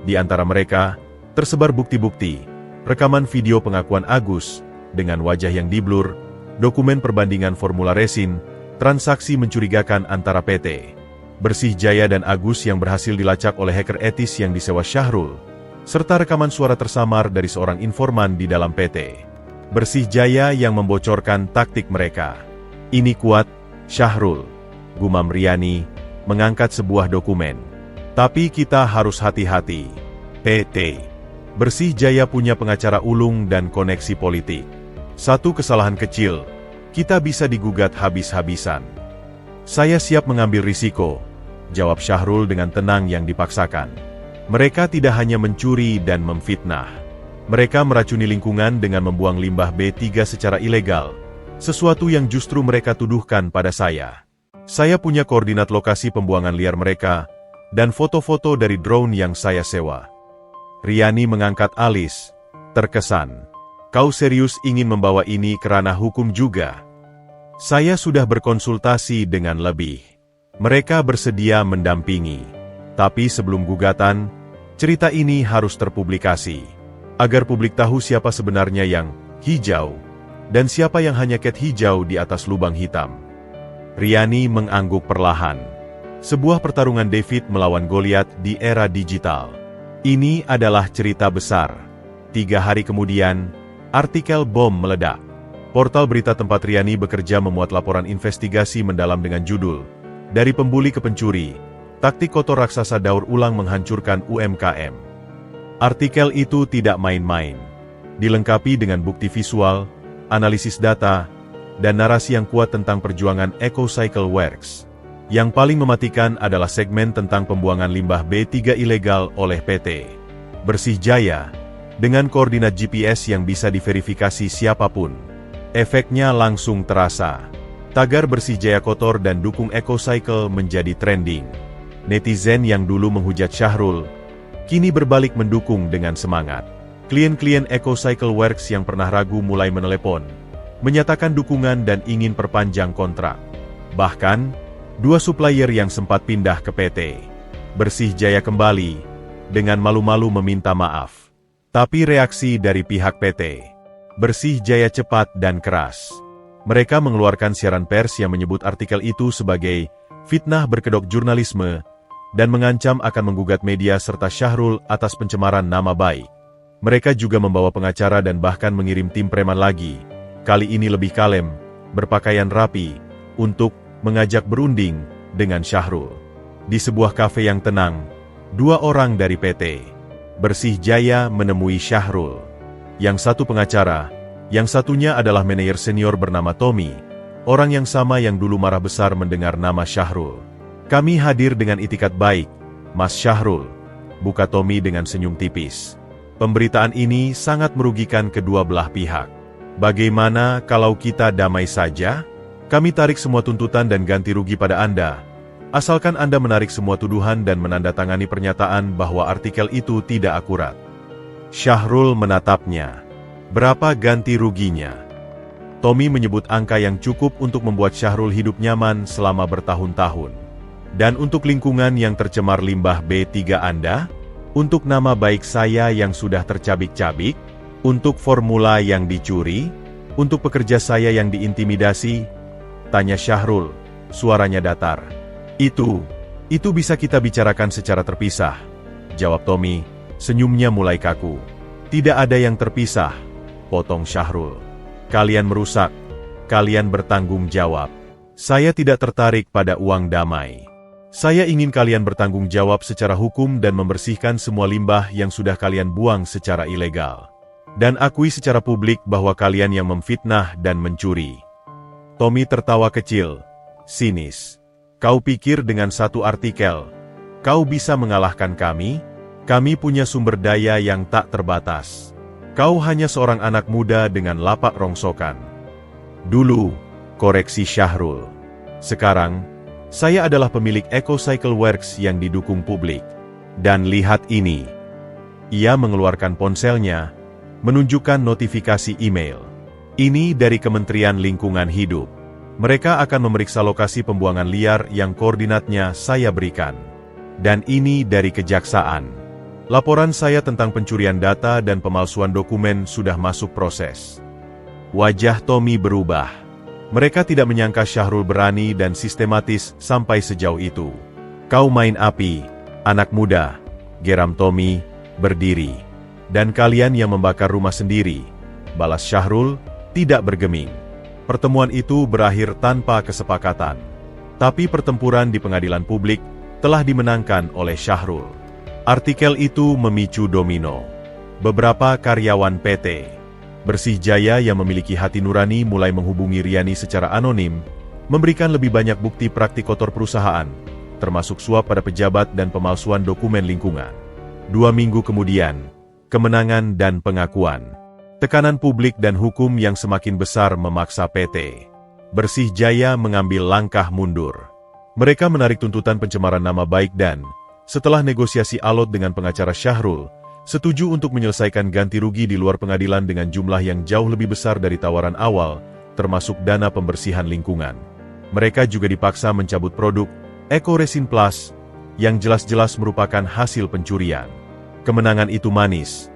Di antara mereka, tersebar bukti-bukti, rekaman video pengakuan Agus, dengan wajah yang diblur, dokumen perbandingan formula resin, transaksi mencurigakan antara PT Bersih Jaya dan Agus yang berhasil dilacak oleh hacker etis yang disewa Syahrul, serta rekaman suara tersamar dari seorang informan di dalam PT Bersih Jaya yang membocorkan taktik mereka. Ini kuat, Syahrul, gumam Riani, mengangkat sebuah dokumen. Tapi kita harus hati-hati. PT Bersih Jaya punya pengacara ulung dan koneksi politik. Satu kesalahan kecil, kita bisa digugat habis-habisan. Saya siap mengambil risiko, jawab Syahrul dengan tenang yang dipaksakan. Mereka tidak hanya mencuri dan memfitnah. Mereka meracuni lingkungan dengan membuang limbah B3 secara ilegal, sesuatu yang justru mereka tuduhkan pada saya. Saya punya koordinat lokasi pembuangan liar mereka, dan foto-foto dari drone yang saya sewa. Riani mengangkat alis, terkesan. Kau serius ingin membawa ini ke ranah hukum juga? Saya sudah berkonsultasi dengan lebih. Mereka bersedia mendampingi. Tapi sebelum gugatan, cerita ini harus terpublikasi. Agar publik tahu siapa sebenarnya yang hijau, dan siapa yang hanya cat hijau di atas lubang hitam. Riani mengangguk perlahan. Sebuah pertarungan David melawan Goliat di era digital. Ini adalah cerita besar. 3 hari kemudian, artikel bom meledak. Portal berita tempat Riani bekerja memuat laporan investigasi mendalam dengan judul Dari Pembuli ke Pencuri, Taktik Kotor Raksasa Daur Ulang Menghancurkan UMKM. Artikel itu tidak main-main. Dilengkapi dengan bukti visual, analisis data, dan narasi yang kuat tentang perjuangan EcoCycle Works. Yang paling mematikan adalah segmen tentang pembuangan limbah B3 ilegal oleh PT Bersih Jaya, dengan koordinat GPS yang bisa diverifikasi siapapun. Efeknya langsung terasa. Tagar Bersih Jaya kotor dan dukung EcoCycle menjadi trending. Netizen yang dulu menghujat Syahrul, kini berbalik mendukung dengan semangat. Klien-klien EcoCycle Works yang pernah ragu mulai menelepon, menyatakan dukungan dan ingin perpanjang kontrak. Bahkan, 2 supplier yang sempat pindah ke PT Bersih Jaya kembali, dengan malu-malu meminta maaf. Tapi reaksi dari pihak PT Bersih Jaya cepat dan keras. Mereka mengeluarkan siaran pers yang menyebut artikel itu sebagai fitnah berkedok jurnalisme, dan mengancam akan menggugat media serta Syahrul atas pencemaran nama baik. Mereka juga membawa pengacara dan bahkan mengirim tim preman lagi, kali ini lebih kalem, berpakaian rapi, untuk mengajak berunding dengan Syahrul. Di sebuah kafe yang tenang, 2 orang dari PT Bersih Jaya menemui Syahrul. Yang satu pengacara, yang satunya adalah manajer senior bernama Tommy, orang yang sama yang dulu marah besar mendengar nama Syahrul. Kami hadir dengan itikat baik, Mas Syahrul, buka Tommy dengan senyum tipis. Pemberitaan ini sangat merugikan kedua belah pihak. Bagaimana kalau kita damai saja? Kami tarik semua tuntutan dan ganti rugi pada Anda, asalkan Anda menarik semua tuduhan dan menandatangani pernyataan bahwa artikel itu tidak akurat. Syahrul menatapnya. Berapa ganti ruginya? Tommy menyebut angka yang cukup untuk membuat Syahrul hidup nyaman selama bertahun-tahun. Dan untuk lingkungan yang tercemar limbah B3 Anda? Untuk nama baik saya yang sudah tercabik-cabik? Untuk formula yang dicuri? Untuk pekerja saya yang diintimidasi? Tanya Syahrul, suaranya datar. Itu bisa kita bicarakan secara terpisah, jawab Tommy, senyumnya mulai kaku. Tidak ada yang terpisah, potong Syahrul. Kalian merusak, kalian bertanggung jawab. Saya tidak tertarik pada uang damai. Saya ingin kalian bertanggung jawab secara hukum dan membersihkan semua limbah yang sudah kalian buang secara ilegal. Dan akui secara publik bahwa kalian yang memfitnah dan mencuri. Tommy tertawa kecil, sinis. Kau pikir dengan satu artikel, kau bisa mengalahkan kami? Kami punya sumber daya yang tak terbatas. Kau hanya seorang anak muda dengan lapak rongsokan. Dulu, koreksi Syahrul. Sekarang, saya adalah pemilik EcoCycle Works yang didukung publik. Dan lihat ini. Ia mengeluarkan ponselnya, menunjukkan notifikasi email. Ini dari Kementerian Lingkungan Hidup. Mereka akan memeriksa lokasi pembuangan liar yang koordinatnya saya berikan. Dan ini dari Kejaksaan. Laporan saya tentang pencurian data dan pemalsuan dokumen sudah masuk proses. Wajah Tommy berubah. Mereka tidak menyangka Syahrul berani dan sistematis sampai sejauh itu. Kau main api, anak muda, geram Tommy, berdiri. Dan kalian yang membakar rumah sendiri, balas Syahrul, tidak bergeming. Pertemuan itu berakhir tanpa kesepakatan. Tapi pertempuran di pengadilan publik telah dimenangkan oleh Syahrul. Artikel itu memicu domino. Beberapa karyawan PT Bersih Jaya yang memiliki hati nurani mulai menghubungi Riani secara anonim, memberikan lebih banyak bukti praktik kotor perusahaan, termasuk suap pada pejabat dan pemalsuan dokumen lingkungan. 2 minggu kemudian, kemenangan dan pengakuan. Tekanan publik dan hukum yang semakin besar memaksa PT Bersih Jaya mengambil langkah mundur. Mereka menarik tuntutan pencemaran nama baik dan, setelah negosiasi alot dengan pengacara Syahrul, setuju untuk menyelesaikan ganti rugi di luar pengadilan dengan jumlah yang jauh lebih besar dari tawaran awal, termasuk dana pembersihan lingkungan. Mereka juga dipaksa mencabut produk Eco Resin Plus, yang jelas-jelas merupakan hasil pencurian. Kemenangan itu manis,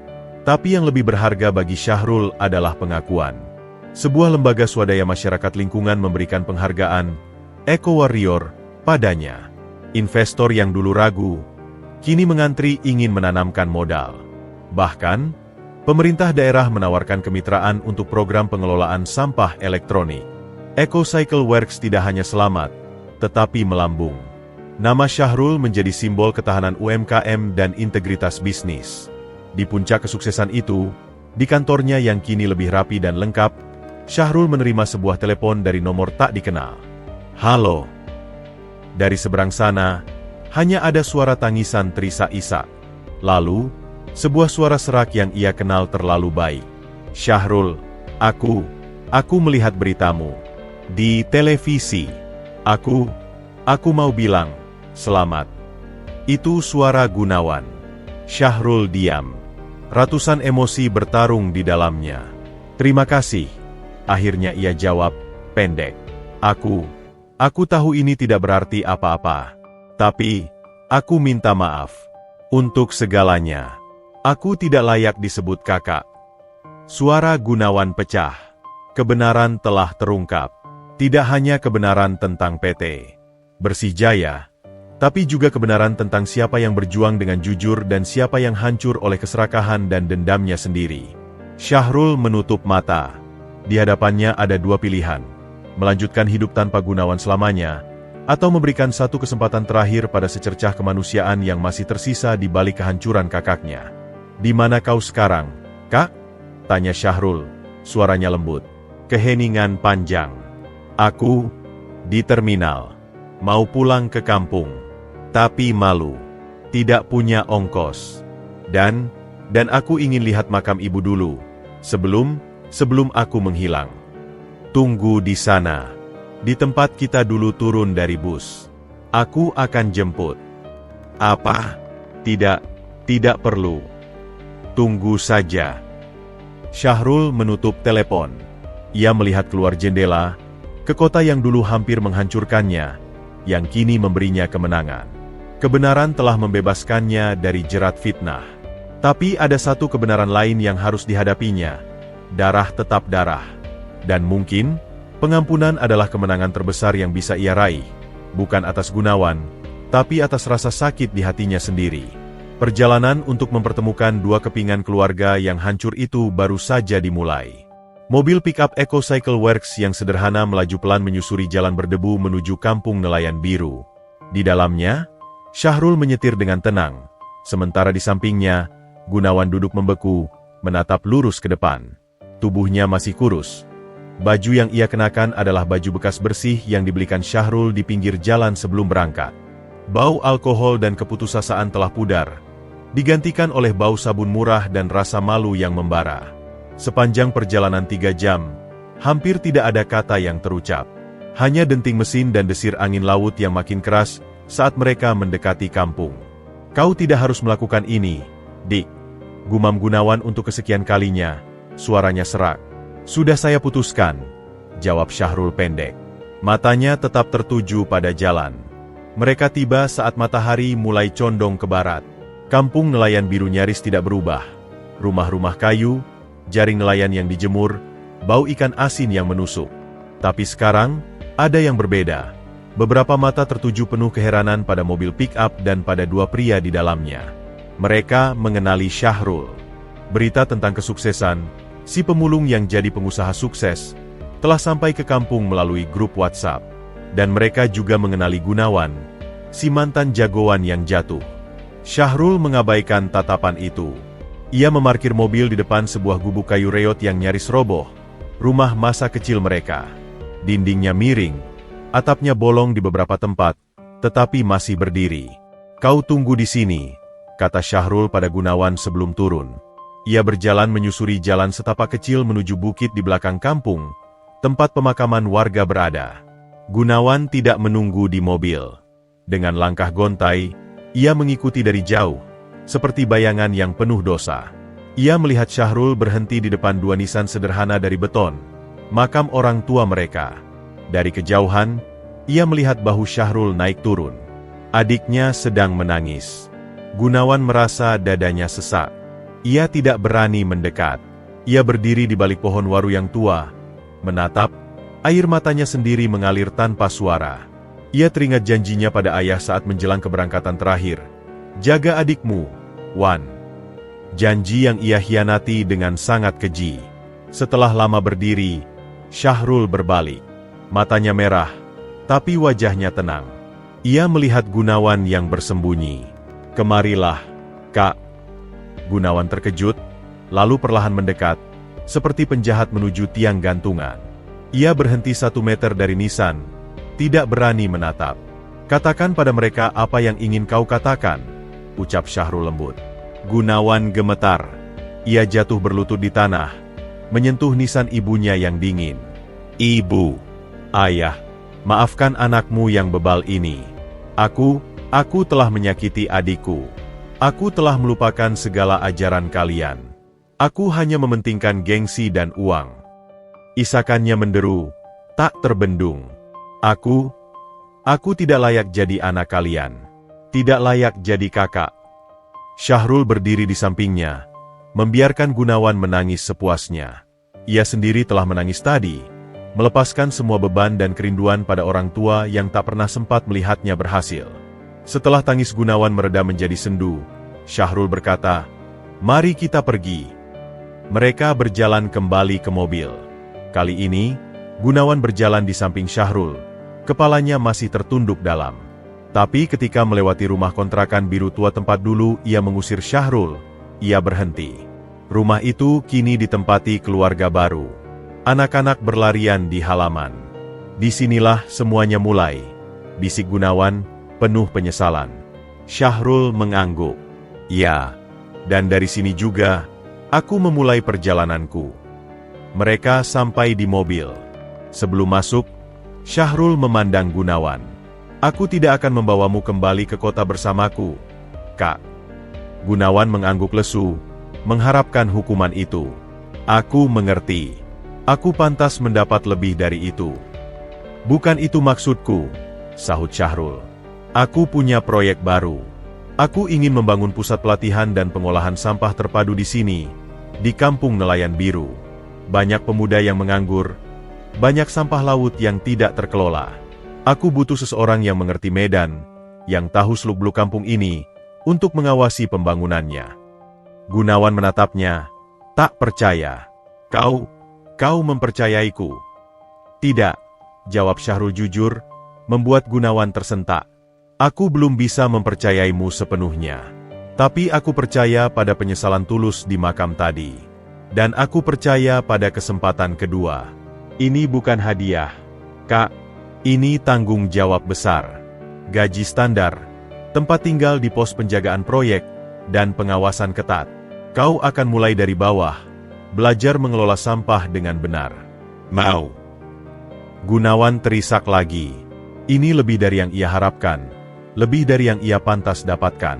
tapi yang lebih berharga bagi Syahrul adalah pengakuan. Sebuah lembaga swadaya masyarakat lingkungan memberikan penghargaan Eco Warrior padanya. Investor yang dulu ragu, kini mengantri ingin menanamkan modal. Bahkan, pemerintah daerah menawarkan kemitraan untuk program pengelolaan sampah elektronik. EcoCycle Works tidak hanya selamat, tetapi melambung. Nama Syahrul menjadi simbol ketahanan UMKM dan integritas bisnis. Di puncak kesuksesan itu, di kantornya yang kini lebih rapi dan lengkap, Syahrul menerima sebuah telepon dari nomor tak dikenal. Halo. Dari seberang sana, hanya ada suara tangisan terisak-isak. Lalu, sebuah suara serak yang ia kenal terlalu baik. Syahrul, aku melihat beritamu di televisi. Aku mau bilang, selamat. Itu suara Gunawan. Syahrul diam. Ratusan emosi bertarung di dalamnya. Terima kasih. Akhirnya ia jawab, pendek. Aku tahu ini tidak berarti apa-apa. Tapi, aku minta maaf. Untuk segalanya. Aku tidak layak disebut kakak. Suara Gunawan pecah. Kebenaran telah terungkap. Tidak hanya kebenaran tentang PT Bersih Jaya, tapi juga kebenaran tentang siapa yang berjuang dengan jujur dan siapa yang hancur oleh keserakahan dan dendamnya sendiri. Syahrul menutup mata. Di hadapannya ada 2 pilihan. Melanjutkan hidup tanpa Gunawan selamanya, atau memberikan satu kesempatan terakhir pada secercah kemanusiaan yang masih tersisa di balik kehancuran kakaknya. Di mana kau sekarang, Kak? Tanya Syahrul, suaranya lembut. Keheningan panjang. Aku, di terminal. Mau pulang ke kampung. Tapi malu. Tidak punya ongkos. Dan aku ingin lihat makam ibu dulu. Sebelum aku menghilang. Tunggu di sana. Di tempat kita dulu turun dari bus. Aku akan jemput. Apa? Tidak perlu. Tunggu saja. Syahrul menutup telepon. Ia melihat keluar jendela, ke kota yang dulu hampir menghancurkannya, yang kini memberinya kemenangan. Kebenaran telah membebaskannya dari jerat fitnah. Tapi ada satu kebenaran lain yang harus dihadapinya. Darah tetap darah. Dan mungkin, pengampunan adalah kemenangan terbesar yang bisa ia raih, bukan atas Gunawan, tapi atas rasa sakit di hatinya sendiri. Perjalanan untuk mempertemukan 2 kepingan keluarga yang hancur itu baru saja dimulai. Mobil pick-up EcoCycle Works yang sederhana melaju pelan menyusuri jalan berdebu menuju kampung nelayan biru. Di dalamnya, Syahrul menyetir dengan tenang, sementara di sampingnya, Gunawan duduk membeku, menatap lurus ke depan. Tubuhnya masih kurus. Baju yang ia kenakan adalah baju bekas bersih yang dibelikan Syahrul di pinggir jalan sebelum berangkat. Bau alkohol dan keputusasaan telah pudar, digantikan oleh bau sabun murah dan rasa malu yang membara. Sepanjang perjalanan 3 jam, hampir tidak ada kata yang terucap. Hanya denting mesin dan desir angin laut yang makin keras saat mereka mendekati kampung. "Kau tidak harus melakukan ini, Dik," gumam Gunawan untuk kesekian kalinya, suaranya serak. "Sudah saya putuskan," jawab Syahrul pendek. Matanya tetap tertuju pada jalan. Mereka tiba saat matahari mulai condong ke barat. Kampung nelayan biru nyaris tidak berubah. Rumah-rumah kayu, jaring nelayan yang dijemur, bau ikan asin yang menusuk. Tapi sekarang, ada yang berbeda. Beberapa mata tertuju penuh keheranan pada mobil pick-up dan pada 2 pria di dalamnya. Mereka mengenali Syahrul. Berita tentang kesuksesan, si pemulung yang jadi pengusaha sukses, telah sampai ke kampung melalui grup WhatsApp. Dan mereka juga mengenali Gunawan, si mantan jagoan yang jatuh. Syahrul mengabaikan tatapan itu. Ia memarkir mobil di depan sebuah gubuk kayu reot yang nyaris roboh, rumah masa kecil mereka. Dindingnya miring, atapnya bolong di beberapa tempat, tetapi masih berdiri. "Kau tunggu di sini," kata Syahrul pada Gunawan sebelum turun. Ia berjalan menyusuri jalan setapak kecil menuju bukit di belakang kampung, tempat pemakaman warga berada. Gunawan tidak menunggu di mobil. Dengan langkah gontai, ia mengikuti dari jauh, seperti bayangan yang penuh dosa. Ia melihat Syahrul berhenti di depan 2 nisan sederhana dari beton, makam orang tua mereka. Dari kejauhan, ia melihat bahu Syahrul naik turun. Adiknya sedang menangis. Gunawan merasa dadanya sesak. Ia tidak berani mendekat. Ia berdiri di balik pohon waru yang tua, menatap, air matanya sendiri mengalir tanpa suara. Ia teringat janjinya pada ayah saat menjelang keberangkatan terakhir. "Jaga adikmu, Wan." Janji yang ia hianati dengan sangat keji. Setelah lama berdiri, Syahrul berbalik. Matanya merah, tapi wajahnya tenang. Ia melihat Gunawan yang bersembunyi. "Kemarilah, Kak." Gunawan terkejut, lalu perlahan mendekat, seperti penjahat menuju tiang gantungan. Ia berhenti 1 meter dari nisan, tidak berani menatap. "Katakan pada mereka apa yang ingin kau katakan," ucap Syahrul lembut. Gunawan gemetar. Ia jatuh berlutut di tanah, menyentuh nisan ibunya yang dingin. "Ibu, ayah, maafkan anakmu yang bebal ini. Aku telah menyakiti adikku. Aku telah melupakan segala ajaran kalian. Aku hanya mementingkan gengsi dan uang." Isakannya menderu, tak terbendung. Aku tidak layak jadi anak kalian. Tidak layak jadi kakak." Syahrul berdiri di sampingnya, membiarkan Gunawan menangis sepuasnya. Ia sendiri telah menangis tadi, melepaskan semua beban dan kerinduan pada orang tua yang tak pernah sempat melihatnya berhasil. Setelah tangis Gunawan mereda menjadi sendu, Syahrul berkata, "Mari kita pergi." Mereka berjalan kembali ke mobil. Kali ini, Gunawan berjalan di samping Syahrul. Kepalanya masih tertunduk dalam. Tapi ketika melewati rumah kontrakan biru tua tempat dulu ia mengusir Syahrul, ia berhenti. Rumah itu kini ditempati keluarga baru. Anak-anak berlarian di halaman. "Disinilah semuanya mulai," bisik Gunawan, penuh penyesalan. Syahrul mengangguk. "Ya, dan dari sini juga, aku memulai perjalananku." Mereka sampai di mobil. Sebelum masuk, Syahrul memandang Gunawan. "Aku tidak akan membawamu kembali ke kota bersamaku, Kak." Gunawan mengangguk lesu, mengharapkan hukuman itu. "Aku mengerti. Aku pantas mendapat lebih dari itu." "Bukan itu maksudku," sahut Syahrul. "Aku punya proyek baru. Aku ingin membangun pusat pelatihan dan pengolahan sampah terpadu di sini, di kampung nelayan biru. Banyak pemuda yang menganggur, banyak sampah laut yang tidak terkelola. Aku butuh seseorang yang mengerti medan, yang tahu seluk-beluk kampung ini, untuk mengawasi pembangunannya." Gunawan menatapnya, tak percaya. Kau mempercayaiku?" "Tidak," jawab Syahrul jujur, membuat Gunawan tersentak. "Aku belum bisa mempercayaimu sepenuhnya. Tapi aku percaya pada penyesalan tulus di makam tadi. Dan aku percaya pada kesempatan kedua. Ini bukan hadiah, Kak. Ini tanggung jawab besar. Gaji standar, tempat tinggal di pos penjagaan proyek, dan pengawasan ketat. Kau akan mulai dari bawah, belajar mengelola sampah dengan benar. Mau. Gunawan terisak lagi. Ini lebih dari yang ia harapkan, lebih dari yang ia pantas dapatkan.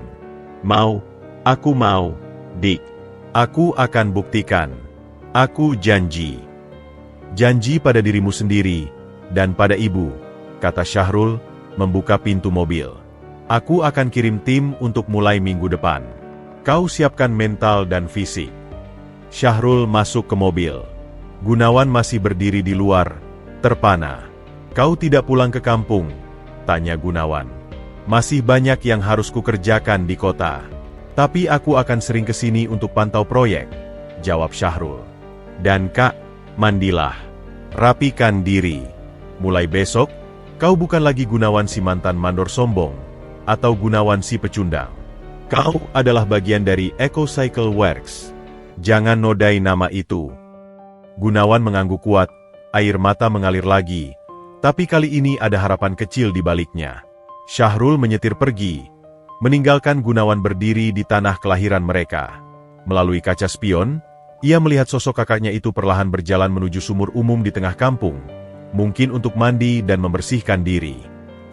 Mau, aku mau, Dik. Aku akan buktikan. Aku janji. Janji pada dirimu sendiri, dan pada ibu, kata Syahrul, membuka pintu mobil. Aku akan kirim tim untuk mulai minggu depan. Kau siapkan mental dan fisik. Syahrul masuk ke mobil. Gunawan masih berdiri di luar, terpana. Kau tidak pulang ke kampung? Tanya Gunawan. Masih banyak yang harus kukerjakan di kota. Tapi aku akan sering ke sini untuk pantau proyek, jawab Syahrul. Dan Kak, mandilah. Rapikan diri. Mulai besok, kau bukan lagi Gunawan si mantan mandor sombong, atau Gunawan si pecundang. Kau adalah bagian dari EcoCycle Works. Jangan nodai nama itu. Gunawan mengangguk kuat, air mata mengalir lagi, tapi kali ini ada harapan kecil di baliknya. Syahrul menyetir pergi, meninggalkan Gunawan berdiri di tanah kelahiran mereka. Melalui kaca spion, ia melihat sosok kakaknya itu perlahan berjalan menuju sumur umum di tengah kampung, mungkin untuk mandi dan membersihkan diri.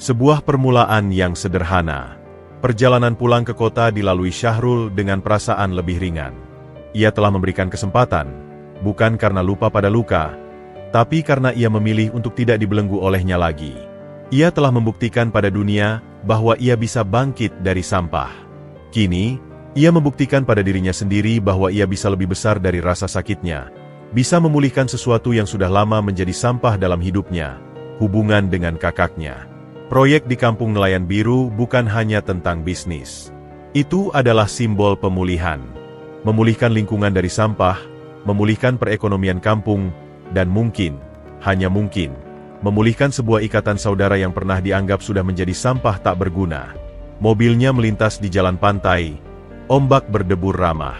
Sebuah permulaan yang sederhana. Perjalanan pulang ke kota dilalui Syahrul dengan perasaan lebih ringan. Ia telah memberikan kesempatan, bukan karena lupa pada luka, tapi karena ia memilih untuk tidak dibelenggu olehnya lagi. Ia telah membuktikan pada dunia bahwa ia bisa bangkit dari sampah. Kini, ia membuktikan pada dirinya sendiri bahwa ia bisa lebih besar dari rasa sakitnya, bisa memulihkan sesuatu yang sudah lama menjadi sampah dalam hidupnya, hubungan dengan kakaknya. Proyek di Kampung Nelayan Biru bukan hanya tentang bisnis. Itu adalah simbol pemulihan. Memulihkan lingkungan dari sampah, memulihkan perekonomian kampung, dan mungkin, hanya mungkin, memulihkan sebuah ikatan saudara yang pernah dianggap sudah menjadi sampah tak berguna. Mobilnya melintas di jalan pantai, ombak berdebur ramah.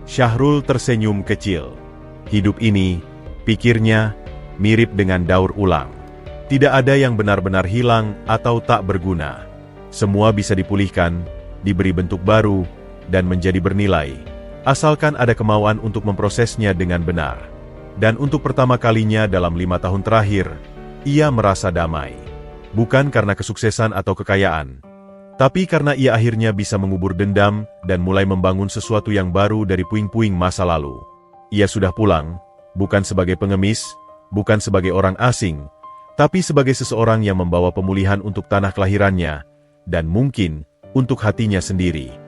Syahrul tersenyum kecil. Hidup ini, pikirnya, mirip dengan daur ulang. Tidak ada yang benar-benar hilang atau tak berguna. Semua bisa dipulihkan, diberi bentuk baru, dan menjadi bernilai, asalkan ada kemauan untuk memprosesnya dengan benar. Dan untuk pertama kalinya dalam 5 tahun terakhir, ia merasa damai. Bukan karena kesuksesan atau kekayaan, tapi karena ia akhirnya bisa mengubur dendam dan mulai membangun sesuatu yang baru dari puing-puing masa lalu. Ia sudah pulang, bukan sebagai pengemis, bukan sebagai orang asing, tapi sebagai seseorang yang membawa pemulihan untuk tanah kelahirannya, dan mungkin untuk hatinya sendiri.